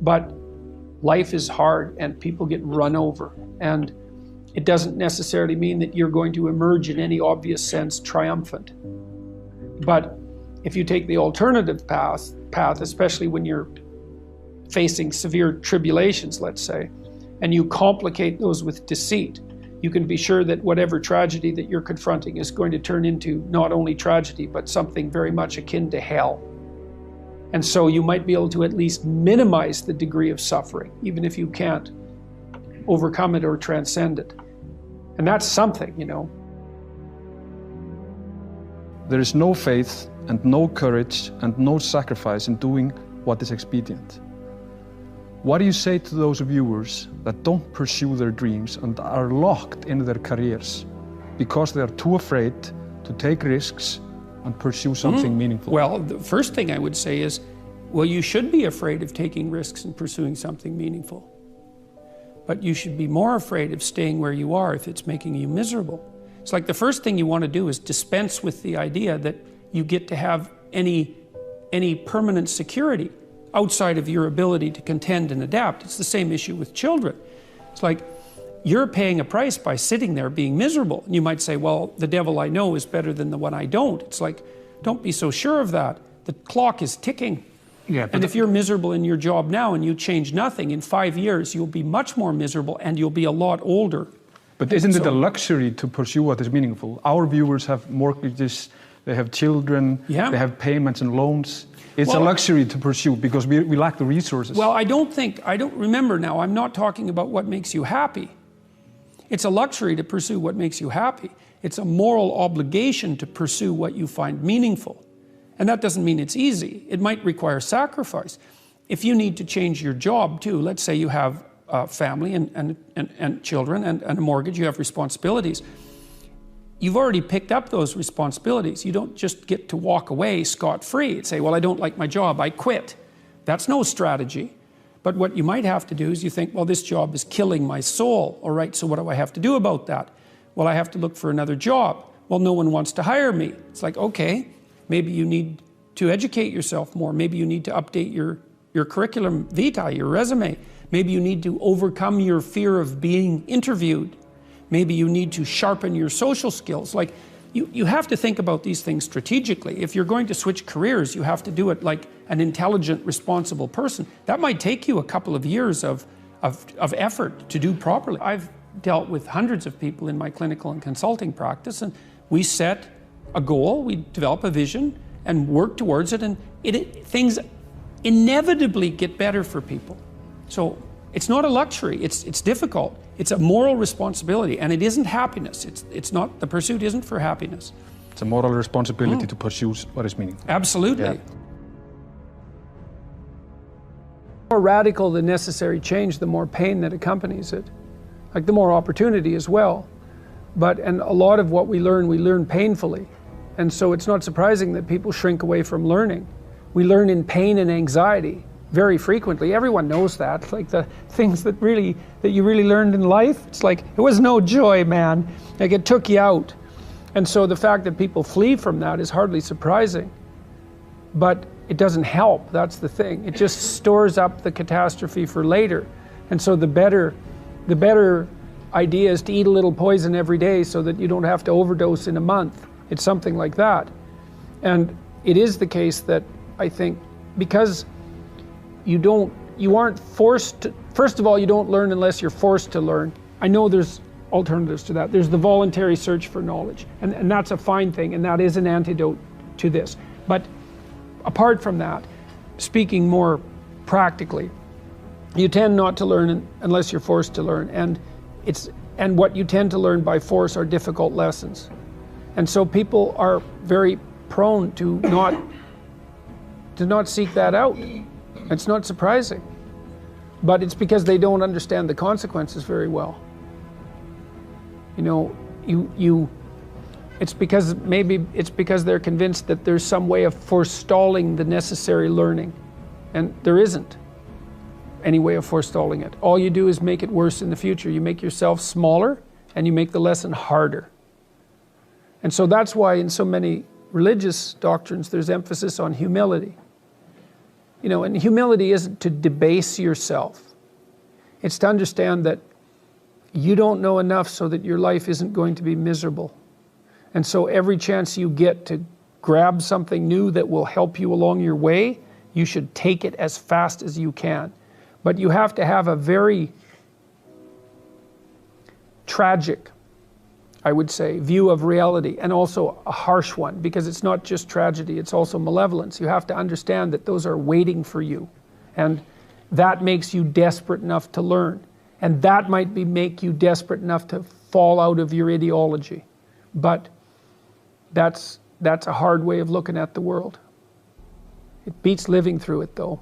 but life is hard and people get run over, and it doesn't necessarily mean that you're going to emerge in any obvious sense triumphant. But if you take the alternative path, especially when you're facing severe tribulations, let's say, and you complicate those with deceit, you can be sure that whatever tragedy that you're confronting is going to turn into not only tragedy, but something very much akin to hell. And so you might be able to at least minimize the degree of suffering, even if you can't overcome it or transcend it. And that's something, you know. There is no faith and no courage and no sacrifice in doing what is expedient. What do you say to those viewers that don't pursue their dreams and are locked in their careers because they are too afraid to take risks and pursue something meaningful? Well, the first thing I would say is, well, you should be afraid of taking risks and pursuing something meaningful. But you should be more afraid of staying where you are if it's making you miserable. It's like the first thing you want to do is dispense with the idea that you get to have any permanent security outside of your ability to contend and adapt. It's the same issue with children. It's like you're paying a price by sitting there being miserable. And you might say, well, the devil I know is better than the one I don't. It's like, don't be so sure of that. The clock is ticking. Yeah, but And if you're miserable in your job now and you change nothing, in 5 years you'll be much more miserable and you'll be a lot older. But isn't it So- a luxury to pursue what is meaningful? Our viewers have mortgages, they have children, Yeah. they have payments and loans. It's a Well- luxury to pursue because we lack the resources. Well, I don't remember now, I'm not talking about what makes you happy. It's a luxury to pursue what makes you happy. It's a moral obligation to pursue what you find meaningful. And that doesn't mean it's easy. It might require sacrifice. If you need to change your job too, let's say you have a family and children and a mortgage, you have responsibilities. You've already picked up those responsibilities. You don't just get to walk away scot-free and say, well, I don't like my job, I quit. That's no strategy. But what you might have to do is you think, well, this job is killing my soul. All right, so what do I have to do about that? Well, I have to look for another job. Well, no one wants to hire me. It's like, okay, maybe you need to educate yourself more. Maybe you need to update your curriculum vitae, your resume. Maybe you need to overcome your fear of being interviewed. Maybe you need to sharpen your social skills. Like, you have to think about these things strategically. If you're going to switch careers, you have to do it like an intelligent, responsible person. That might take you a couple of years of effort to do properly. I've dealt with hundreds of people in my clinical and consulting practice, and we set a goal, we develop a vision, and work towards it, and things inevitably get better for people. So it's not a luxury, it's difficult. It's a moral responsibility, and it isn't happiness. It's not, the pursuit isn't for happiness. It's a moral responsibility to pursue what is meaningful. Absolutely. Yeah. The more radical the necessary change, the more pain that accompanies it. Like the more opportunity as well. And a lot of what we learn painfully. And so it's not surprising that people shrink away from learning. We learn in pain and anxiety very frequently. Everyone knows that. Like the things that you really learned in life, it's like, it was no joy, man. Like it took you out. And so the fact that people flee from that is hardly surprising. But it doesn't help, that's the thing. It just stores up the catastrophe for later. And so the better idea is to eat a little poison every day so that you don't have to overdose in a month. It's something like that. And it is the case that I think because you aren't forced to, first of all, you don't learn unless you're forced to learn. I know there's alternatives to that. There's the voluntary search for knowledge, and that's a fine thing, and that is an antidote to this. But apart from that, speaking more practically, you tend not to learn unless you're forced to learn, and what you tend to learn by force are difficult lessons. And so people are very prone to not seek that out. It's not surprising. But it's because they don't understand the consequences very well. You know, it's because they're convinced that there's some way of forestalling the necessary learning. And there isn't any way of forestalling it. All you do is make it worse in the future. You make yourself smaller and you make the lesson harder. And so that's why in so many religious doctrines there's emphasis on humility. You know, and humility isn't to debase yourself. It's to understand that you don't know enough so that your life isn't going to be miserable. And so every chance you get to grab something new that will help you along your way, you should take it as fast as you can. But you have to have a very tragic, I would say, view of reality, and also a harsh one, because it's not just tragedy, it's also malevolence. You have to understand that those are waiting for you, and that makes you desperate enough to learn, and that might make you desperate enough to fall out of your ideology. But that's a hard way of looking at the world. It beats living through it, though.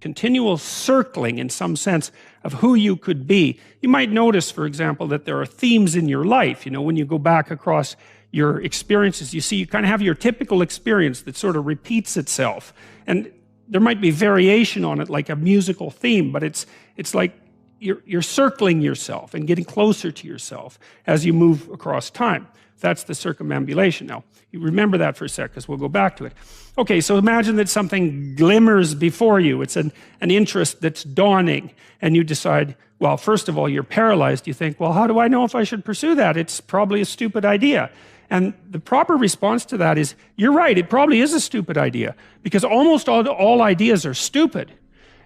Continual circling, in some sense, of who you could be. You might notice, for example, that there are themes in your life. You know, when you go back across your experiences, you see you kind of have your typical experience that sort of repeats itself. And there might be variation on it, like a musical theme, but it's like you're circling yourself and getting closer to yourself as you move across time. That's the circumambulation. Now, you remember that for a sec, because we'll go back to it. Okay, so imagine that something glimmers before you. It's an interest that's dawning, and you decide, well, first of all, you're paralyzed. You think, well, how do I know if I should pursue that? It's probably a stupid idea. And the proper response to that is, you're right, it probably is a stupid idea, because almost all ideas are stupid.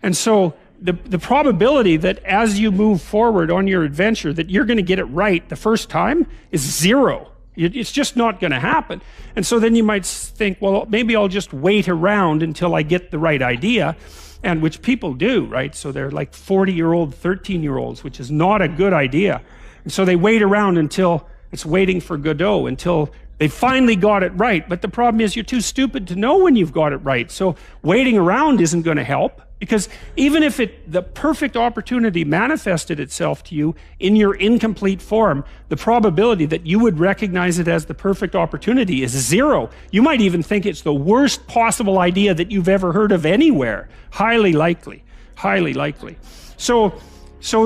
And so the probability that as you move forward on your adventure that you're going to get it right the first time is zero. It's just not going to happen. And so then you might think, well, maybe I'll just wait around until I get the right idea, and which people do, right? So they're like 40-year-old, 13-year-olds, which is not a good idea. And so they wait around until it's waiting for Godot, until they finally got it right. But the problem is you're too stupid to know when you've got it right. So waiting around isn't going to help, because even if the perfect opportunity manifested itself to you in your incomplete form, the probability that you would recognize it as the perfect opportunity is zero. You might even think it's the worst possible idea that you've ever heard of anywhere. Highly likely, highly likely. So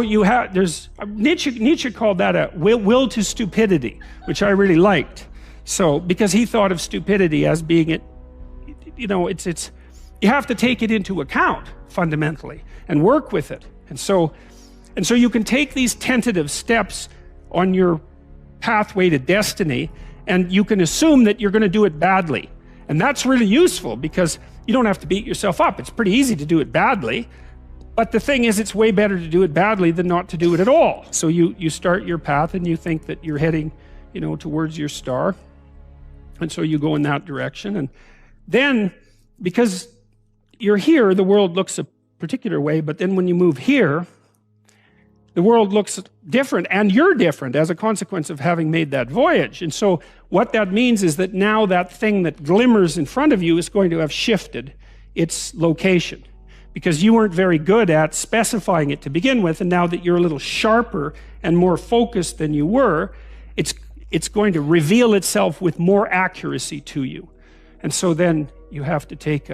you have, Nietzsche called that a will to stupidity, which I really liked. So, because he thought of stupidity as being you have to take it into account fundamentally and work with it. And so you can take these tentative steps on your pathway to destiny, and you can assume that you're going to do it badly. And that's really useful, because you don't have to beat yourself up. It's pretty easy to do it badly. But the thing is, it's way better to do it badly than not to do it at all. So you start your path and you think that you're heading, towards your star. And so you go in that direction. And then, because you're here, the world looks a particular way, but then when you move here, the world looks different, and you're different as a consequence of having made that voyage. And so what that means is that now that thing that glimmers in front of you is going to have shifted its location, because you weren't very good at specifying it to begin with, and now that you're a little sharper and more focused than you were, it's going to reveal itself with more accuracy to you. And so then you have to take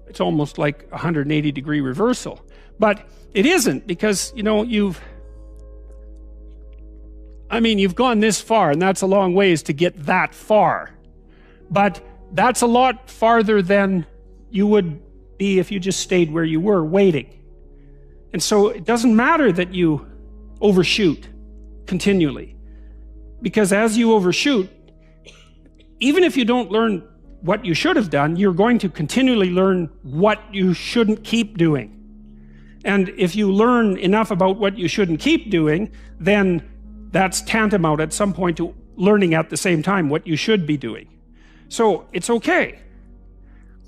it's almost like a 180-degree reversal. But it isn't, because, you've gone this far, and that's a long ways to get that far. But that's a lot farther than you would be if you just stayed where you were waiting. And so it doesn't matter that you overshoot continually, because as you overshoot, even if you don't learn what you should have done, you're going to continually learn what you shouldn't keep doing. And if you learn enough about what you shouldn't keep doing, then that's tantamount at some point to learning at the same time what you should be doing. So it's okay.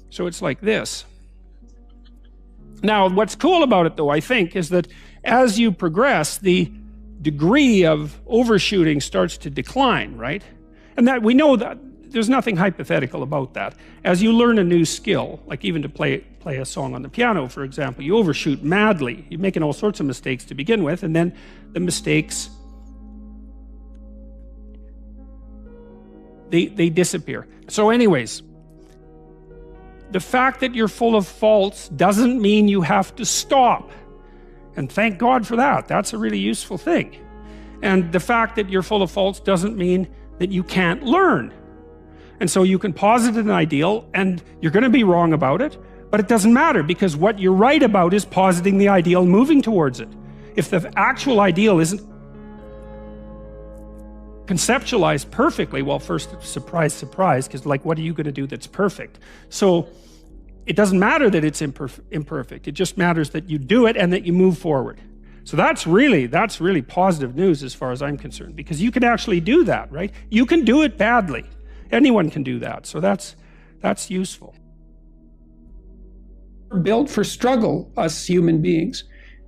So it's like this. Now, what's cool about it, though, I think, is that as you progress, the degree of overshooting starts to decline, right? And that we know that there's nothing hypothetical about that. As you learn a new skill, like even to play a song on the piano, for example, you overshoot madly. You're making all sorts of mistakes to begin with, and then the mistakes, they disappear. So anyways, the fact that you're full of faults doesn't mean you have to stop. And thank God for that. That's a really useful thing. And the fact that you're full of faults doesn't mean that you can't learn. And so you can posit an ideal, and you're going to be wrong about it, but it doesn't matter, because what you're right about is positing the ideal and moving towards it. If the actual ideal isn't conceptualized perfectly, well, first, surprise, surprise, because what are you going to do that's perfect? So it doesn't matter that it's imperfect. It just matters that you do it and that you move forward. So that's really positive news as far as I'm concerned, because you can actually do that, right? You can do it badly. Anyone can do that. So that's useful. We're built for struggle, us human beings.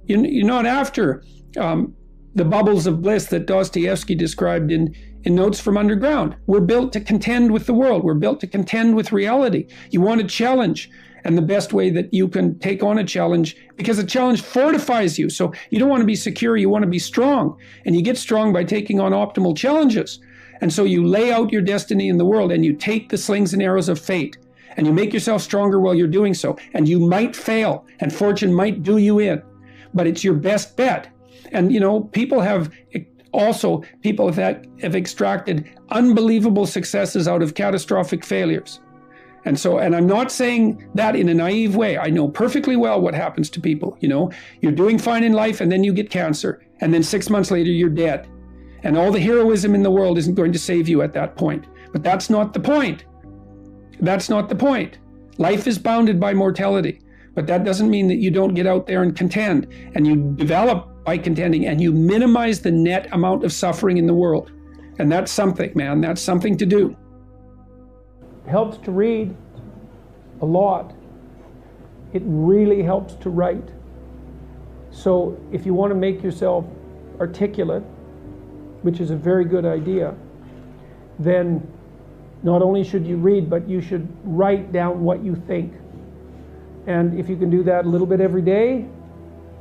You're not after the bubbles of bliss that Dostoevsky described in Notes from Underground. We're built to contend with the world. We're built to contend with reality. You want a challenge. And the best way that you can take on a challenge, because a challenge fortifies you. So you don't want to be secure, you want to be strong. And you get strong by taking on optimal challenges. And so you lay out your destiny in the world, and you take the slings and arrows of fate, and you make yourself stronger while you're doing so. And you might fail, and fortune might do you in, but it's your best bet. And people have extracted unbelievable successes out of catastrophic failures. And I'm not saying that in a naive way. I know perfectly well what happens to people. You're doing fine in life, and then you get cancer, and then 6 months later you're dead. And all the heroism in the world isn't going to save you at that point. But that's not the point. That's not the point. Life is bounded by mortality. But that doesn't mean that you don't get out there and contend. And you develop by contending, and you minimize the net amount of suffering in the world. And that's something, man. That's something to do. It helps to read a lot. It really helps to write. So if you want to make yourself articulate, which is a very good idea, then not only should you read, but you should write down what you think. And if you can do that a little bit every day,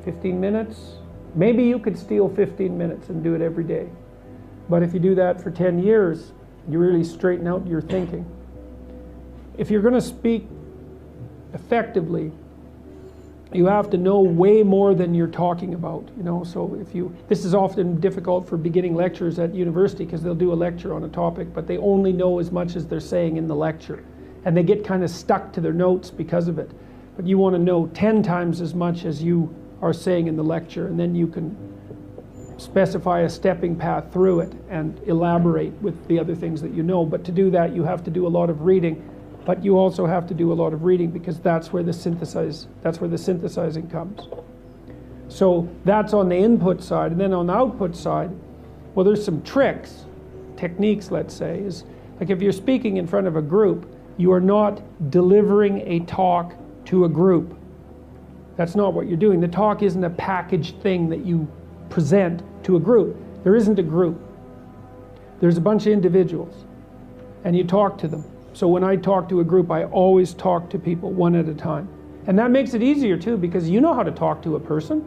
15 minutes, maybe you could steal 15 minutes and do it every day. But if you do that for 10 years, you really straighten out your thinking. If you're going to speak effectively, you have to know way more than you're talking about, you know. So this is often difficult for beginning lecturers at university, because they'll do a lecture on a topic, but they only know as much as they're saying in the lecture. And they get kind of stuck to their notes because of it. But you want to know 10 times as much as you are saying in the lecture, and then you can specify a stepping path through it and elaborate with the other things that you know. But to do that, you have to do a lot of reading. But you also have to do a lot of reading, because that's where the synthesizing comes. So that's on the input side. And then on the output side, well, there's some techniques, let's say, is like if you're speaking in front of a group, you are not delivering a talk to a group. That's not what you're doing. The talk isn't a packaged thing that you present to a group. There isn't a group. There's a bunch of individuals, and you talk to them. So when I talk to a group, I always talk to people one at a time. And that makes it easier too, because you know how to talk to a person.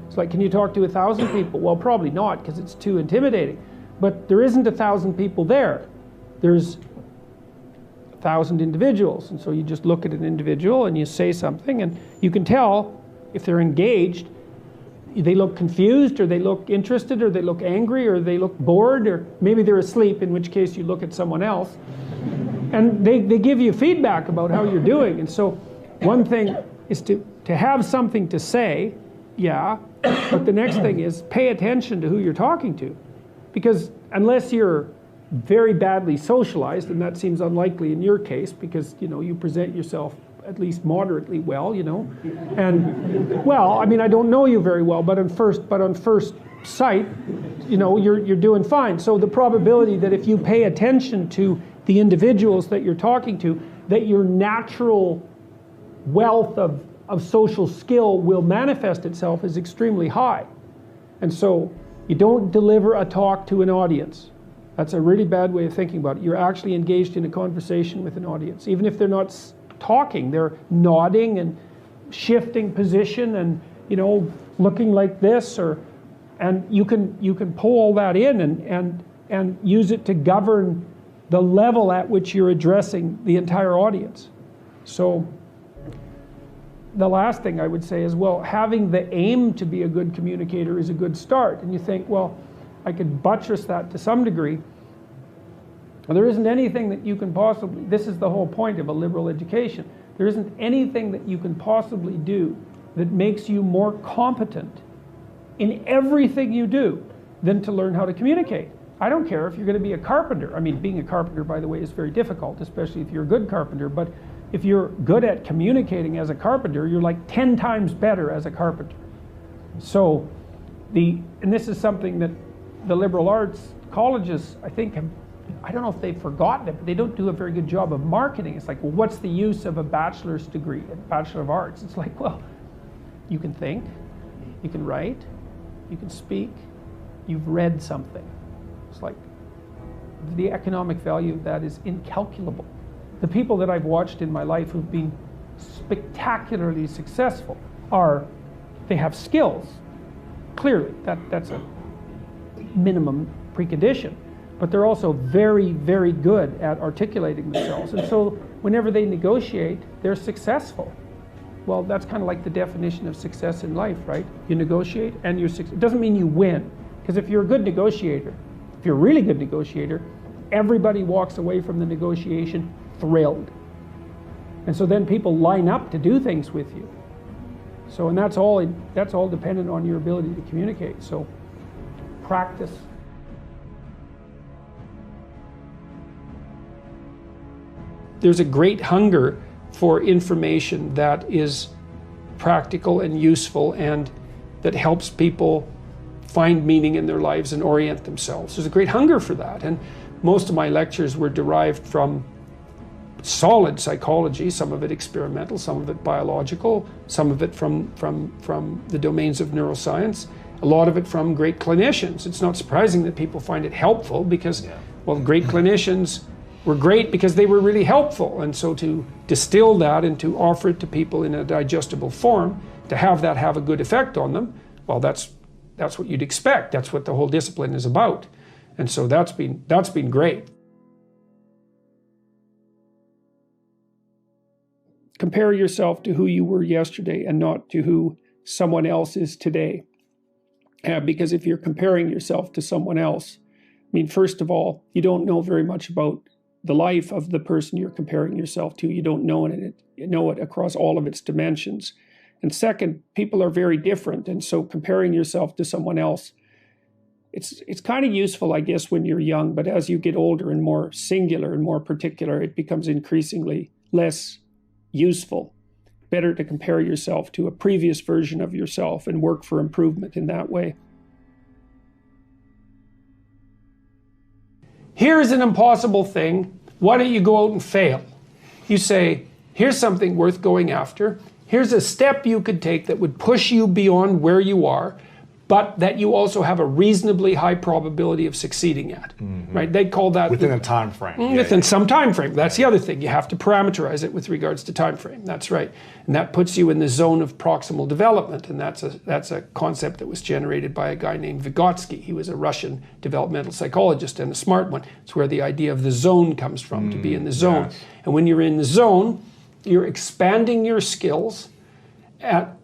It's like, can you talk to 1,000 people? Well, probably not, because it's too intimidating. But there isn't 1,000 people there. There's 1,000 individuals. And so you just look at an individual and you say something, and you can tell if they're engaged. They look confused, or they look interested, or they look angry, or they look bored, or maybe they're asleep, in which case you look at someone else. And they give you feedback about how you're doing. And so one thing is to have something to say, yeah, but the next thing is pay attention to who you're talking to. Because unless you're very badly socialized, and that seems unlikely in your case, because you present yourself at least moderately well, and well, I mean, I don't know you very well, but on first sight, you're doing fine. So the probability that if you pay attention to the individuals that you're talking to, that your natural wealth of social skill will manifest itself is extremely high. And so you don't deliver a talk to an audience. That's a really bad way of thinking about it. You're actually engaged in a conversation with an audience. Even if they're not talking, they're nodding and shifting position and looking like this, and you can pull all that in and use it to govern the level at which you're addressing the entire audience. So the last thing I would say is, well, having the aim to be a good communicator is a good start. And you think, well, I could buttress that to some degree. Well, there isn't anything that you can possibly, this is the whole point of a liberal education, there isn't anything that you can possibly do that makes you more competent in everything you do than to learn how to communicate. I don't care if you're going to be a carpenter. I mean, being a carpenter, by the way, is very difficult, especially if you're a good carpenter. But if you're good at communicating as a carpenter, you're like 10 times better as a carpenter. So, and this is something that the liberal arts colleges, I think, I don't know if they've forgotten it, but they don't do a very good job of marketing. It's like, well, what's the use of a bachelor's degree, a Bachelor of Arts? It's like, well, you can think, you can write, you can speak, you've read something. It's like, the economic value of that is incalculable. The people that I've watched in my life who've been spectacularly successful they have skills. Clearly, that's a minimum precondition. But they're also very, very good at articulating themselves. And so whenever they negotiate, they're successful. Well, that's kind of like the definition of success in life, right? You negotiate and you're successful. It doesn't mean you win. Because if you're a good negotiator, if you're a really good negotiator, everybody walks away from the negotiation thrilled. And so then people line up to do things with you. So, and that's all dependent on your ability to communicate. So practice. there's a great hunger for information that is practical and useful and that helps people find meaning in their lives and orient themselves. There's a great hunger for that. And most of my lectures were derived from solid psychology, some of it experimental, some of it biological, some of it from the domains of neuroscience, a lot of it from great clinicians. It's not surprising that people find it helpful because, well, great clinicians were great because they were really helpful. And so to distill that and to offer it to people in a digestible form, to have that have a good effect on them, well, that's what you'd expect. That's what the whole discipline is about. And so that's been great. Compare yourself to who you were yesterday and not to who someone else is today. Because if you're comparing yourself to someone else, I mean, first of all, you don't know very much about the life of the person you're comparing yourself to. You don't know it across all of its dimensions. And second, people are very different. And so comparing yourself to someone else, it's kind of useful, I guess, when you're young. But as you get older and more singular and more particular, it becomes increasingly less useful. Better to compare yourself to a previous version of yourself and work for improvement in that way. Here's an impossible thing. Why don't you go out and fail? You say, here's something worth going after. Here's a step you could take that would push you beyond where you are, but that you also have a reasonably high probability of succeeding at, right? They call that within a time frame. Within some time frame. That's the other thing. You have to parameterize it with regards to time frame. That's right. And that puts you in the zone of proximal development. And that's a concept that was generated by a guy named Vygotsky. He was a Russian developmental psychologist and a smart one. It's where the idea of the zone comes from, to be in the zone. Yes. And when you're in the zone, you're expanding your skills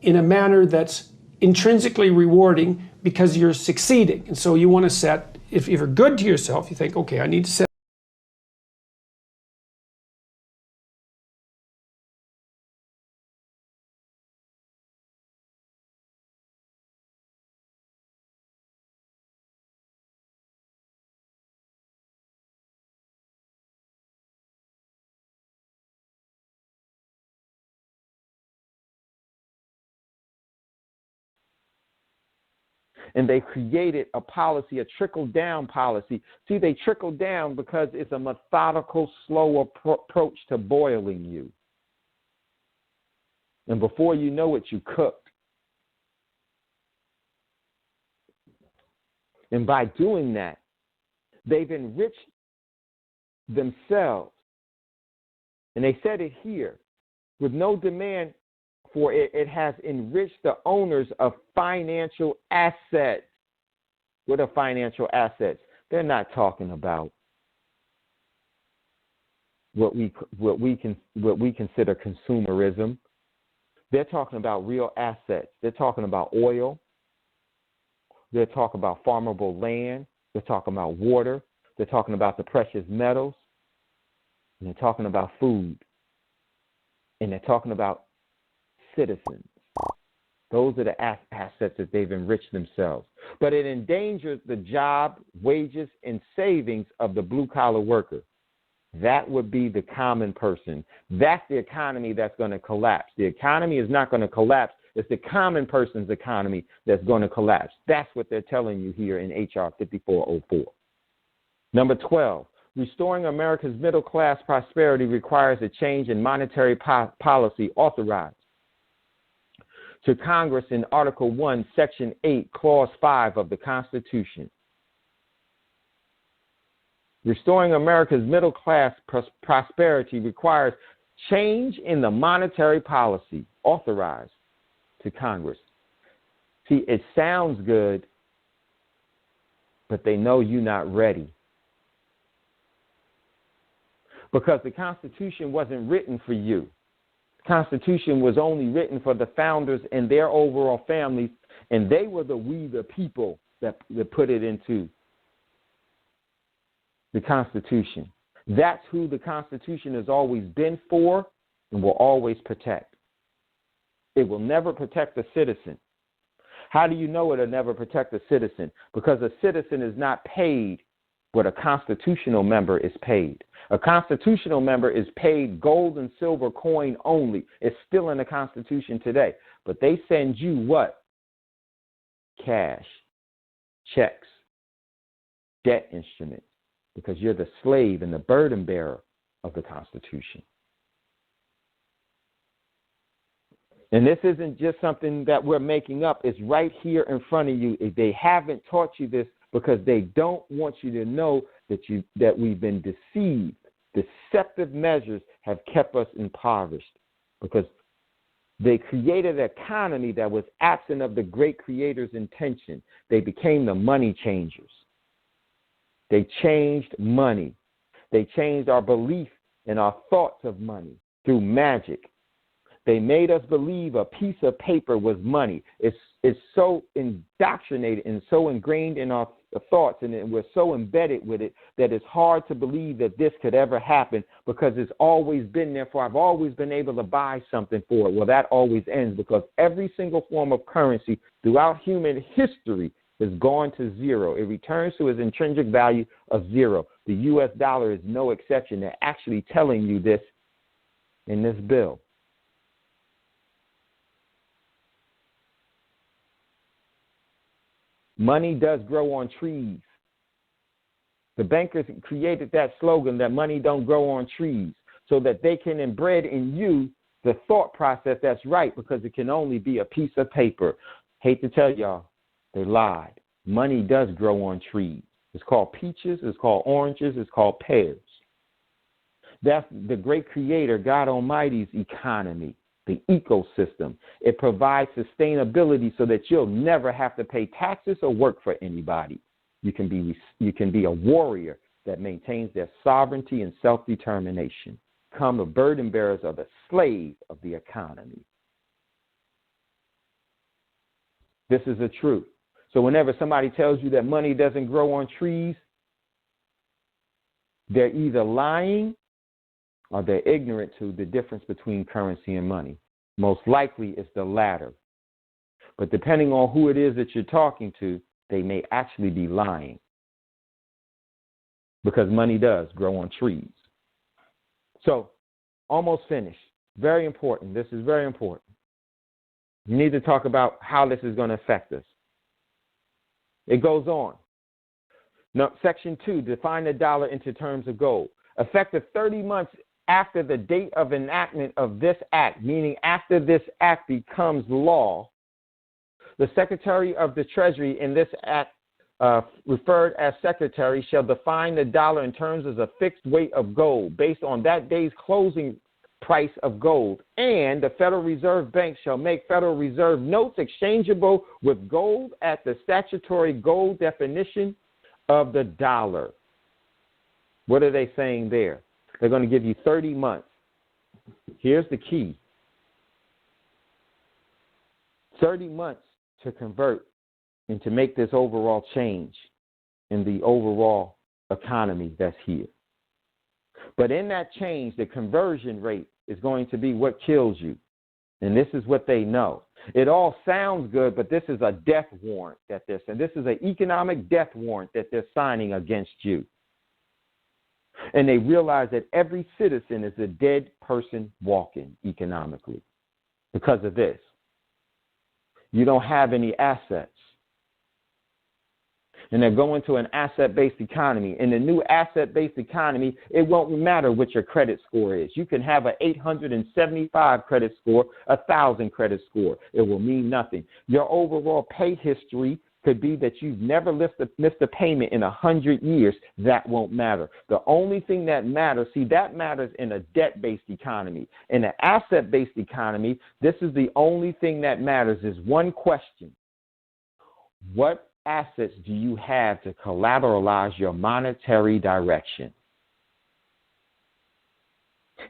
in a manner that's intrinsically rewarding because you're succeeding. And so you want to set, if you're good to yourself, you think, okay, I need to set and they created a policy, a trickle-down policy. See, they trickle down because it's a methodical, slow approach to boiling you. And before you know it, you cooked. And by doing that, they've enriched themselves. And they said it here, with no demand for it, it has enriched the owners of financial assets. What are financial assets? They're not talking about what we consider consumerism. They're talking about real assets. They're talking about oil. They're talking about farmable land. They're talking about water. They're talking about the precious metals. And they're talking about food. And they're talking about citizens. Those are the assets that they've enriched themselves. But it endangers the job, wages, and savings of the blue-collar worker. That would be the common person. That's the economy that's going to collapse. The economy is not going to collapse. It's the common person's economy that's going to collapse. That's what they're telling you here in H.R. 5404. Number 12, restoring America's middle-class prosperity requires a change in monetary policy authorized to Congress in Article 1, Section 8, Clause 5 of the Constitution. Restoring America's middle-class prosperity requires change in the monetary policy authorized to Congress. See, it sounds good, but they know you're not ready. Because the Constitution wasn't written for you. The Constitution was only written for the founders and their overall families, and they were we the people that put it into the Constitution. That's who the Constitution has always been for and will always protect. It will never protect a citizen. How do you know it'll never protect a citizen? Because a citizen is not paid but a constitutional member is paid. A constitutional member is paid gold and silver coin only. It's still in the Constitution today. But they send you what? Cash, checks, debt instruments, because you're the slave and the burden bearer of the Constitution. And this isn't just something that we're making up. It's right here in front of you. If they haven't taught you this because they don't want you to know that we've been deceived. Deceptive measures have kept us impoverished because they created an economy that was absent of the great creator's intention. They became the money changers. They changed money. They changed our belief and our thoughts of money through magic. They made us believe a piece of paper was money. It's so indoctrinated and so ingrained in our thoughts, and we're so embedded with it that it's hard to believe that this could ever happen because it's always been there for. I've always been able to buy something for it. Well, that always ends because every single form of currency throughout human history has gone to zero. It returns to its intrinsic value of zero. The U.S. dollar is no exception. They're actually telling you this in this bill. Money does grow on trees. The bankers created that slogan that money don't grow on trees so that they can embed in you the thought process that's right because it can only be a piece of paper. Hate to tell y'all, they lied. Money does grow on trees. It's called peaches, it's called oranges, it's called pears. That's the great creator, God Almighty's economy. The ecosystem. It provides sustainability so that you'll never have to pay taxes or work for anybody. You can be a warrior that maintains their sovereignty and self-determination. Come the burden bearers of the slave of the economy. This is the truth. So whenever somebody tells you that money doesn't grow on trees, they're either lying or they're ignorant to the difference between currency and money. Most likely it's the latter. But depending on who it is that you're talking to, they may actually be lying. Because money does grow on trees. So, almost finished. Very important. This is very important. You need to talk about how this is going to affect us. It goes on. Now, Section 2, define the dollar into terms of gold. Effective 30 months after the date of enactment of this act, meaning after this act becomes law, the Secretary of the Treasury in this act, referred as Secretary, shall define the dollar in terms of a fixed weight of gold based on that day's closing price of gold, and the Federal Reserve Bank shall make Federal Reserve notes exchangeable with gold at the statutory gold definition of the dollar. What are they saying there? They're going to give you 30 months. Here's the key. 30 months to convert and to make this overall change in the overall economy that's here. But in that change, the conversion rate is going to be what kills you. And this is what they know. It all sounds good, but this is a death warrant and this is an economic death warrant that they're signing against you. And they realize that every citizen is a dead person walking economically because of this. You don't have any assets. And they're going to an asset-based economy. In the new asset-based economy, it won't matter what your credit score is. You can have an 875 credit score, 1,000 credit score. It will mean nothing. Your overall pay history could be that you've never missed a payment in 100 years. That won't matter. The only thing that matters, that matters in a debt-based economy. In an asset-based economy, this is the only thing that matters is one question. What assets do you have to collateralize your monetary direction?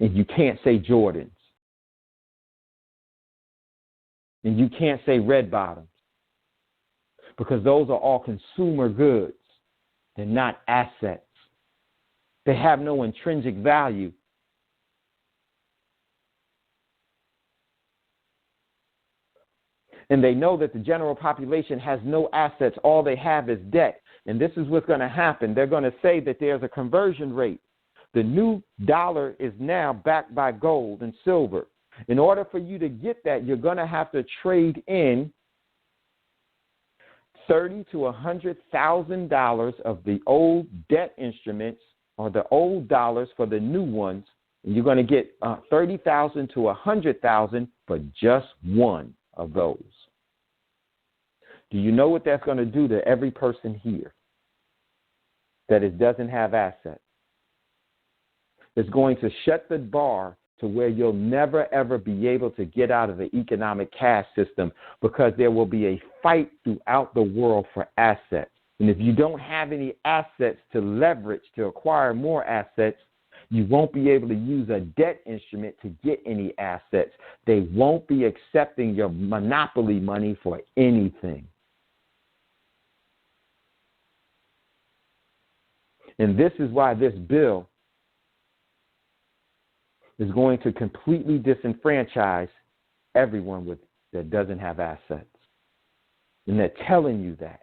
And you can't say Jordans. And you can't say red bottoms. Because those are all consumer goods. They're not assets. They have no intrinsic value. And they know that the general population has no assets. All they have is debt. And this is what's going to happen. They're going to say that there's a conversion rate. The new dollar is now backed by gold and silver. In order for you to get that, you're going to have to trade in $30,000 to $100,000 of the old debt instruments or the old dollars for the new ones. And you're going to get $30,000 to $100,000 for just one of those. Do you know what that's going to do to every person here that doesn't have assets? It's going to shut the bar to where you'll never, ever be able to get out of the economic caste system, because there will be a fight throughout the world for assets. And if you don't have any assets to leverage to acquire more assets, you won't be able to use a debt instrument to get any assets. They won't be accepting your monopoly money for anything. And this is why this bill is going to completely disenfranchise everyone that doesn't have assets. And they're telling you that.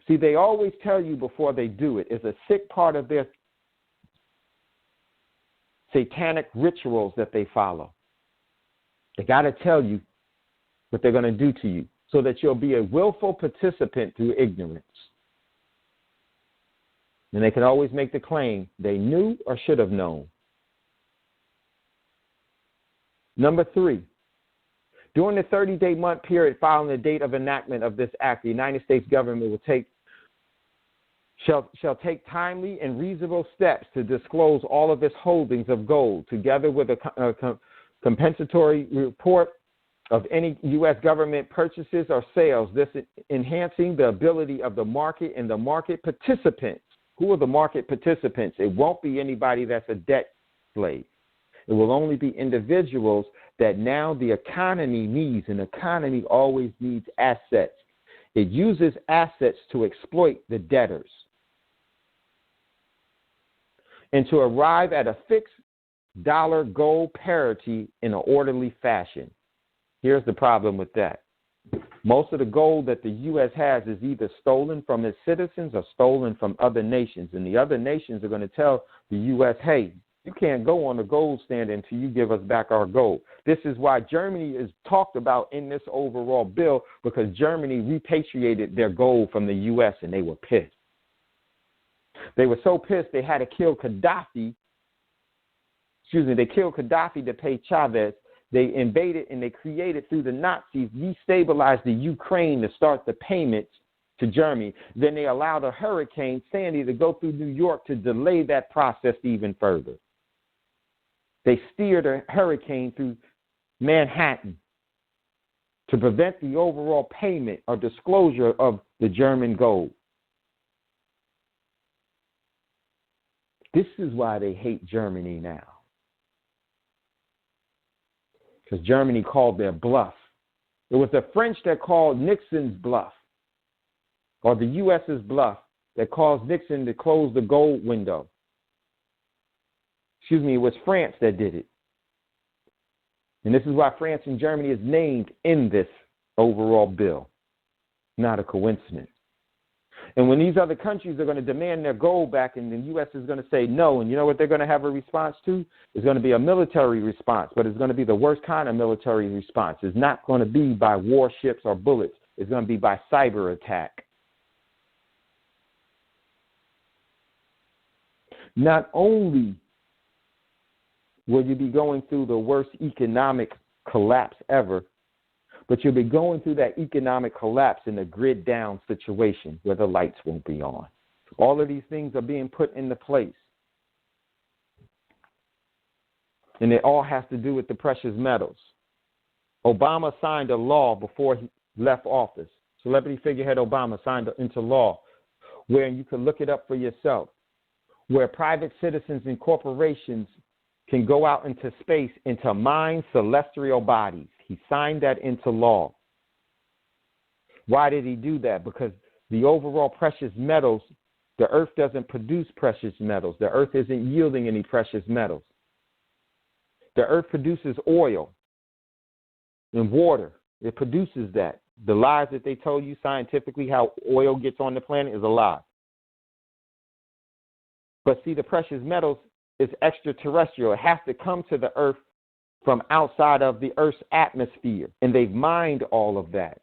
See, they always tell you before they do it. It's a sick part of their satanic rituals that they follow. They got to tell you what they're going to do to you so that you'll be a willful participant through ignorance. And they can always make the claim they knew or should have known. Number 3, during the 30-day month period following the date of enactment of this act, the United States government shall take timely and reasonable steps to disclose all of its holdings of gold, together with a compensatory report of any U.S. government purchases or sales, this enhancing the ability of the market and the market participants. Who are the market participants? It won't be anybody that's a debt slave. It will only be individuals that now the economy needs. An economy always needs assets. It uses assets to exploit the debtors and to arrive at a fixed dollar gold parity in an orderly fashion. Here's the problem with that. Most of the gold that the U.S. has is either stolen from its citizens or stolen from other nations. And the other nations are going to tell the U.S., hey, you can't go on the gold standard until you give us back our gold. This is why Germany is talked about in this overall bill, because Germany repatriated their gold from the U.S. and they were pissed. They were so pissed they had to kill Gaddafi. They killed Gaddafi to pay Chavez. They invaded and they created through the Nazis, destabilized the Ukraine to start the payments to Germany. Then they allowed a hurricane, Sandy, to go through New York to delay that process even further. They steered a hurricane through Manhattan to prevent the overall payment or disclosure of the German gold. This is why they hate Germany now. Because Germany called their bluff. It was the French that called Nixon's bluff, or the U.S.'s bluff, that caused Nixon to close the gold window. It was France that did it. And this is why France and Germany is named in this overall bill. Not a coincidence. And when these other countries are going to demand their gold back and the U.S. is going to say no, and you know what they're going to have a response to? It's going to be a military response, but it's going to be the worst kind of military response. It's not going to be by warships or bullets. It's going to be by cyber attack. Not only will you be going through the worst economic collapse ever, but you'll be going through that economic collapse in a grid down situation where the lights won't be on. All of these things are being put into place. And it all has to do with the precious metals. Obama signed a law before he left office. Celebrity figurehead Obama signed into law, where you can look it up for yourself, where private citizens and corporations can go out into space and to mine celestial bodies. He signed that into law. Why did he do that? Because the overall precious metals, the earth doesn't produce precious metals. The earth isn't yielding any precious metals. The earth produces oil and water It produces that. The lies that they told you scientifically, how oil gets on the planet, is a lie. But see, the precious metals is extraterrestrial. It has to come to the earth from outside of the earth's atmosphere. And they've mined all of that.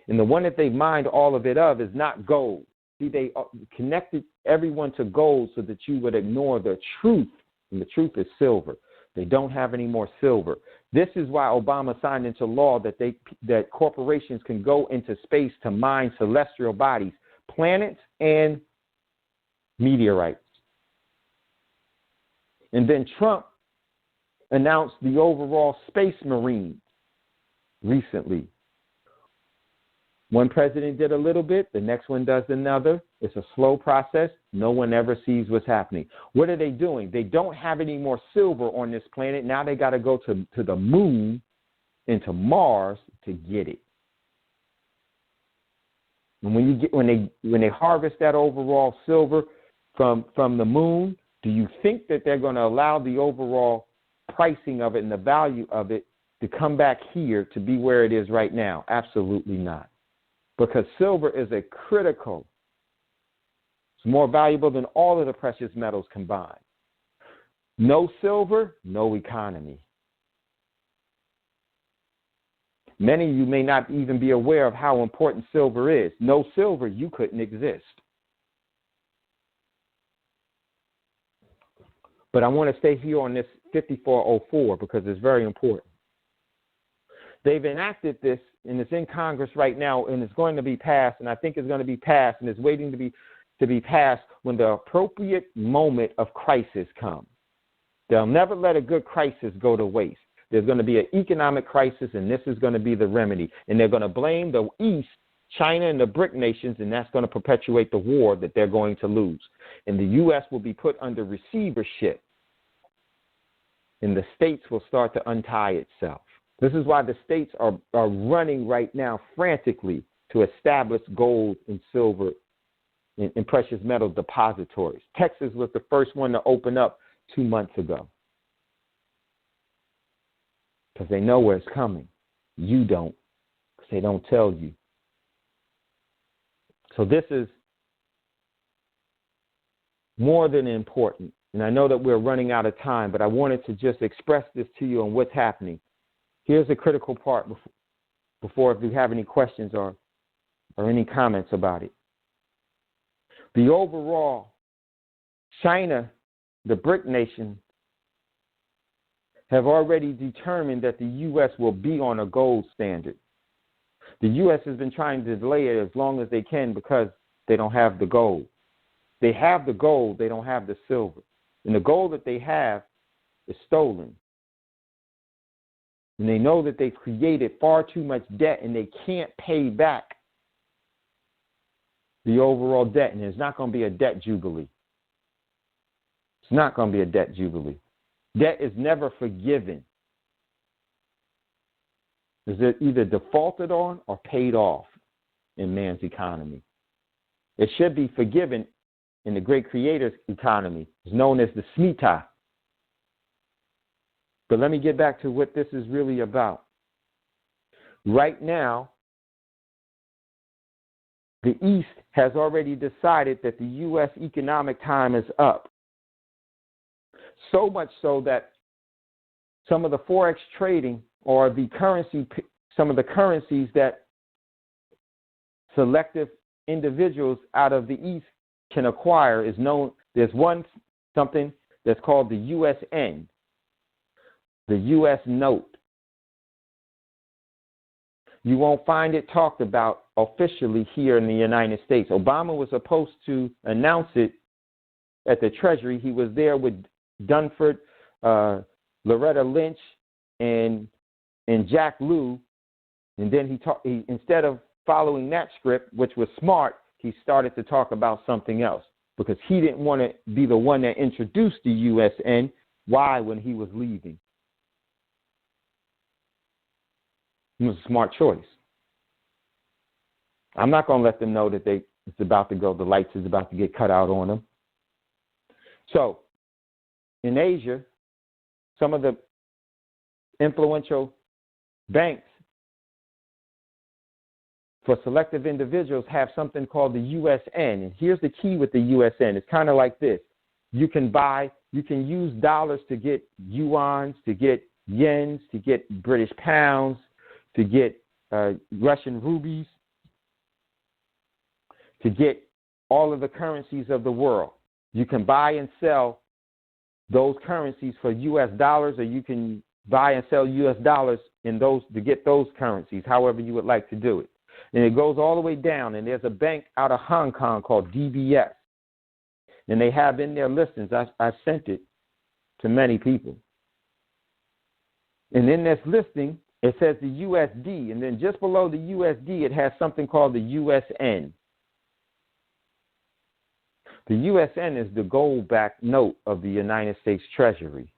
And the one that they've mined all of it of is not gold. See, they connected everyone to gold so that you would ignore the truth. And the truth is silver. They don't have any more silver. This is why Obama signed into law that corporations can go into space to mine celestial bodies, planets, and meteorites. And then Trump announced the overall space marines recently. One president did a little bit, the next one does another. It's a slow process. No one ever sees what's happening. What are they doing? They don't have any more silver on this planet. Now they got to go to the moon and to Mars to get it. And when they harvest that overall silver from the moon, do you think that they're going to allow the overall pricing of it and the value of it to come back here to be where it is right now? Absolutely not. Because silver is a critical, it's more valuable than all of the precious metals combined. No silver, no economy. Many of you may not even be aware of how important silver is. No silver, you couldn't exist. But I want to stay here on this 5404 because it's very important. They've enacted this, and it's in Congress right now, and it's going to be passed, and I think it's going to be passed, and it's waiting to be passed when the appropriate moment of crisis comes. They'll never let a good crisis go to waste. There's going to be an economic crisis, and this is going to be the remedy. And they're going to blame the East, China, and the BRIC nations, and that's going to perpetuate the war that they're going to lose. And the U.S. will be put under receivership, and the states will start to untie itself. This is why the states are running right now frantically to establish gold and silver and precious metal depositories. Texas was the first one to open up 2 months ago because they know where it's coming. You don't, because they don't tell you. So this is more than important. And I know that we're running out of time, but I wanted to just express this to you on what's happening. Here's the critical part before if you have any questions or any comments about it. The overall China, the BRIC nation, have already determined that the U.S. will be on a gold standard. The U.S. has been trying to delay it as long as they can because they don't have the gold. They have the gold, they don't have the silver. And the gold that they have is stolen. And they know that they've created far too much debt and they can't pay back the overall debt. And there's not going to be a debt jubilee. It's not going to be a debt jubilee. Debt is never forgiven. It's either defaulted on or paid off in man's economy. It should be forgiven in the great creator's economy. It's known as the Shemitah. But let me get back to what this is really about. Right now, the East has already decided that the U.S. economic time is up. So much so that some of the Forex trading or the currency, some of the currencies that selective individuals out of the East can acquire is known. There's something that's called the USN, the U.S. note. You won't find it talked about officially here in the United States. Obama was supposed to announce it at the Treasury. He was there with Dunford, Loretta Lynch, and Jack Lew. And then he instead of following that script, which was smart, he started to talk about something else because he didn't want to be the one that introduced the USN. Why? When he was leaving. It was a smart choice. I'm not going to let them know that it's about to go, the lights is about to get cut out on them. So, in Asia, some of the influential banks for selective individuals have something called the USN. And here's the key with the USN. It's kind of like this. You can use dollars to get yuans, to get yens, to get British pounds, to get Russian rubies, to get all of the currencies of the world. You can buy and sell those currencies for US dollars, or you can buy and sell US dollars in those to get those currencies, however you would like to do it. And it goes all the way down, and there's a bank out of Hong Kong called DBS. And they have in their listings, I've sent it to many people. And in this listing, it says the USD, and then just below the USD, it has something called the USN. The USN is the gold-backed note of the United States Treasury.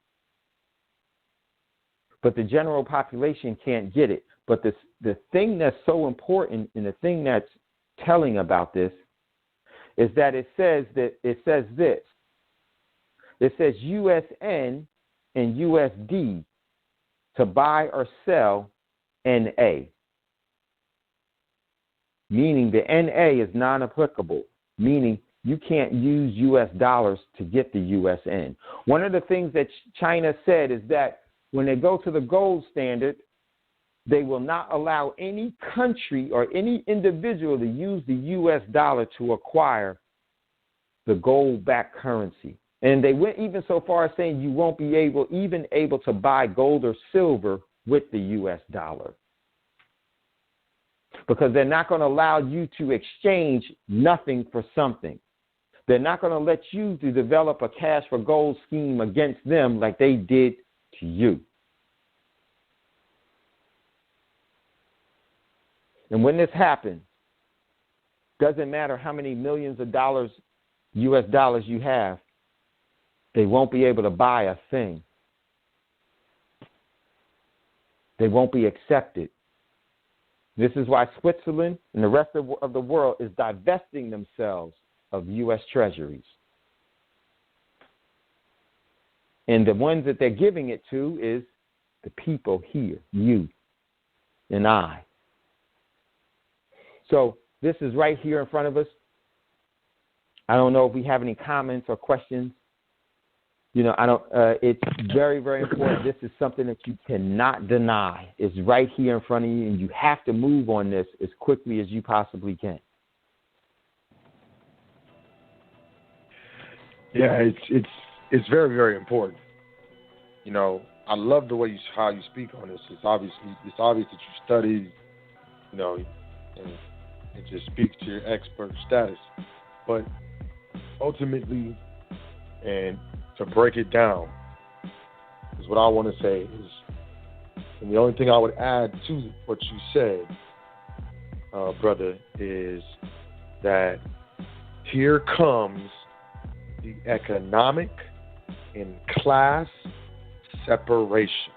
But the general population can't get it. But the thing that's so important, and the thing that's telling about this, is that it says this. It says USN and USD to buy or sell NA. Meaning the NA is non-applicable, meaning you can't use US dollars to get the USN. One of the things that China said is that when they go to the gold standard, they will not allow any country or any individual to use the US dollar to acquire the gold-backed currency. And they went even so far as saying you won't be able to buy gold or silver with the US dollar, because they're not going to allow you to exchange nothing for something. They're not going to let you to develop a cash for gold scheme against them like they did to you. And when this happens, doesn't matter how many millions of dollars, US dollars you have, they won't be able to buy a thing. They won't be accepted. This is why Switzerland and the rest of the world is divesting themselves of U.S. treasuries. And the ones that they're giving it to is the people here, you and I. So this is right here in front of us. I don't know if we have any comments or questions. You know, it's very, very important. This is something that you cannot deny. It's right here in front of you, and you have to move on this as quickly as you possibly can. Yeah, it's very, very important. You know, I love the way how you speak on this. It's obvious that you studied, you know, and it just speaks to your expert status. But ultimately, and to break it down, is what I want to say is, and the only thing I would add to what you said, brother, is that here comes the economic and class separation.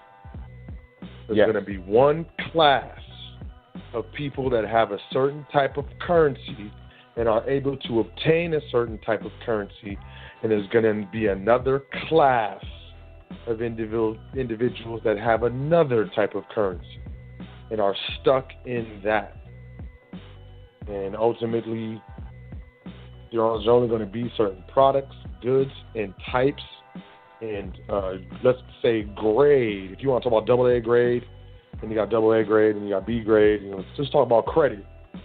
There's going to be one class of people that have a certain type of currency and are able to obtain a certain type of currency, and there's going to be another class of individuals that have another type of currency and are stuck in that. And ultimately, there's only going to be certain products, goods, and types, and let's say grade. If you want to talk about AA grade, and you got AA grade, and you got B grade, you know, let's just talk about credit. You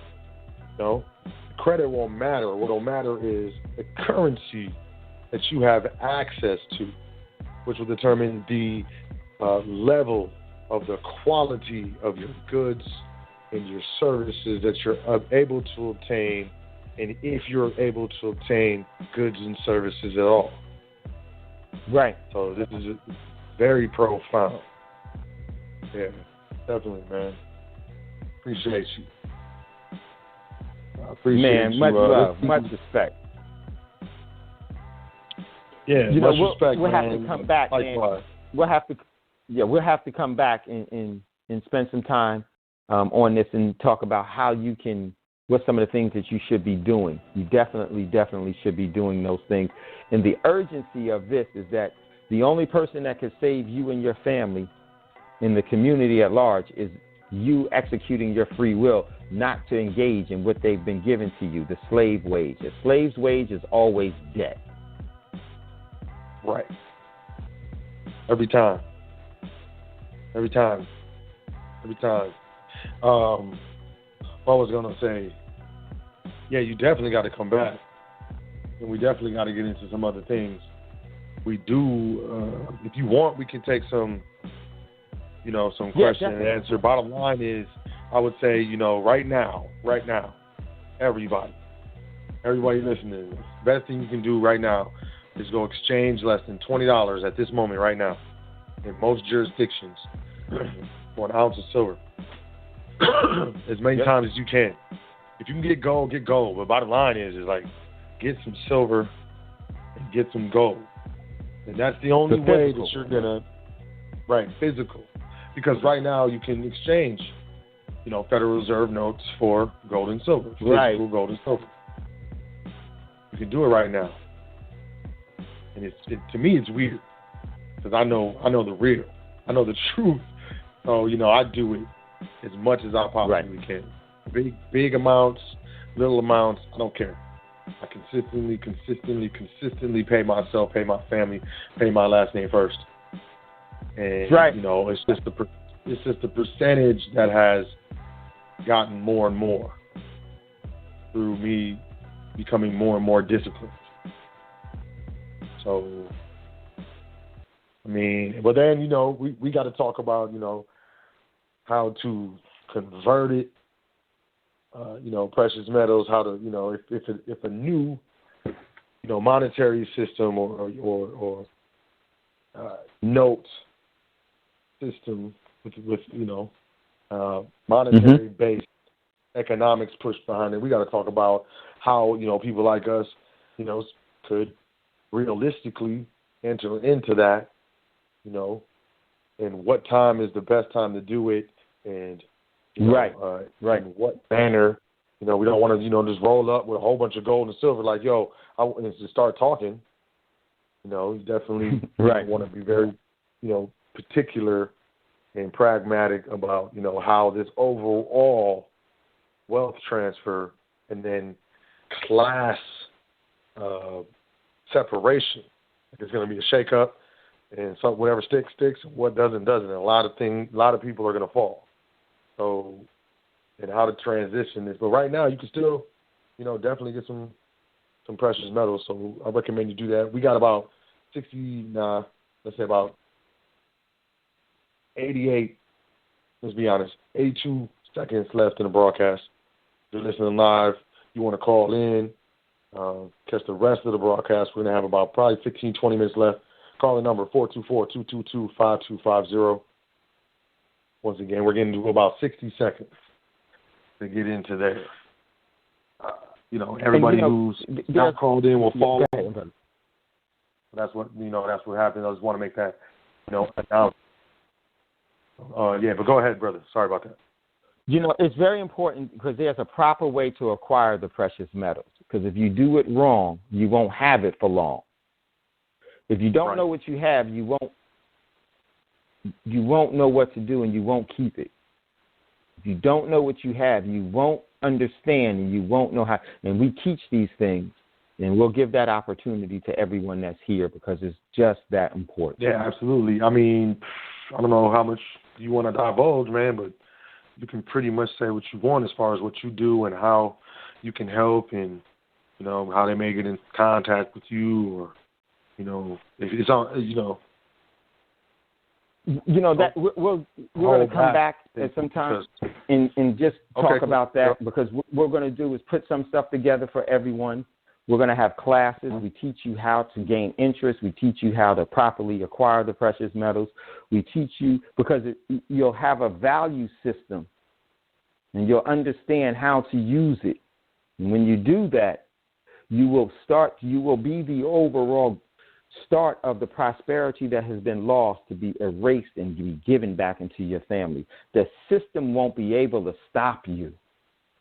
know, credit won't matter. What will matter is the currency that you have access to, which will determine the level of the quality of your goods and your services that you're able to obtain, and if you're able to obtain goods and services at all. Right. So this is very profound. Yeah, definitely, man. Appreciate you. I appreciate you. Much love, much respect. Yeah, you much know, respect, we'll man. have to come back, Likewise. and we'll have to come back and spend some time on this and talk about how you can, what some of the things that you should be doing. You definitely should be doing those things. And the urgency of this is that the only person that can save you and your family in the community at large is you executing your free will not to engage in what they've been given to you, the slave wage. A slave's wage is always debt. Right. Every time. Every time. Every time. I was going to say, yeah, you definitely got to come back. And we definitely got to get into some other things. We do, if you want, we can take some, some question and answer. Bottom line is, I would say, right now, everybody listening, the best thing you can do right now is go exchange less than $20 at this moment right now in most jurisdictions for an ounce of silver. As many times as you can. If you can get gold, get gold. But bottom line is like, get some silver and get some gold. And that's the only way that you're going to, physical. Because right now you can exchange, Federal Reserve notes for gold and silver. Physical gold and silver. You can do it right now. And to me, it's weird. Because I know the real. I know the truth. So, I do it as much as I possibly can. Big amounts, little amounts, I don't care. I consistently pay myself, pay my family, pay my last name first. And it's just the percentage that has gotten more and more through me becoming more and more disciplined. So, but then we got to talk about how to convert it. Precious metals, how to, if a new, monetary system or note system with monetary based economics pushed behind it, we got to talk about how, people like us, could realistically enter into that, and what time is the best time to do it, and in what manner. We don't want to, just roll up with a whole bunch of gold and silver like, and just start talking. You definitely want to be very, particular and pragmatic about, how this overall wealth transfer and then class separation. It's going to be a shakeup, and whatever sticks, what doesn't. And a lot of people are going to fall. So, and how to transition this. But right now, you can still, definitely get some precious metals. So I recommend you do that. We got about 88, let's be honest, 82 seconds left in the broadcast. If you're listening live, you want to call in, catch the rest of the broadcast. We're going to have about probably 15, 20 minutes left. Call the number 424-222-5250. Once again, we're getting to about 60 seconds to get into there. Everybody who's not called in will follow. That's what happens. I just want to make that, announcement. But go ahead, brother. Sorry about that. It's very important because there's a proper way to acquire the precious metals. Because if you do it wrong, you won't have it for long. If you don't know what you have, you won't know what to do, and you won't keep it. If you don't know what you have, you won't understand, and you won't know how. And we teach these things, and we'll give that opportunity to everyone that's here because it's just that important. Yeah, absolutely. I don't know how much you want to divulge, man, but you can pretty much say what you want as far as what you do and how you can help, and how they may get in contact with you, or if it's on, that we're going to come back at some time and just talk about that, because what we're going to do is put some stuff together for everyone. We're going to have classes. We teach you how to gain interest. We teach you how to properly acquire the precious metals. We teach you because you'll have a value system, and you'll understand how to use it. And when you do that, you will be the overall start of the prosperity that has been lost to be erased and to be given back into your family. The system won't be able to stop you.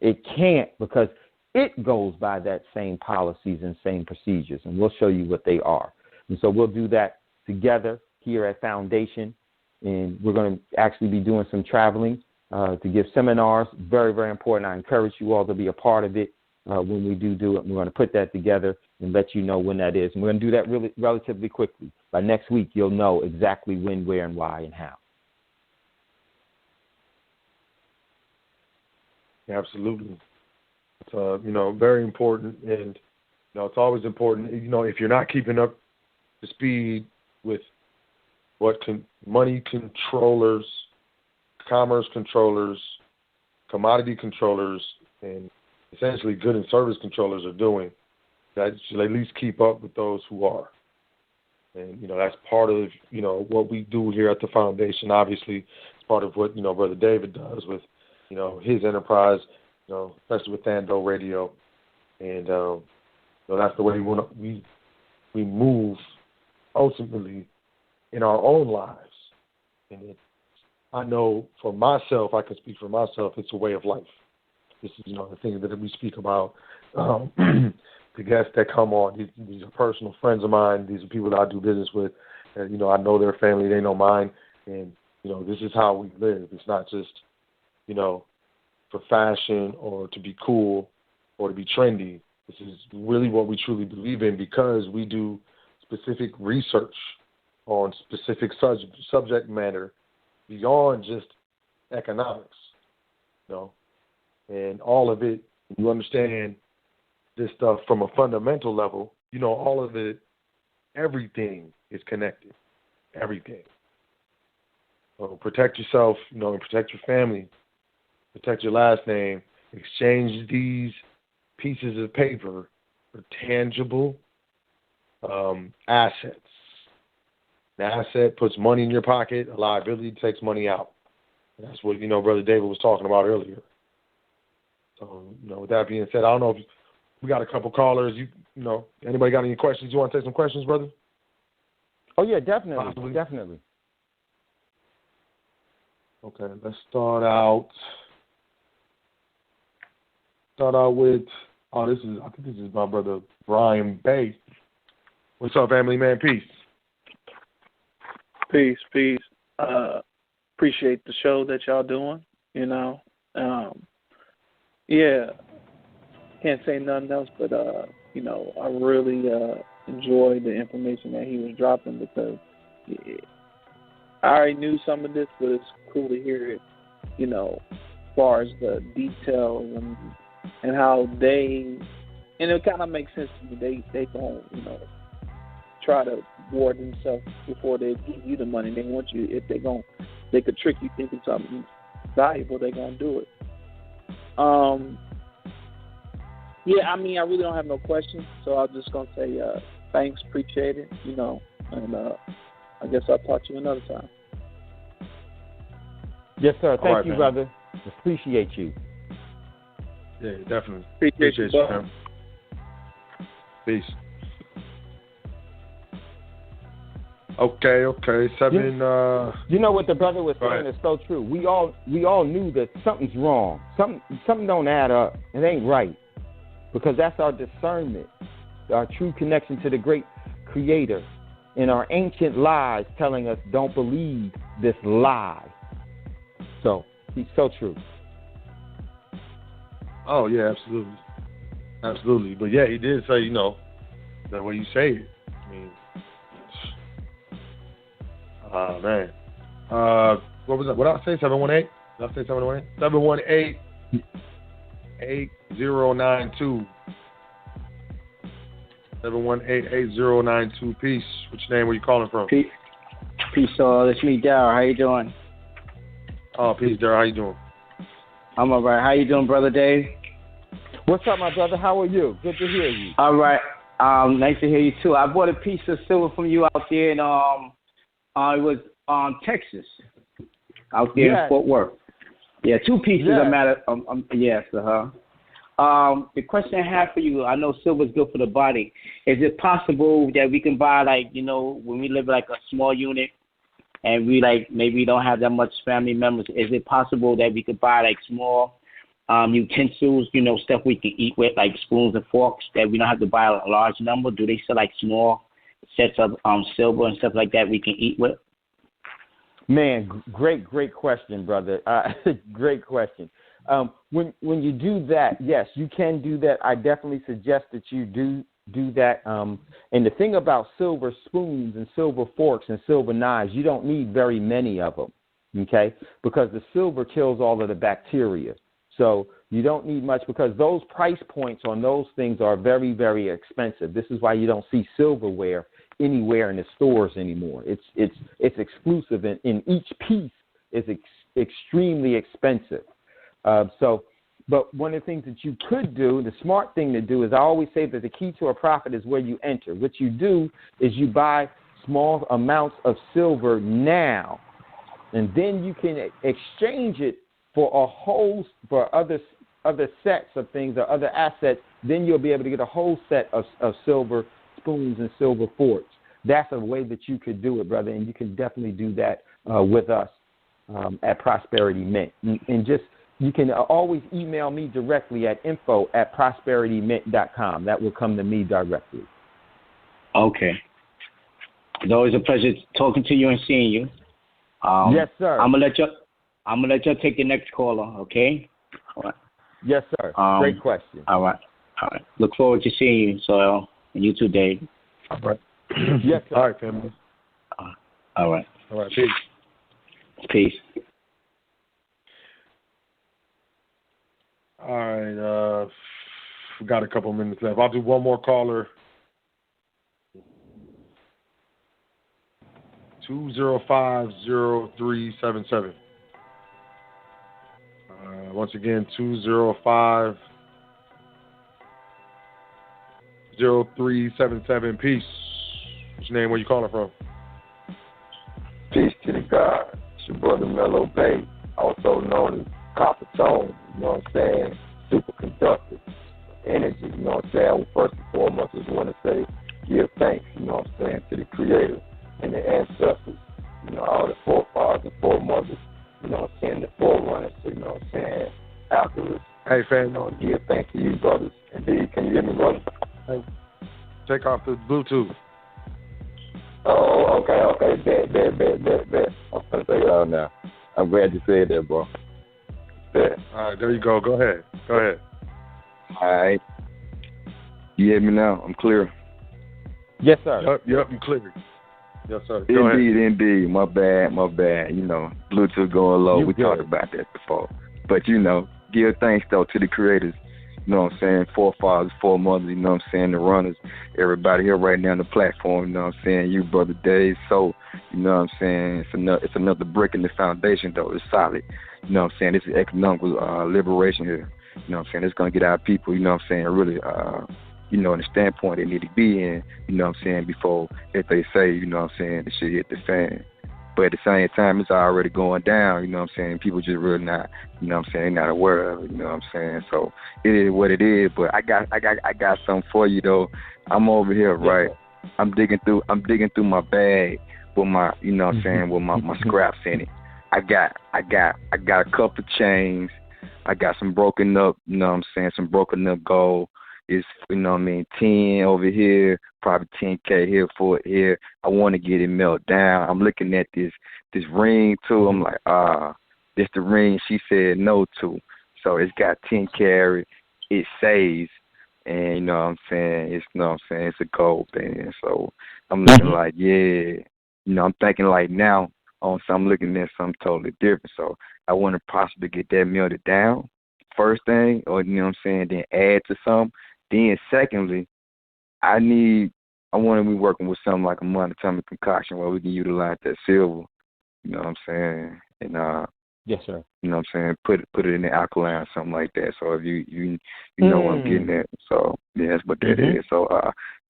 It can't, because it goes by that same policies and same procedures, and we'll show you what they are. And so we'll do that together here at Foundation, and we're going to actually be doing some traveling to give seminars. Very, very important. I encourage you all to be a part of it when we do it. We're going to put that together and let you know when that is. And we're going to do that really relatively quickly. By next week, you'll know exactly when, where, and why, and how. Absolutely. It's, very important. And, it's always important, if you're not keeping up to speed with what money controllers, commerce controllers, commodity controllers, and essentially good and service controllers are doing, that you should at least keep up with those who are. And, that's part of, what we do here at the foundation. Obviously, it's part of what, Brother David does with, his enterprise, especially with Thando Radio. And, that's the way we move ultimately in our own lives. And I know for myself, I can speak for myself, it's a way of life. This is, the things that we speak about. The guests that come on, these are personal friends of mine. These are people that I do business with. And, I know their family, they know mine. And, this is how we live. It's not just, for fashion or to be cool or to be trendy. This is really what we truly believe in, because we do specific research on specific subject matter beyond just economics, and all of it. You understand this stuff from a fundamental level. All of it, everything is connected. Everything. So protect yourself, and protect your family. Protect your last name. Exchange these pieces of paper for tangible assets. An asset puts money in your pocket. A liability takes money out. And that's what, Brother David was talking about earlier. So, with that being said, I don't know if we got a couple callers. Anybody got any questions? You want to take some questions, brother? Oh, yeah, definitely. Possibly. Definitely. Okay, let's start out with, I think this is my brother Brian Bay. What's up, family man? Peace. Peace. Appreciate the show that y'all doing, Yeah, can't say nothing else, but, I really enjoyed the information that he was dropping, because I already knew some of this, but it's cool to hear it, as far as the details and how and it kind of makes sense to me. They don't, try to ward themselves before they give you the money. They want you, if they could trick you thinking something valuable, they're going to do it. Yeah, I really don't have no questions, so I'm just going to say thanks, appreciate it, and I guess I'll talk to you another time. Yes, sir. Thank you, man. brother. Appreciate you. Yeah, definitely. Appreciate you, man. Peace. Okay. Seven. You know what the brother was saying is so true. We all knew that something's wrong. Something don't add up. It ain't right, because that's our discernment, our true connection to the great Creator, and our ancient lies telling us don't believe this lie. So he's so true. Oh yeah, absolutely. But yeah, he did say, the way you say it. Man. What was that? What did I say? 718? Did I say 718? 718-8092. 718-8092. Peace. Which name were you calling from? Peace. That's me, Darryl. How you doing? Oh, peace, Darryl. How you doing? I'm all right. How you doing, Brother Dave? What's up, my brother? How are you? Good to hear you. All right. Nice to hear you, too. I bought a piece of silver from you out there in, it was Texas, out there in Fort Worth. Yeah, 2 pieces. Yes. The question I have for you, I know silver is good for the body. Is it possible that we can buy, when we live like a small unit, and we maybe don't have that much family members? Is it possible that we could buy small utensils, stuff we can eat with, like spoons and forks, that we don't have to buy a large number? Do they sell small sets of silver and stuff like that we can eat with? Man, great question, brother. Great question. When you do that, yes, you can do that. I definitely suggest that you do that. And the thing about silver spoons and silver forks and silver knives, you don't need very many of them, okay? Because the silver kills all of the bacteria. So you don't need much, because those price points on those things are very, very expensive. This is why you don't see silverware anywhere in the stores anymore. It's exclusive, and each piece is extremely expensive. But one of the things that you could do, the smart thing to do, is I always say that the key to a profit is where you enter. What you do is you buy small amounts of silver now, and then you can exchange it for other sets of things or other assets. Then you'll be able to get a whole set of silver spoons and silver forks. That's a way that you could do it, brother, and you can definitely do that with us at Prosperity Mint. And just, you can always email me directly at info@prosperitymint.com. That will come to me directly. Okay. It's always a pleasure talking to you and seeing you. Yes, sir. I'm gonna let you take the next caller. Okay. All right. Yes, sir. Great question. All right. Look forward to seeing you, Soil, and you too, Dave. All right. Yes, sir. All right, family. All right. All right. Peace. Peace. All right. We got a couple minutes left. I'll do one more caller. 205-0377. Once again, 205-0377. Peace. What's your name? Where you calling from? Peace to the God. It's your brother Mellow Bay, also known as Copper Tone. You know what I'm saying? Superconductor. Energy. You know what I'm saying? First and foremost, I just want to say, give thanks, you know what I'm saying, to the Creator and the ancestors, you know, all the forefathers and foremothers, you know what I'm saying, the forerunners, you know what I'm saying, afterwards. Hey, fam. You know, give thanks to you, brothers. Indeed, can you hear me, brother? Hey, take off the Bluetooth. Oh, okay, bet. I'm going to say it out now. I'm glad you said that, bro. Bet. All right, there you go. Go ahead. All right. You hear me now? I'm clear. Yes, sir. Yep, you clear. Yes, sir. Go ahead. Indeed. My bad. You know, Bluetooth going low. We talked about that before. But, you know, give thanks, though, to the creators. You know what I'm saying? Forefathers, foremothers, you know what I'm saying? The runners, everybody here right now on the platform, you know what I'm saying? You, Brother Dave, so, you know what I'm saying? It's another brick in the foundation, though. It's solid. You know what I'm saying? This is economic liberation here. You know what I'm saying? It's going to get our people, you know what I'm saying, really, you know, in the standpoint they need to be in, you know what I'm saying, before if they say, you know what I'm saying, the shit hit the fan. But at the same time, it's already going down, you know what I'm saying? People just really not, you know what I'm saying, not aware of it, you know what I'm saying? So it is what it is. But I got something for you though. I'm over here, right? I'm digging through my bag with my, you know what I'm saying, with my scraps in it. I got a couple chains. I got some broken up, you know what I'm saying, some broken up gold. It's, you know what I mean, 10 over here, probably 10K here for it here. I want to get it melted down. I'm looking at this ring, too. I'm like, this the ring she said no to. So it's got 10 carat. It saves. And, you know what I'm saying, it's a gold thing. So I'm looking like, yeah. You know, I'm thinking like now, I'm looking at something totally different. So I want to possibly get that melted down, first thing, or, you know what I'm saying, then add to some. Then secondly, I want to be working with something like a monatomic concoction where we can utilize that silver, you know what I'm saying, and yes, sir. You know what I'm saying, put it in the alkaline or something like that. So if you know what I'm getting at. So yeah, that's what that is. So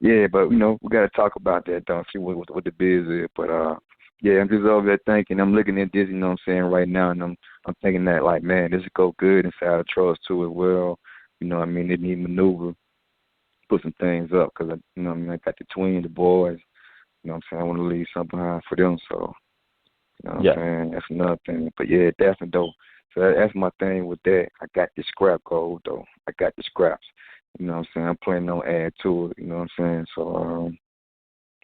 yeah, but you know, we gotta talk about that, don't see what the biz is. But yeah, I'm just over there thinking, I'm looking at this, you know what I'm saying, right now, and I'm thinking that like, man, this would go good inside of Trust too as well. You know what I mean? They need maneuver. Put some things up because, you know what I mean, I got the twins, the boys, you know what I'm saying, I want to leave something behind for them, so, you know what I'm saying, that's another thing, but yeah, definitely, though, so that's my thing with that. I got the scrap gold, though, I got the scraps, you know what I'm saying, I'm planning on add to it, you know what I'm saying, so,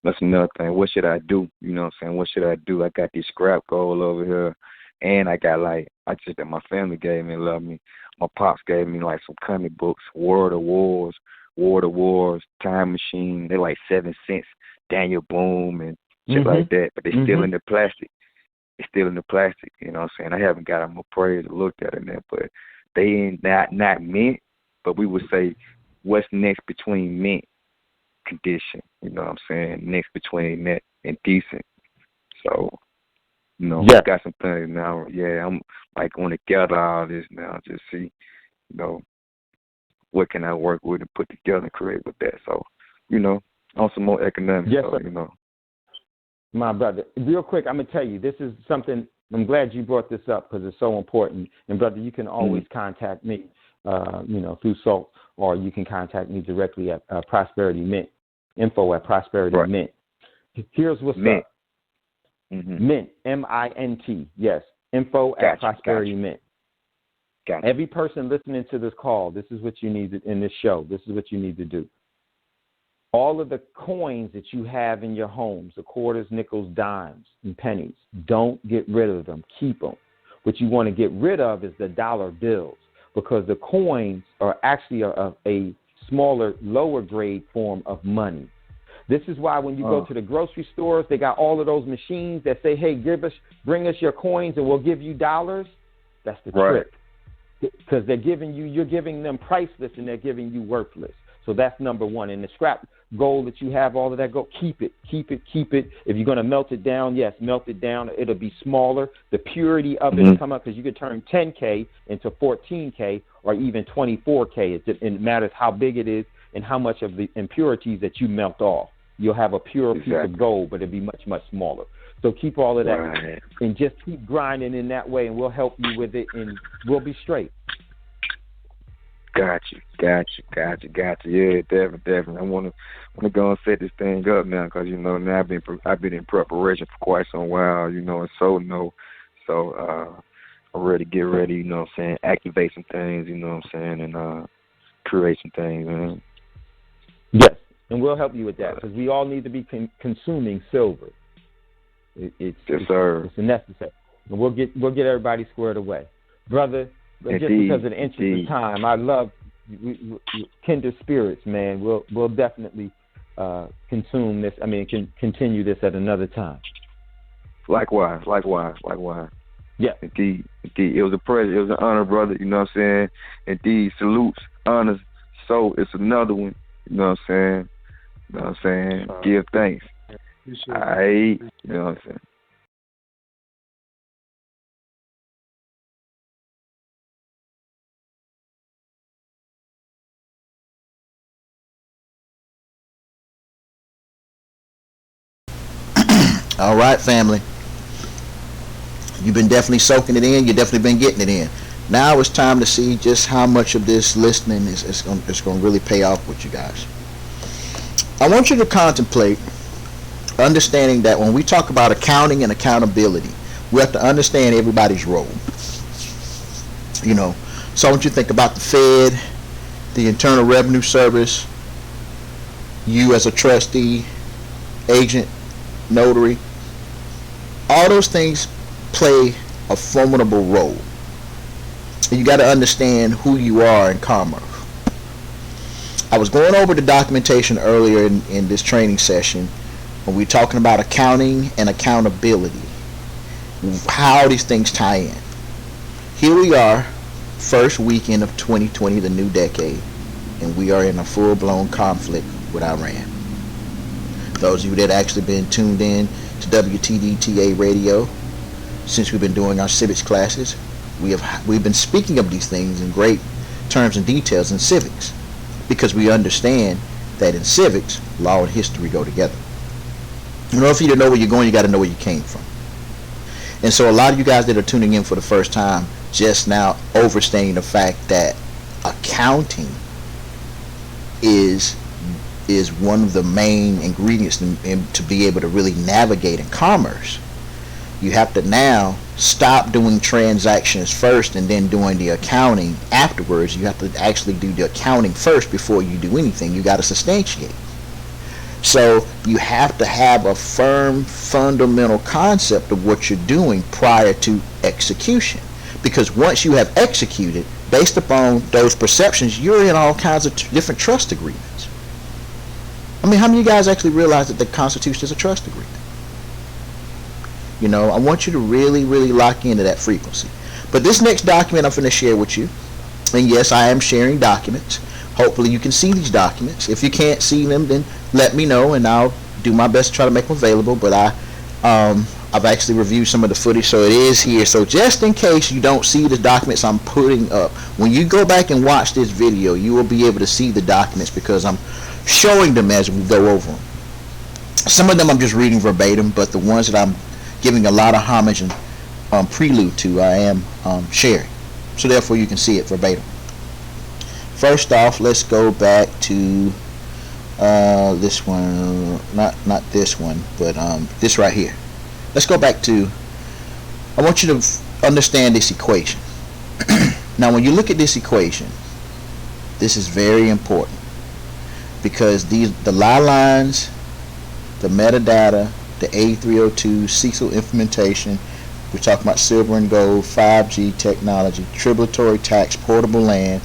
That's another thing. What should I do? You know what I'm saying? What should I do? I got this scrap goal over here, and I got I just that my family gave me and loved me. My pops gave me like some comic books, War of Wars, Time Machine. They're like 7 cents. Daniel Boone and shit like that, but they're still in the plastic. It's still in the plastic, you know what I'm saying? I haven't got them appraised or looked at it yet, but they ain't not mint, but we would say what's next between mint condition, you know what I'm saying? Next between that and decent. So, you know, I got some things now. Yeah, I'm like want to gather all this now, just see, you know, what can I work with and put together and create with that. So, you know, on some more economics, so, you know. My brother, real quick, I'm going to tell you, this is something, I'm glad you brought this up because it's so important. And, brother, you can always contact me, you know, through SALT, or you can contact me directly at Prosperity Mint, info@Prosperity Mint. Here's what's up. Mint, M-I-N-T, yes, info@Prosperity Mint. Every person listening to this call, this is what you need to, in this show, this is what you need to do. All of the coins that you have in your homes, the quarters, nickels, dimes, and pennies, don't get rid of them. Keep them. What you want to get rid of is the dollar bills, because the coins are actually a smaller, lower grade form of money. This is why when you go to the grocery stores, they got all of those machines that say, hey, bring us your coins and we'll give you dollars. That's the trick. Because you're giving them priceless and they're giving you worthless. So that's number one. And the scrap gold that you have, all of that gold, keep it. If you're going to melt it down, yes, melt it down. It'll be smaller. The purity of it will come up, because you could turn 10K into 14K or even 24K. It matters how big it is and how much of the impurities that you melt off. You'll have a pure piece of gold, but it'll be much, much smaller. So keep all of that and just keep grinding in that way, and we'll help you with it, and we'll be straight. Got you. Yeah, definitely. I want to go and set this thing up now, because you know now I've been in preparation for quite some while, you know, and so I'm ready to get ready, you know what I'm saying, activate some things, you know what I'm saying, and create some things, man. Yes, and we'll help you with that, because we all need to be consuming silver. It's necessary, and we'll get everybody squared away, brother. But just because of the interest of time, I love kindred spirits, man. We'll definitely consume this. I mean, continue this at another time. Likewise. Yeah. Indeed. It was a pleasure. It was an honor, brother. You know what I'm saying? Indeed. Salutes, honors. So it's another one. You know what I'm saying? Give thanks. You know what I'm saying? All right, family. You've been definitely soaking it in. You've definitely been getting it in. Now it's time to see just how much of this listening is going to really pay off with you guys. I want you to contemplate understanding that when we talk about accounting and accountability, we have to understand everybody's role. You know, so I want you to think about the Fed, the Internal Revenue Service, you as a trustee, agent, notary. All those things play a formidable role. And you got to understand who you are in commerce. I was going over the documentation earlier in this training session when we were talking about accounting and accountability, how these things tie in. Here we are, first weekend of 2020, the new decade, and we are in a full-blown conflict with Iran. Those of you that actually been tuned in to WTDTA radio since we've been doing our civics classes, we've been speaking of these things in great terms and details in civics, because we understand that in civics, law and history go together. In order for you to know where you're going, you got to know where you came from. And so a lot of you guys that are tuning in for the first time just now overstating the fact that accounting is one of the main ingredients to be able to really navigate in commerce. You have to now stop doing transactions first and then doing the accounting afterwards. You have to actually do the accounting first before you do anything. You got to substantiate. So you have to have a firm fundamental concept of what you're doing prior to execution. Because once you have executed, based upon those perceptions, you're in all kinds of different trust agreements. I mean, how many of you guys actually realize that the Constitution is a trust agreement? You know, I want you to really, really lock into that frequency. But this next document I'm going to share with you, and yes, I am sharing documents. Hopefully you can see these documents. If you can't see them, then let me know, and I'll do my best to try to make them available. But I've actually reviewed some of the footage, so it is here. So just in case you don't see the documents I'm putting up, when you go back and watch this video, you will be able to see the documents because I'm showing them as we go over them. Some of them I'm just reading verbatim, but the ones that I'm giving a lot of homage and prelude to, I am sharing. So therefore you can see it verbatim. First off, let's go back to this one, not this one, but this right here. Let's go back to, I want you to understand this equation. Now when you look at this equation, this is very important because the lie lines, the metadata, the A302 CECL implementation, we're talking about silver and gold, 5G technology, tributary tax, portable land,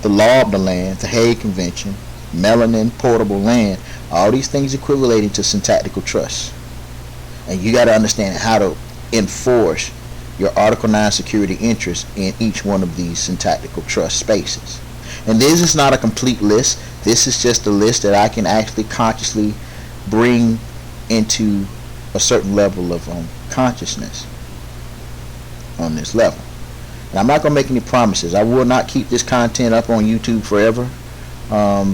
the law of the land, the Hague Convention, melanin, portable land, all these things equivalating to syntactical trust. And you got to understand how to enforce your Article 9 security interest in each one of these syntactical trust spaces. And this is not a complete list. This is just a list that I can actually consciously bring into a certain level of consciousness on this level. And I'm not going to make any promises. I will not keep this content up on YouTube forever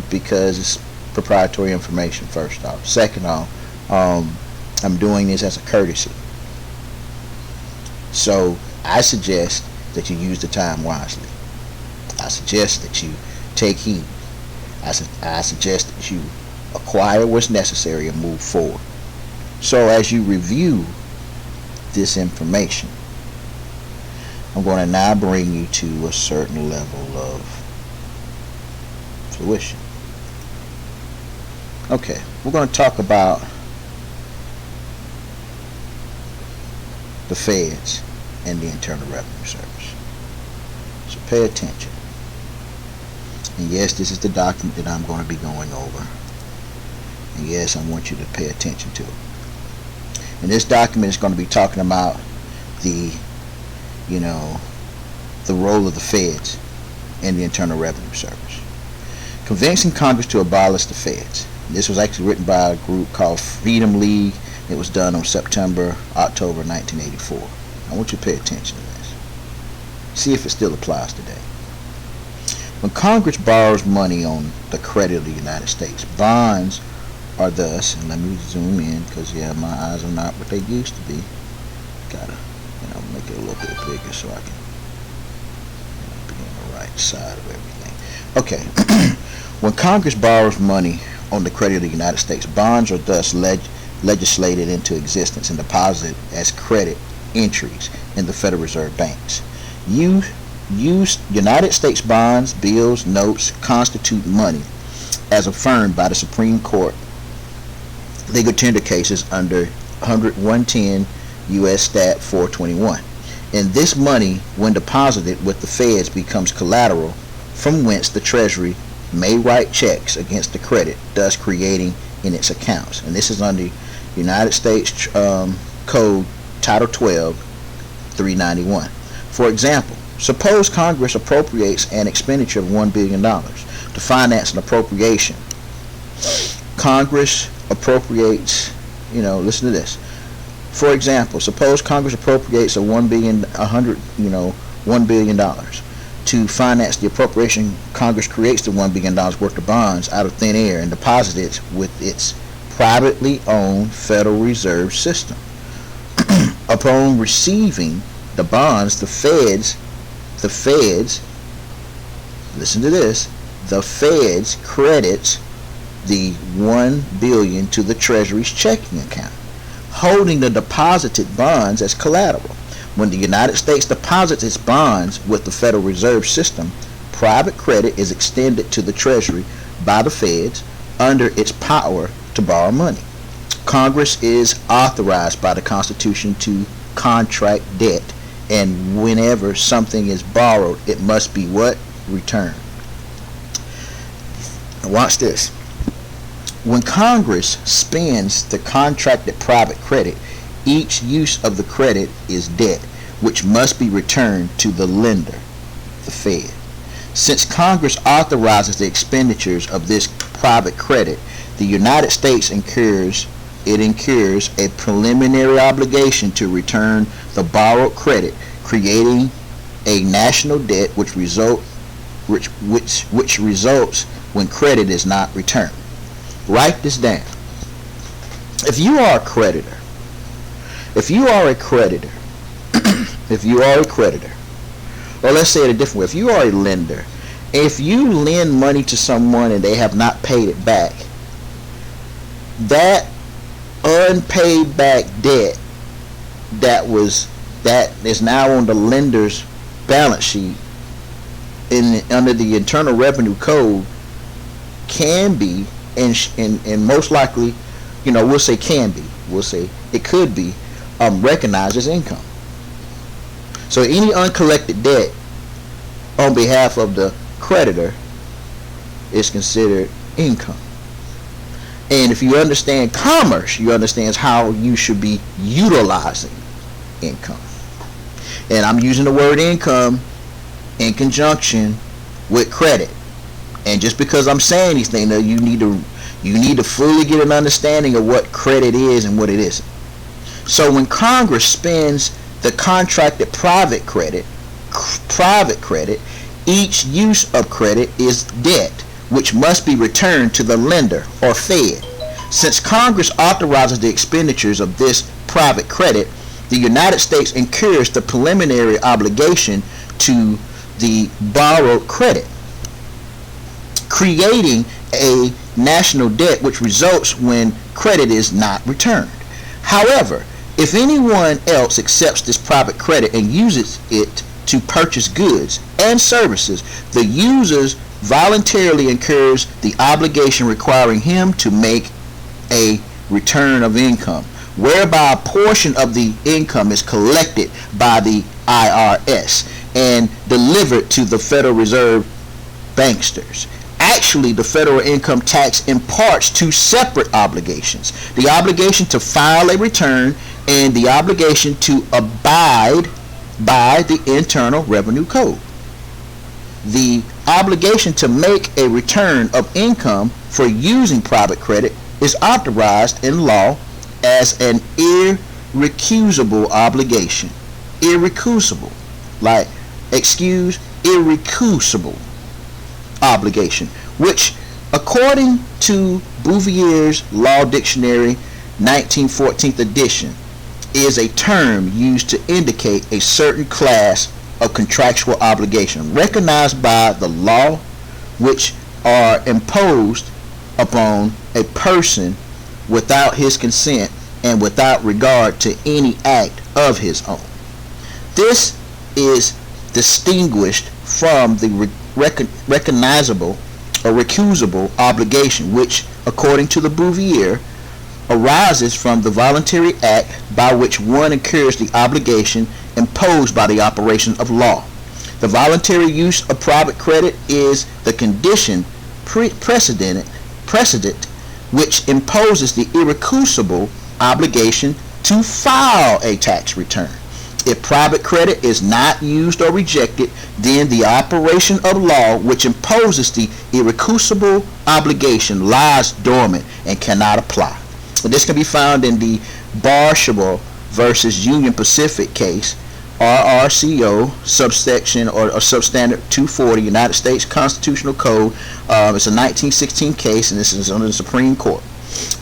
because it's proprietary information, first off. Second off, I'm doing this as a courtesy. So I suggest that you use the time wisely. I suggest that you take heed. I suggest that you acquire what's necessary and move forward. So as you review this information, I'm going to now bring you to a certain level of fruition. Okay, we're going to talk about the feds and the Internal Revenue Service. So pay attention. And yes, this is the document that I'm going to be going over. And yes, I want you to pay attention to it. And this document is going to be talking about the role of the feds and the Internal Revenue Service. Convincing Congress to abolish the feds. This was actually written by a group called Freedom League. It was done on October 1984. I want you to pay attention to this. See if it still applies today. When Congress borrows money on the credit of the United States, bonds are thus, and let me zoom in because yeah, my eyes are not what they used to be. Gotta make it a little bit bigger so I can be on the right side of everything. Okay. When Congress borrows money on the credit of the United States, bonds are thus legislated into existence and deposited as credit entries in the Federal Reserve banks. United States bonds, bills, notes constitute money as affirmed by the Supreme Court legal tender cases under 110 U.S. Stat 421. And this money, when deposited with the feds, becomes collateral from whence the Treasury may write checks against the credit, thus creating in its accounts. And this is under United States Code Title 12, 391. For example, suppose Congress appropriates an expenditure of $1 billion to finance an appropriation. Congress appropriates, listen to this. For example, suppose Congress appropriates $1 billion to finance the appropriation. Congress creates the $1 billion worth of bonds out of thin air and deposits it with its privately owned Federal Reserve System. Upon receiving the bonds, the feds, listen to this, the feds credits the $1 billion to the Treasury's checking account, holding the deposited bonds as collateral. When the United States deposits its bonds with the Federal Reserve System, private credit is extended to the Treasury by the feds under its power to borrow money. Congress is authorized by the Constitution to contract debt, and whenever something is borrowed, it must be what? Returned. Watch this. When Congress spends the contracted private credit, each use of the credit is debt, which must be returned to the lender, the Fed. Since Congress authorizes the expenditures of this private credit, the United States incurs a preliminary obligation to return the borrowed credit, creating a national debt which results when credit is not returned. Write this down. If you are a creditor, or let's say it a different way, if you are a lender, if you lend money to someone and they have not paid it back, that unpaid back debt that is now on the lender's balance sheet under the Internal Revenue Code can be, and most likely, we'll say it could be recognized as income. So any uncollected debt on behalf of the creditor is considered income. And if you understand commerce, you understand how you should be utilizing income. And I'm using the word income in conjunction with credit. And just because I'm saying these things, you need to fully get an understanding of what credit is and what it isn't. So when Congress spends the contracted private credit, each use of credit is debt, which must be returned to the lender or Fed. Since Congress authorizes the expenditures of this private credit, the United States incurs the preliminary obligation to the borrowed credit, creating a national debt which results when credit is not returned. However, if anyone else accepts this private credit and uses it to purchase goods and services, the user voluntarily incurs the obligation requiring him to make a return of income, whereby a portion of the income is collected by the IRS and delivered to the Federal Reserve banksters. Actually, the federal income tax imparts two separate obligations: the obligation to file a return and the obligation to abide by the Internal Revenue Code. The obligation to make a return of income for using private credit is authorized in law as an irrecusable obligation. Irrecusable obligation, which, according to Bouvier's Law Dictionary, 1914th edition, is a term used to indicate a certain class of contractual obligation recognized by the law, which are imposed upon a person without his consent and without regard to any act of his own. This is distinguished from the recognizable or recusable obligation, which, according to the Bouvier, arises from the voluntary act by which one incurs the obligation imposed by the operation of law. The voluntary use of private credit is the condition precedent which imposes the irrecusable obligation to file a tax return. If private credit is not used or rejected, then the operation of law which imposes the irrecusable obligation lies dormant and cannot apply. This can be found in the Barshable versus Union Pacific case, RRCO subsection or substandard 240, United States Constitutional Code. It's a 1916 case, and this is under the Supreme Court.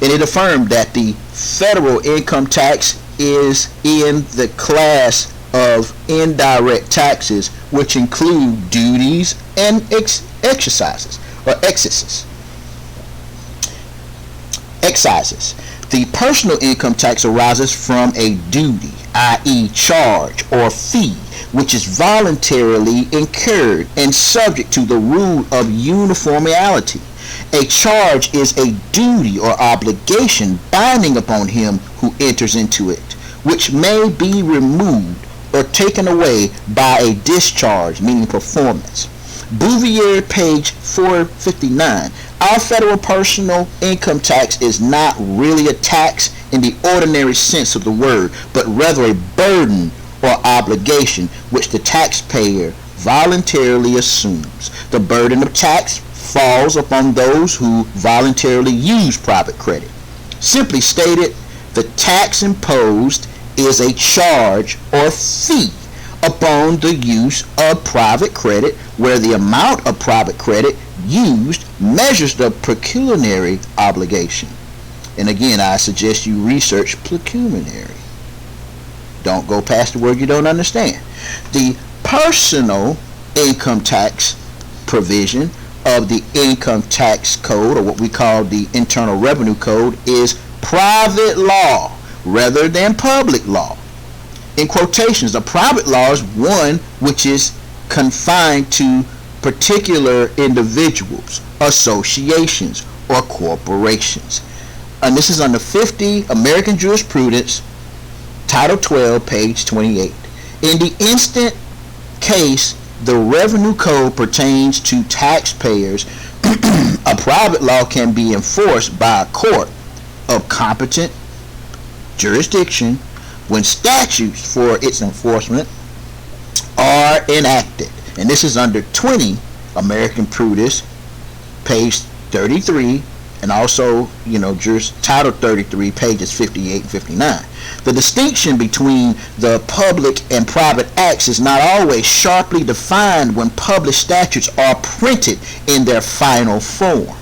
And it affirmed that the federal income tax is in the class of indirect taxes, which include duties and excises. The personal income tax arises from a duty, i.e. charge or fee, which is voluntarily incurred and subject to the rule of uniformity. A charge is a duty or obligation binding upon him who enters into it, which may be removed or taken away by a discharge, meaning performance. Bouvier, page 459. Our federal personal income tax is not really a tax in the ordinary sense of the word, but rather a burden or obligation which the taxpayer voluntarily assumes. The burden of tax falls upon those who voluntarily use private credit. Simply stated, the tax imposed is a charge or fee upon the use of private credit, where the amount of private credit used measures the pecuniary obligation. And again, I suggest you research pecuniary. Don't go past the word you don't understand. The personal income tax provision of the income tax code, or what we call the Internal Revenue Code, is private law rather than public law. In quotations, a private law is one which is confined to particular individuals, associations, or corporations. And this is under 50 American Jurisprudence, Title 12, page 28. In the instant case, the Revenue Code pertains to taxpayers. A private law can be enforced by a court of competent jurisdiction when statutes for its enforcement are enacted. And this is under 20 American Prudence, page 33, and also, Title 33, pages 58 and 59. The distinction between the public and private acts is not always sharply defined when published statutes are printed in their final form.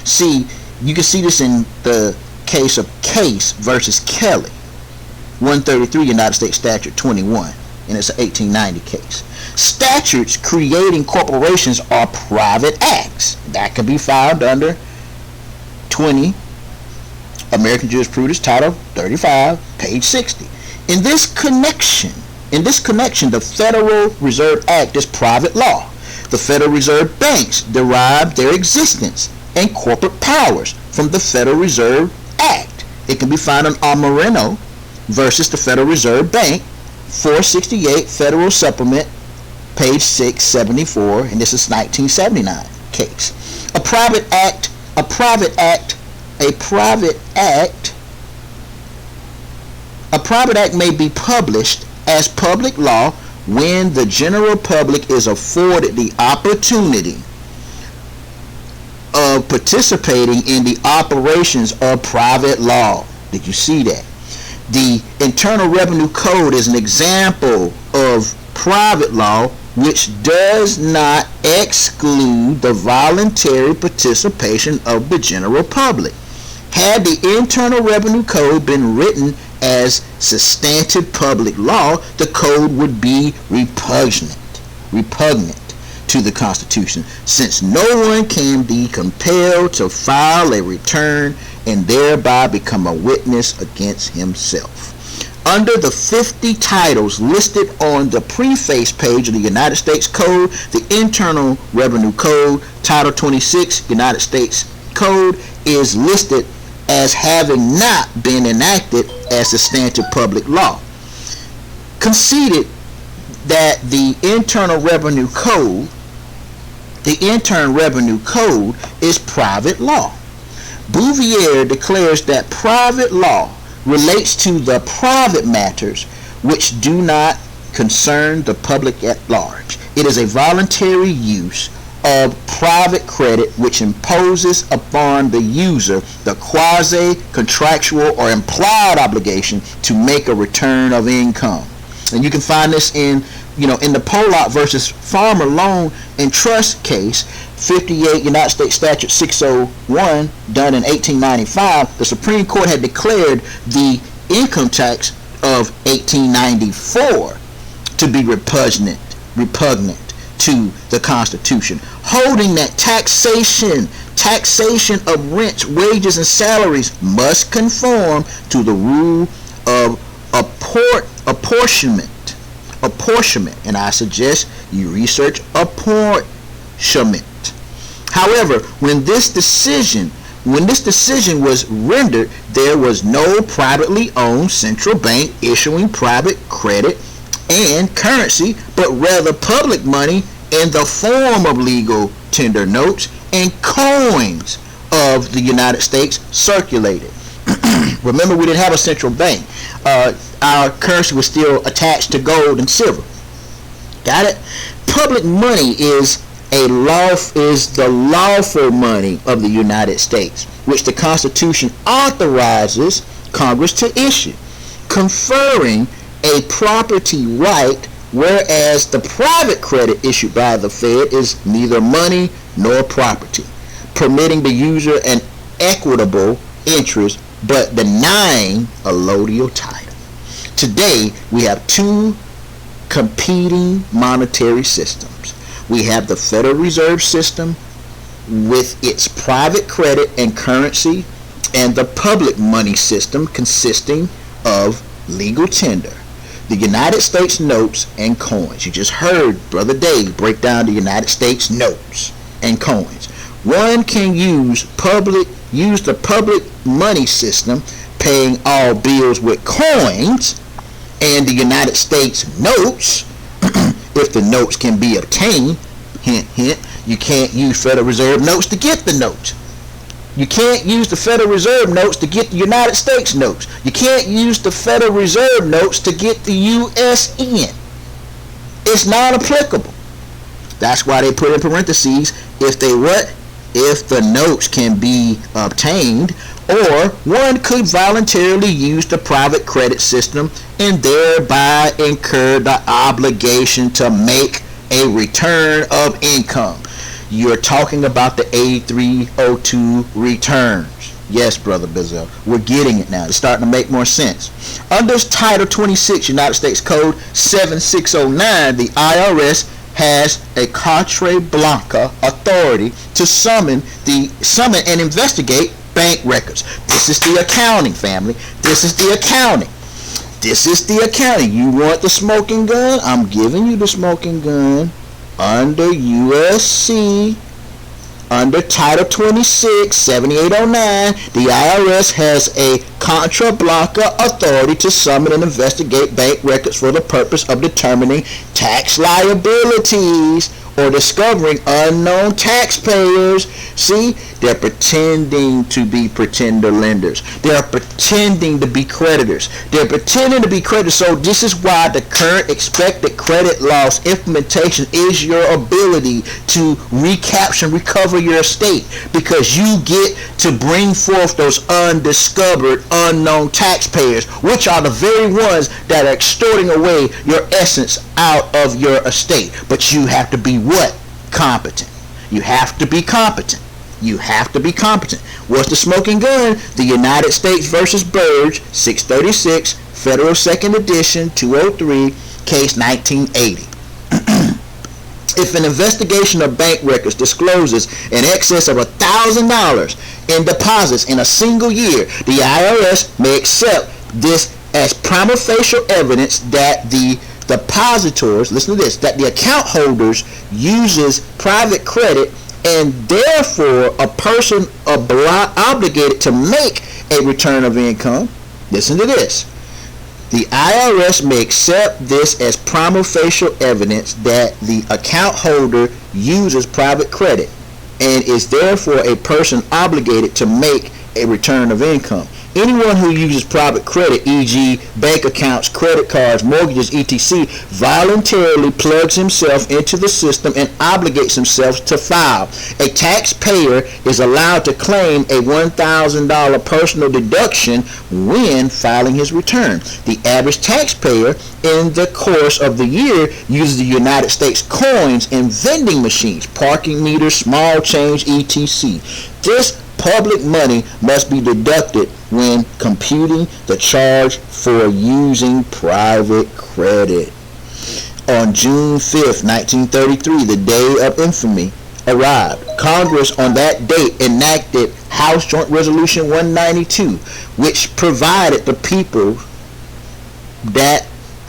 See, you can see this in the case of Case versus Kelly, 133 United States Statute 21, and it's an 1890 case. Statutes creating corporations are private acts. That can be found under 20 American Jurisprudence, Title 35, page 60. In this connection, the Federal Reserve Act is private law. The Federal Reserve banks derive their existence and corporate powers from the Federal Reserve Act. It can be found in Amarino versus the Federal Reserve Bank, 468 Federal Supplement, page 674, and this is 1979 case. A private act may be published as public law when the general public is afforded the opportunity of participating in the operations of private law. Did you see that? The Internal Revenue Code is an example of private law which does not exclude the voluntary participation of the general public. Had the Internal Revenue Code been written as substantive public law, the code would be repugnant to the Constitution, since no one can be compelled to file a return and thereby become a witness against himself. Under the 50 titles listed on the preface page of the United States Code, the Internal Revenue Code, Title 26, United States Code, is listed as having not been enacted as substantive public law. Conceded that the Internal Revenue Code is private law. Bouvier declares that private law relates to the private matters which do not concern the public at large. It is a voluntary use of private credit which imposes upon the user the quasi-contractual or implied obligation to make a return of income. And you can find this in the Pollock versus Farmer Loan and Trust case, 58 United States Statute 601, done in 1895. The Supreme Court had declared the income tax of 1894 to be repugnant to the Constitution, holding that taxation of rents, wages, and salaries must conform to the rule of apportionment. And I suggest you research apportionment. However, when this decision was rendered, there was no privately owned central bank issuing private credit and currency, but rather public money in the form of legal tender notes and coins of the United States circulated. Remember, we didn't have a central bank. Our currency was still attached to gold and silver. Got it? Public money is the lawful money of the United States, which the Constitution authorizes Congress to issue, conferring a property right, whereas the private credit issued by the Fed is neither money nor property, permitting the user an equitable interest but denying a allodial title. Today, we have two competing monetary systems. We have the Federal Reserve System with its private credit and currency, and the public money system consisting of legal tender, the United States notes and coins. You just heard Brother Dave break down the United States notes and coins. One can use the public money system, paying all bills with coins, and the United States notes, if the notes can be obtained. Hint, hint, you can't use Federal Reserve notes to get the notes. You can't use the Federal Reserve notes to get the United States notes. You can't use the Federal Reserve notes to get the USN. It's not applicable. That's why they put in parentheses, if the notes can be obtained, or one could voluntarily use the private credit system and thereby incur the obligation to make a return of income. You're talking about the A302 returns. Yes, Brother Bizzell, we're getting it now. It's starting to make more sense. Under Title 26 United States Code 7609, the IRS has a carte blanche authority to summon and investigate bank records. This is the accounting, family. This is the accounting. This is the accounting. You want the smoking gun? I'm giving you the smoking gun. Under USC, under Title 26, 7809, the IRS has a contra blanca authority to summon and investigate bank records for the purpose of determining tax liabilities or discovering unknown taxpayers. See, they're pretending to be pretender lenders. They're pretending to be creditors. They're pretending to be creditors. So this is why the current expected credit loss implementation is your ability to recapture and recover your estate, because you get to bring forth those undiscovered, unknown taxpayers, which are the very ones that are extorting away your essence out of your estate. But you have to be what? Competent. You have to be competent. You have to be competent. What's the smoking gun? The United States versus Burge, 636, Federal 2nd Edition, 203, case 1980. If an investigation of bank records discloses in excess of $1,000 in deposits in a single year, the IRS may accept this as prima facie evidence that the depositors, listen to this, that the account holders uses private credit, and therefore a person obligated to make a return of income. Listen to this. The IRS may accept this as prima facie evidence that the account holder uses private credit and is therefore a person obligated to make a return of income. Anyone who uses private credit, e.g. bank accounts, credit cards, mortgages, etc., voluntarily plugs himself into the system and obligates himself to file. A taxpayer is allowed to claim a $1,000 personal deduction when filing his return. The average taxpayer in the course of the year uses the United States coins in vending machines, parking meters, small change, etc. This public money must be deducted when computing the charge for using private credit. On June 5th, 1933, the day of infamy arrived. Congress on that date enacted House Joint Resolution 192, which provided the people that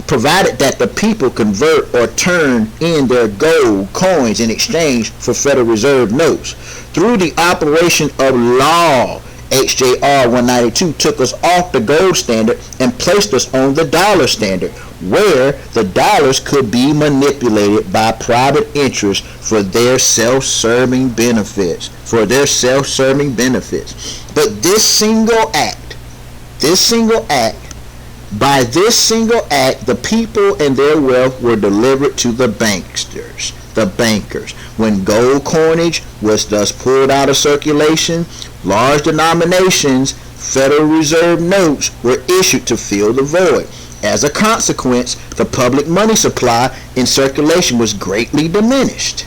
provided that the people convert or turn in their gold coins in exchange for Federal Reserve notes. Through the operation of law, HJR 192 took us off the gold standard and placed us on the dollar standard, where the dollars could be manipulated by private interests for their self-serving benefits. But this single act, by this single act, the people and their wealth were delivered to the banksters, the bankers. When gold coinage was thus pulled out of circulation, large denominations, Federal Reserve notes were issued to fill the void. As a consequence, the public money supply in circulation was greatly diminished,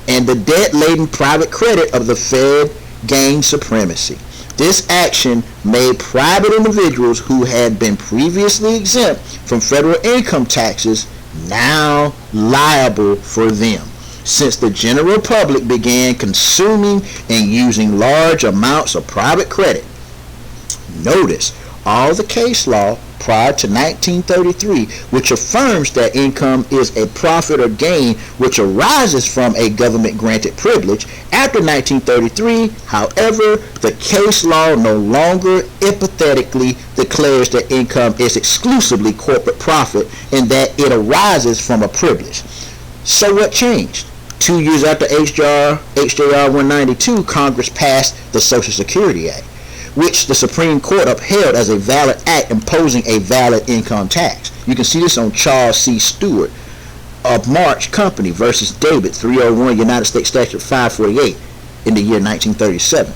and the debt-laden private credit of the Fed gained supremacy. This action made private individuals who had been previously exempt from federal income taxes now liable for them, since the general public began consuming and using large amounts of private credit. Notice all the case law prior to 1933, which affirms that income is a profit or gain which arises from a government-granted privilege. After 1933, however, the case law no longer emphatically declares that income is exclusively corporate profit and that it arises from a privilege. So what changed? 2 years after HJR 192, Congress passed the Social Security Act, which the Supreme Court upheld as a valid act imposing a valid income tax. You can see this on Charles C. Stewart of March Company versus David, 301 United States Statute 548 in the year 1937.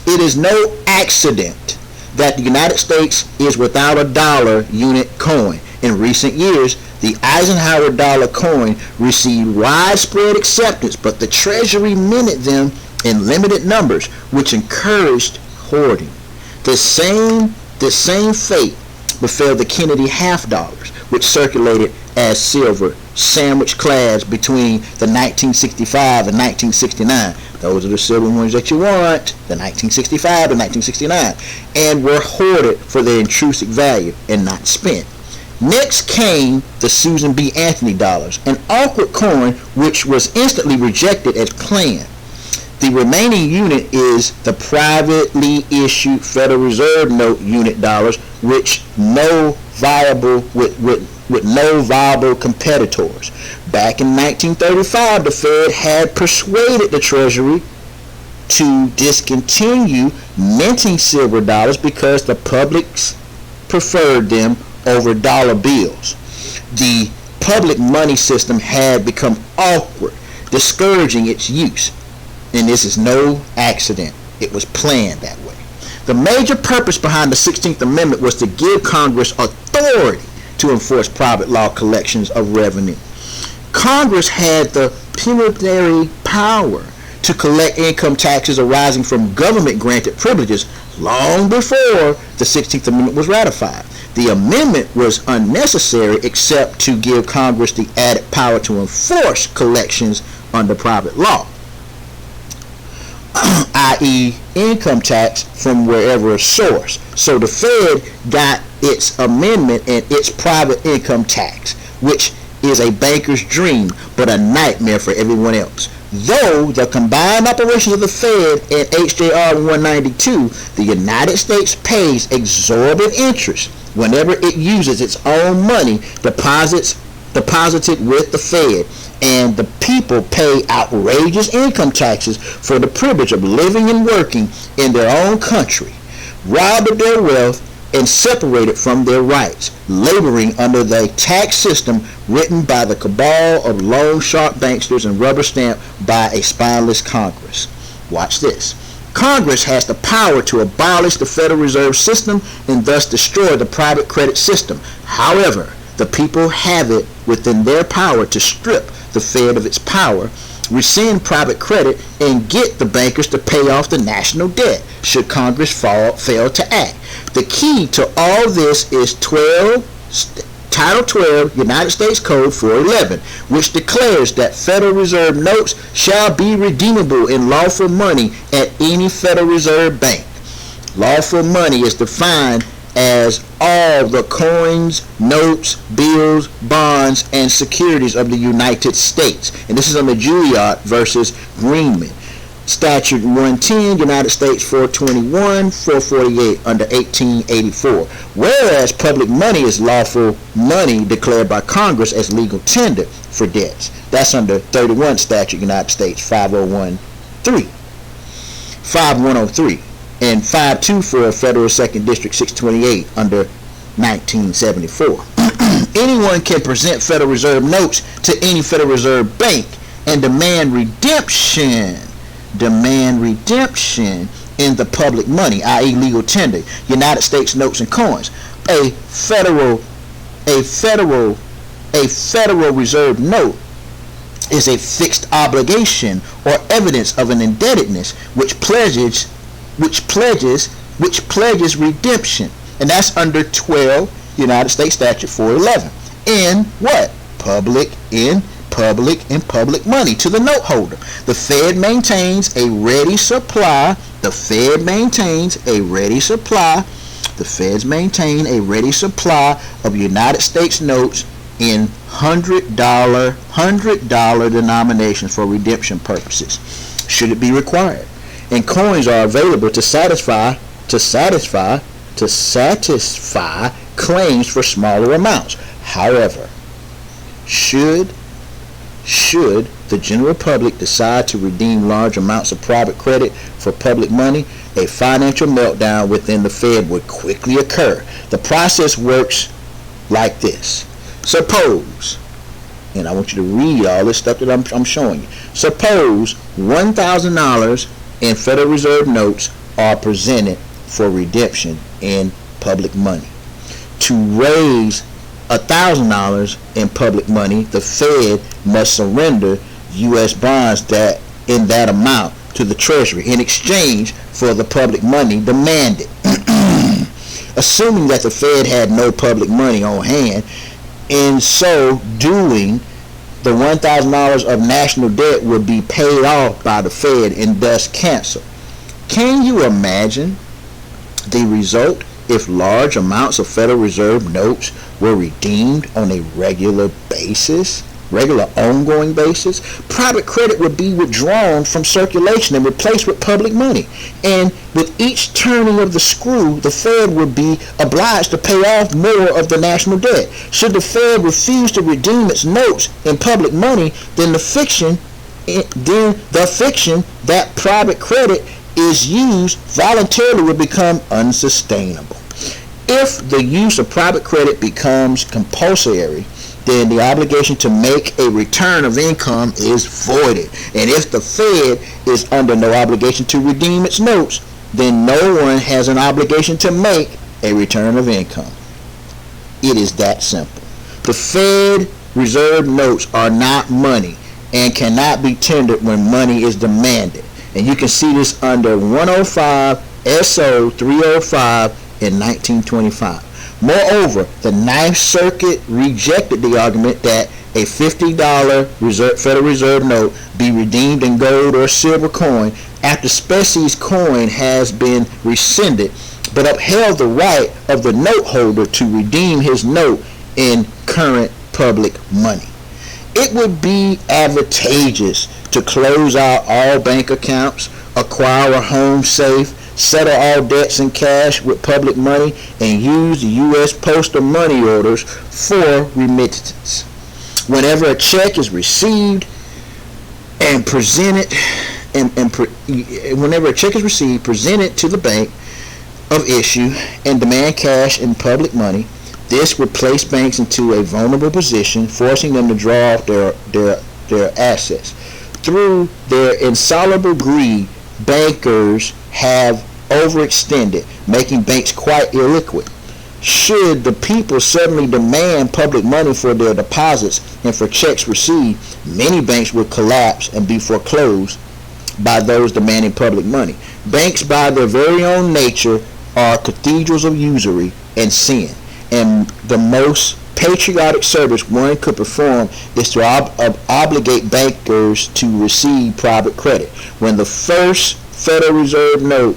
It is no accident that the United States is without a dollar unit coin. In recent years, the Eisenhower dollar coin received widespread acceptance, but the Treasury minted them in limited numbers, which encouraged hoarding. The same fate befell the Kennedy half dollars, which circulated as silver sandwich clads between the 1965 and 1969. Those are the silver ones that you want, the 1965 and 1969, and were hoarded for their intrinsic value and not spent. Next came the Susan B. Anthony dollars, an awkward coin which was instantly rejected as planned. The remaining unit is the privately issued Federal Reserve note unit dollars, which with no viable competitors. Back in 1935, the Fed had persuaded the Treasury to discontinue minting silver dollars because the public preferred them over dollar bills. The public money system had become awkward, discouraging its use. And this is no accident. It was planned that way. The major purpose behind the 16th Amendment was to give Congress authority to enforce private law collections of revenue. Congress had the plenary power to collect income taxes arising from government-granted privileges long before the 16th Amendment was ratified. The amendment was unnecessary except to give Congress the added power to enforce collections under private law, i.e. income tax from wherever source. So the Fed got its amendment and its private income tax, which is a banker's dream, but a nightmare for everyone else. Though the combined operations of the Fed and HJR 192, the United States pays exorbitant interest whenever it uses its own money deposited with the Fed, and the people pay outrageous income taxes for the privilege of living and working in their own country, robbed of their wealth and separated from their rights, laboring under the tax system written by the cabal of loan shark banksters and rubber stamped by a spineless Congress. Watch this. Congress has the power to abolish the Federal Reserve System and thus destroy the private credit system. However, the people have it within their power to strip the Fed of its power, rescind private credit, and get the bankers to pay off the national debt should Congress fail to act. The key to all this is Title 12 United States Code 411, which declares that Federal Reserve notes shall be redeemable in lawful money at any Federal Reserve bank. Lawful money is defined as all the coins, notes, bills, bonds, and securities of the United States. And this is under Juilliard versus Greenman. Statute 110, United States 421, 448 under 1884. Whereas public money is lawful money declared by Congress as legal tender for debts. That's under 31 Statute United States 5103 and 524 Federal 2nd District 628 under 1974. Anyone can present Federal Reserve notes to any Federal Reserve bank and demand redemption in the public money, i.e. legal tender, United States notes and coins. A federal Reserve note is a fixed obligation or evidence of an indebtedness which pledges redemption, and that's under 12 United States Statute 411. In what? Public money to the note holder. The Fed maintains a ready supply. The Feds maintain a ready supply of United States notes in $100 denominations for redemption purposes, should it be required. And coins are available to satisfy claims for smaller amounts. However, should the general public decide to redeem large amounts of private credit for public money, a financial meltdown within the Fed would quickly occur. The process works like this. Suppose, and I want you to read all this stuff that I'm showing you. Suppose $1,000 in Federal Reserve notes are presented for redemption in public money. To raise $1,000 in public money, the Fed must surrender U.S. bonds that in that amount to the Treasury in exchange for the public money demanded. Assuming that the Fed had no public money on hand, in so doing, the $1,000 of national debt would be paid off by the Fed and thus canceled. Can you imagine the result if large amounts of Federal Reserve notes were redeemed on a regular ongoing basis? Private credit would be withdrawn from circulation and replaced with public money. And with each turning of the screw, the Fed would be obliged to pay off more of the national debt. Should the Fed refuse to redeem its notes in public money, then the fiction that private credit is used voluntarily would become unsustainable. If the use of private credit becomes compulsory, then the obligation to make a return of income is voided. And if the Fed is under no obligation to redeem its notes, then no one has an obligation to make a return of income. It is that simple. The Fed Reserve notes are not money and cannot be tendered when money is demanded. And you can see this under 105 SO 305 in 1925. Moreover, the Ninth Circuit rejected the argument that a $50 Federal Reserve note be redeemed in gold or silver coin after Spessie's coin has been rescinded, but upheld the right of the note holder to redeem his note in current public money. It would be advantageous to close out all bank accounts, acquire a home safe, settle all debts in cash with public money, and use the U.S. postal money orders for remittances. Whenever a check is received and presented, whenever a check is received, presented to the bank of issue and demand cash in public money, this would place banks into a vulnerable position, forcing them to draw off their assets. Through their insoluble greed, bankers have overextended, making banks quite illiquid. Should the people suddenly demand public money for their deposits and for checks received, many banks would collapse and be foreclosed by those demanding public money. Banks, by their very own nature, are cathedrals of usury and sin, and the most patriotic service one could perform is to obligate bankers to receive private credit. When the first Federal Reserve note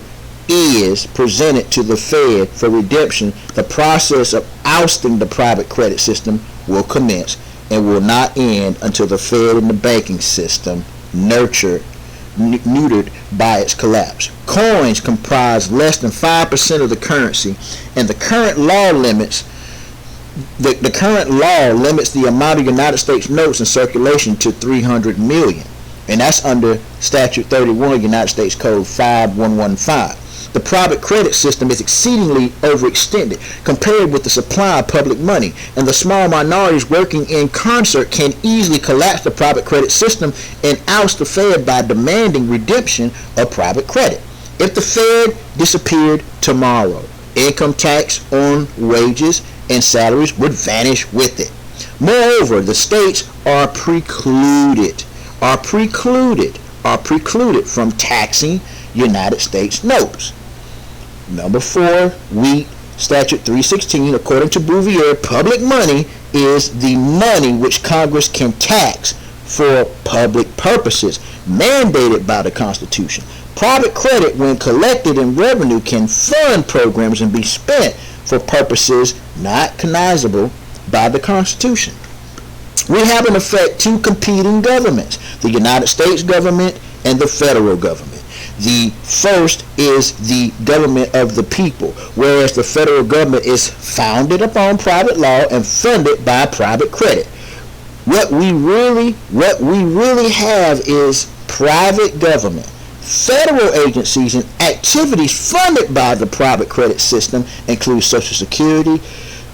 is presented to the Fed for redemption, the process of ousting the private credit system will commence and will not end until the Fed and the banking system neutered by its collapse. Coins comprise less than 5% of the currency, and the current law limits the amount of United States notes in circulation to 300 million, and that's under Statute 31 United States Code 5115. The private credit system is exceedingly overextended compared with the supply of public money, and the small minorities working in concert can easily collapse the private credit system and oust the Fed by demanding redemption of private credit. If the Fed disappeared tomorrow, income tax on wages and salaries would vanish with it. Moreover, the states are precluded from taxing United States notes. Number 4, wheat, Statute 316, according to Bouvier, public money is the money which Congress can tax for public purposes, mandated by the Constitution. Private credit, when collected in revenue, can fund programs and be spent for purposes not cognizable by the Constitution. We have in effect two competing governments, the United States government and the federal government. The first is the government of the people, whereas the federal government is founded upon private law and funded by private credit. What we really have is private government. Federal agencies and activities funded by the private credit system include Social Security,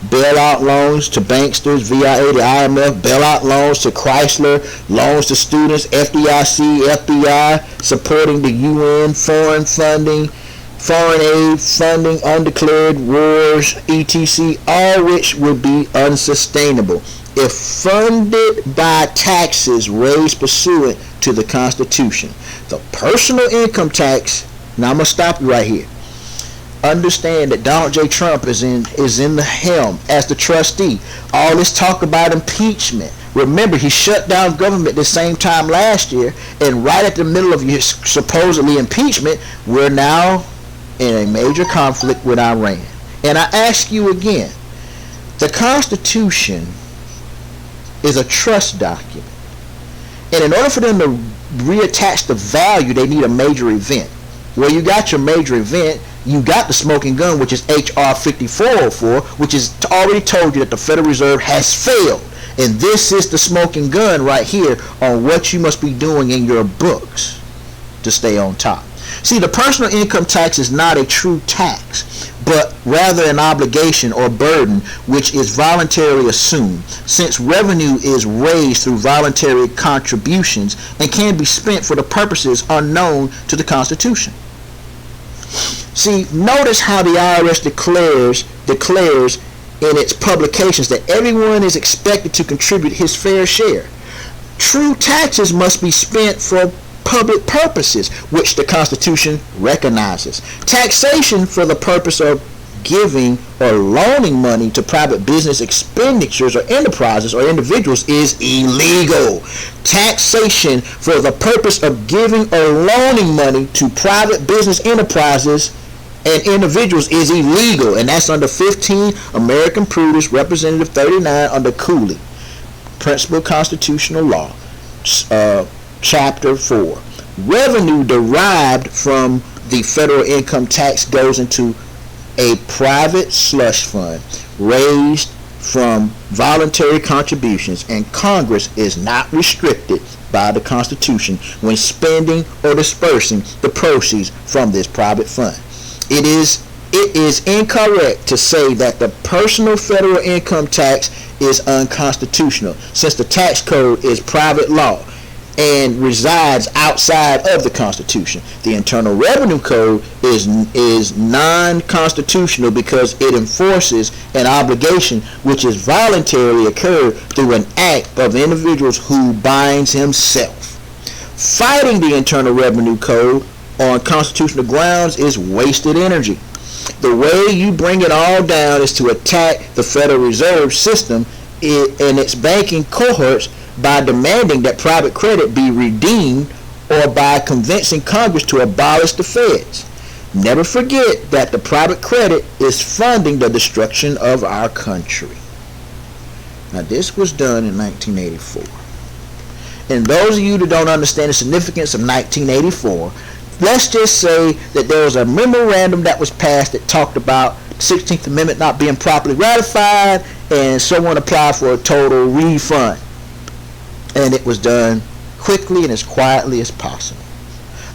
bailout loans to banksters, VIA to IMF, bailout loans to Chrysler, loans to students, FDIC, FBI, supporting the UN, foreign aid funding, undeclared wars, etc., all which would be unsustainable if funded by taxes raised pursuant to the Constitution. The personal income tax, now I'm going to stop you right here. Understand that Donald J. Trump is in the helm as the trustee. All this talk about impeachment. Remember, he shut down government the same time last year, and right at the middle of your supposedly impeachment, we're now in a major conflict with Iran. And I ask you again, the Constitution is a trust document. And in order for them to reattach the value, they need a major event. Well, you got your major event. You got the smoking gun, which is H.R. 5404, which has already told you that the Federal Reserve has failed. And this is the smoking gun right here on what you must be doing in your books to stay on top. See, the personal income tax is not a true tax, but rather an obligation or burden which is voluntarily assumed, since revenue is raised through voluntary contributions and can be spent for the purposes unknown to the Constitution. See, notice how the IRS declares in its publications that everyone is expected to contribute his fair share. True taxes must be spent for public purposes, which the Constitution recognizes. Taxation for the purpose of giving or loaning money to private business expenditures or enterprises or individuals is illegal. Taxation for the purpose of giving or loaning money to private business enterprises and individuals is illegal, and that's under 15 American Prudence Representative 39 under Cooley, Principal Constitutional Law, Chapter 4. Revenue derived from the federal income tax goes into a private slush fund raised from voluntary contributions, and Congress is not restricted by the Constitution when spending or dispersing the proceeds from this private fund. It is incorrect to say that the personal federal income tax is unconstitutional, since the tax code is private law and resides outside of the Constitution. The Internal Revenue Code is non-constitutional because it enforces an obligation which is voluntarily occurred through an act of individuals who binds himself. Fighting the Internal Revenue Code on constitutional grounds is wasted energy. The way you bring it all down is to attack the Federal Reserve System and its banking cohorts by demanding that private credit be redeemed or by convincing Congress to abolish the feds. Never forget that the private credit is funding the destruction of our country. Now, this was done in 1984. And those of you that don't understand the significance of 1984, let's just say that there was a memorandum that was passed that talked about the 16th Amendment not being properly ratified, and someone applied for a total refund. And it was done quickly and as quietly as possible.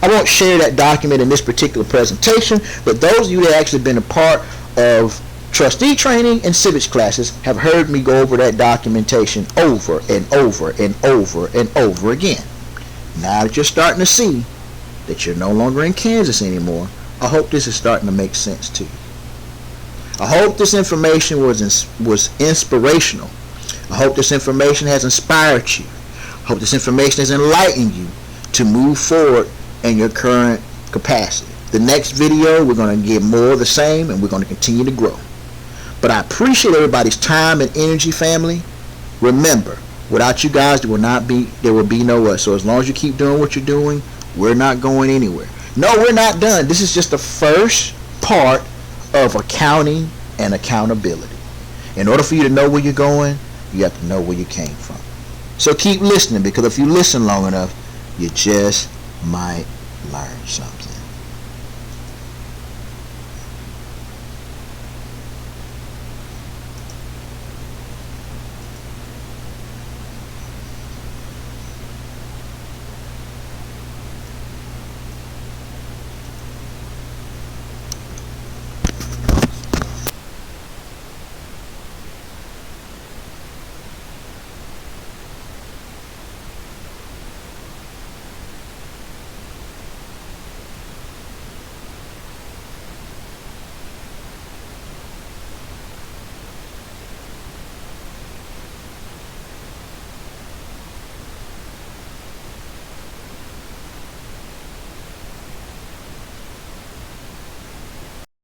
I won't share that document in this particular presentation, but those of you that actually been a part of trustee training and civics classes have heard me go over that documentation over and over and over and over again. Now that you're starting to see that you're no longer in Kansas anymore, I hope this is starting to make sense to you. I hope this information was inspirational. I hope this information has inspired you. I hope this information has enlightened you to move forward in your current capacity. The next video, we're going to get more of the same, and we're going to continue to grow. But I appreciate everybody's time and energy, family. Remember, without you guys, there will be no us. So as long as you keep doing what you're doing, we're not going anywhere. No, we're not done. This is just the first part of accounting and accountability. In order for you to know where you're going, you have to know where you came from. So keep listening, because if you listen long enough, you just might learn something.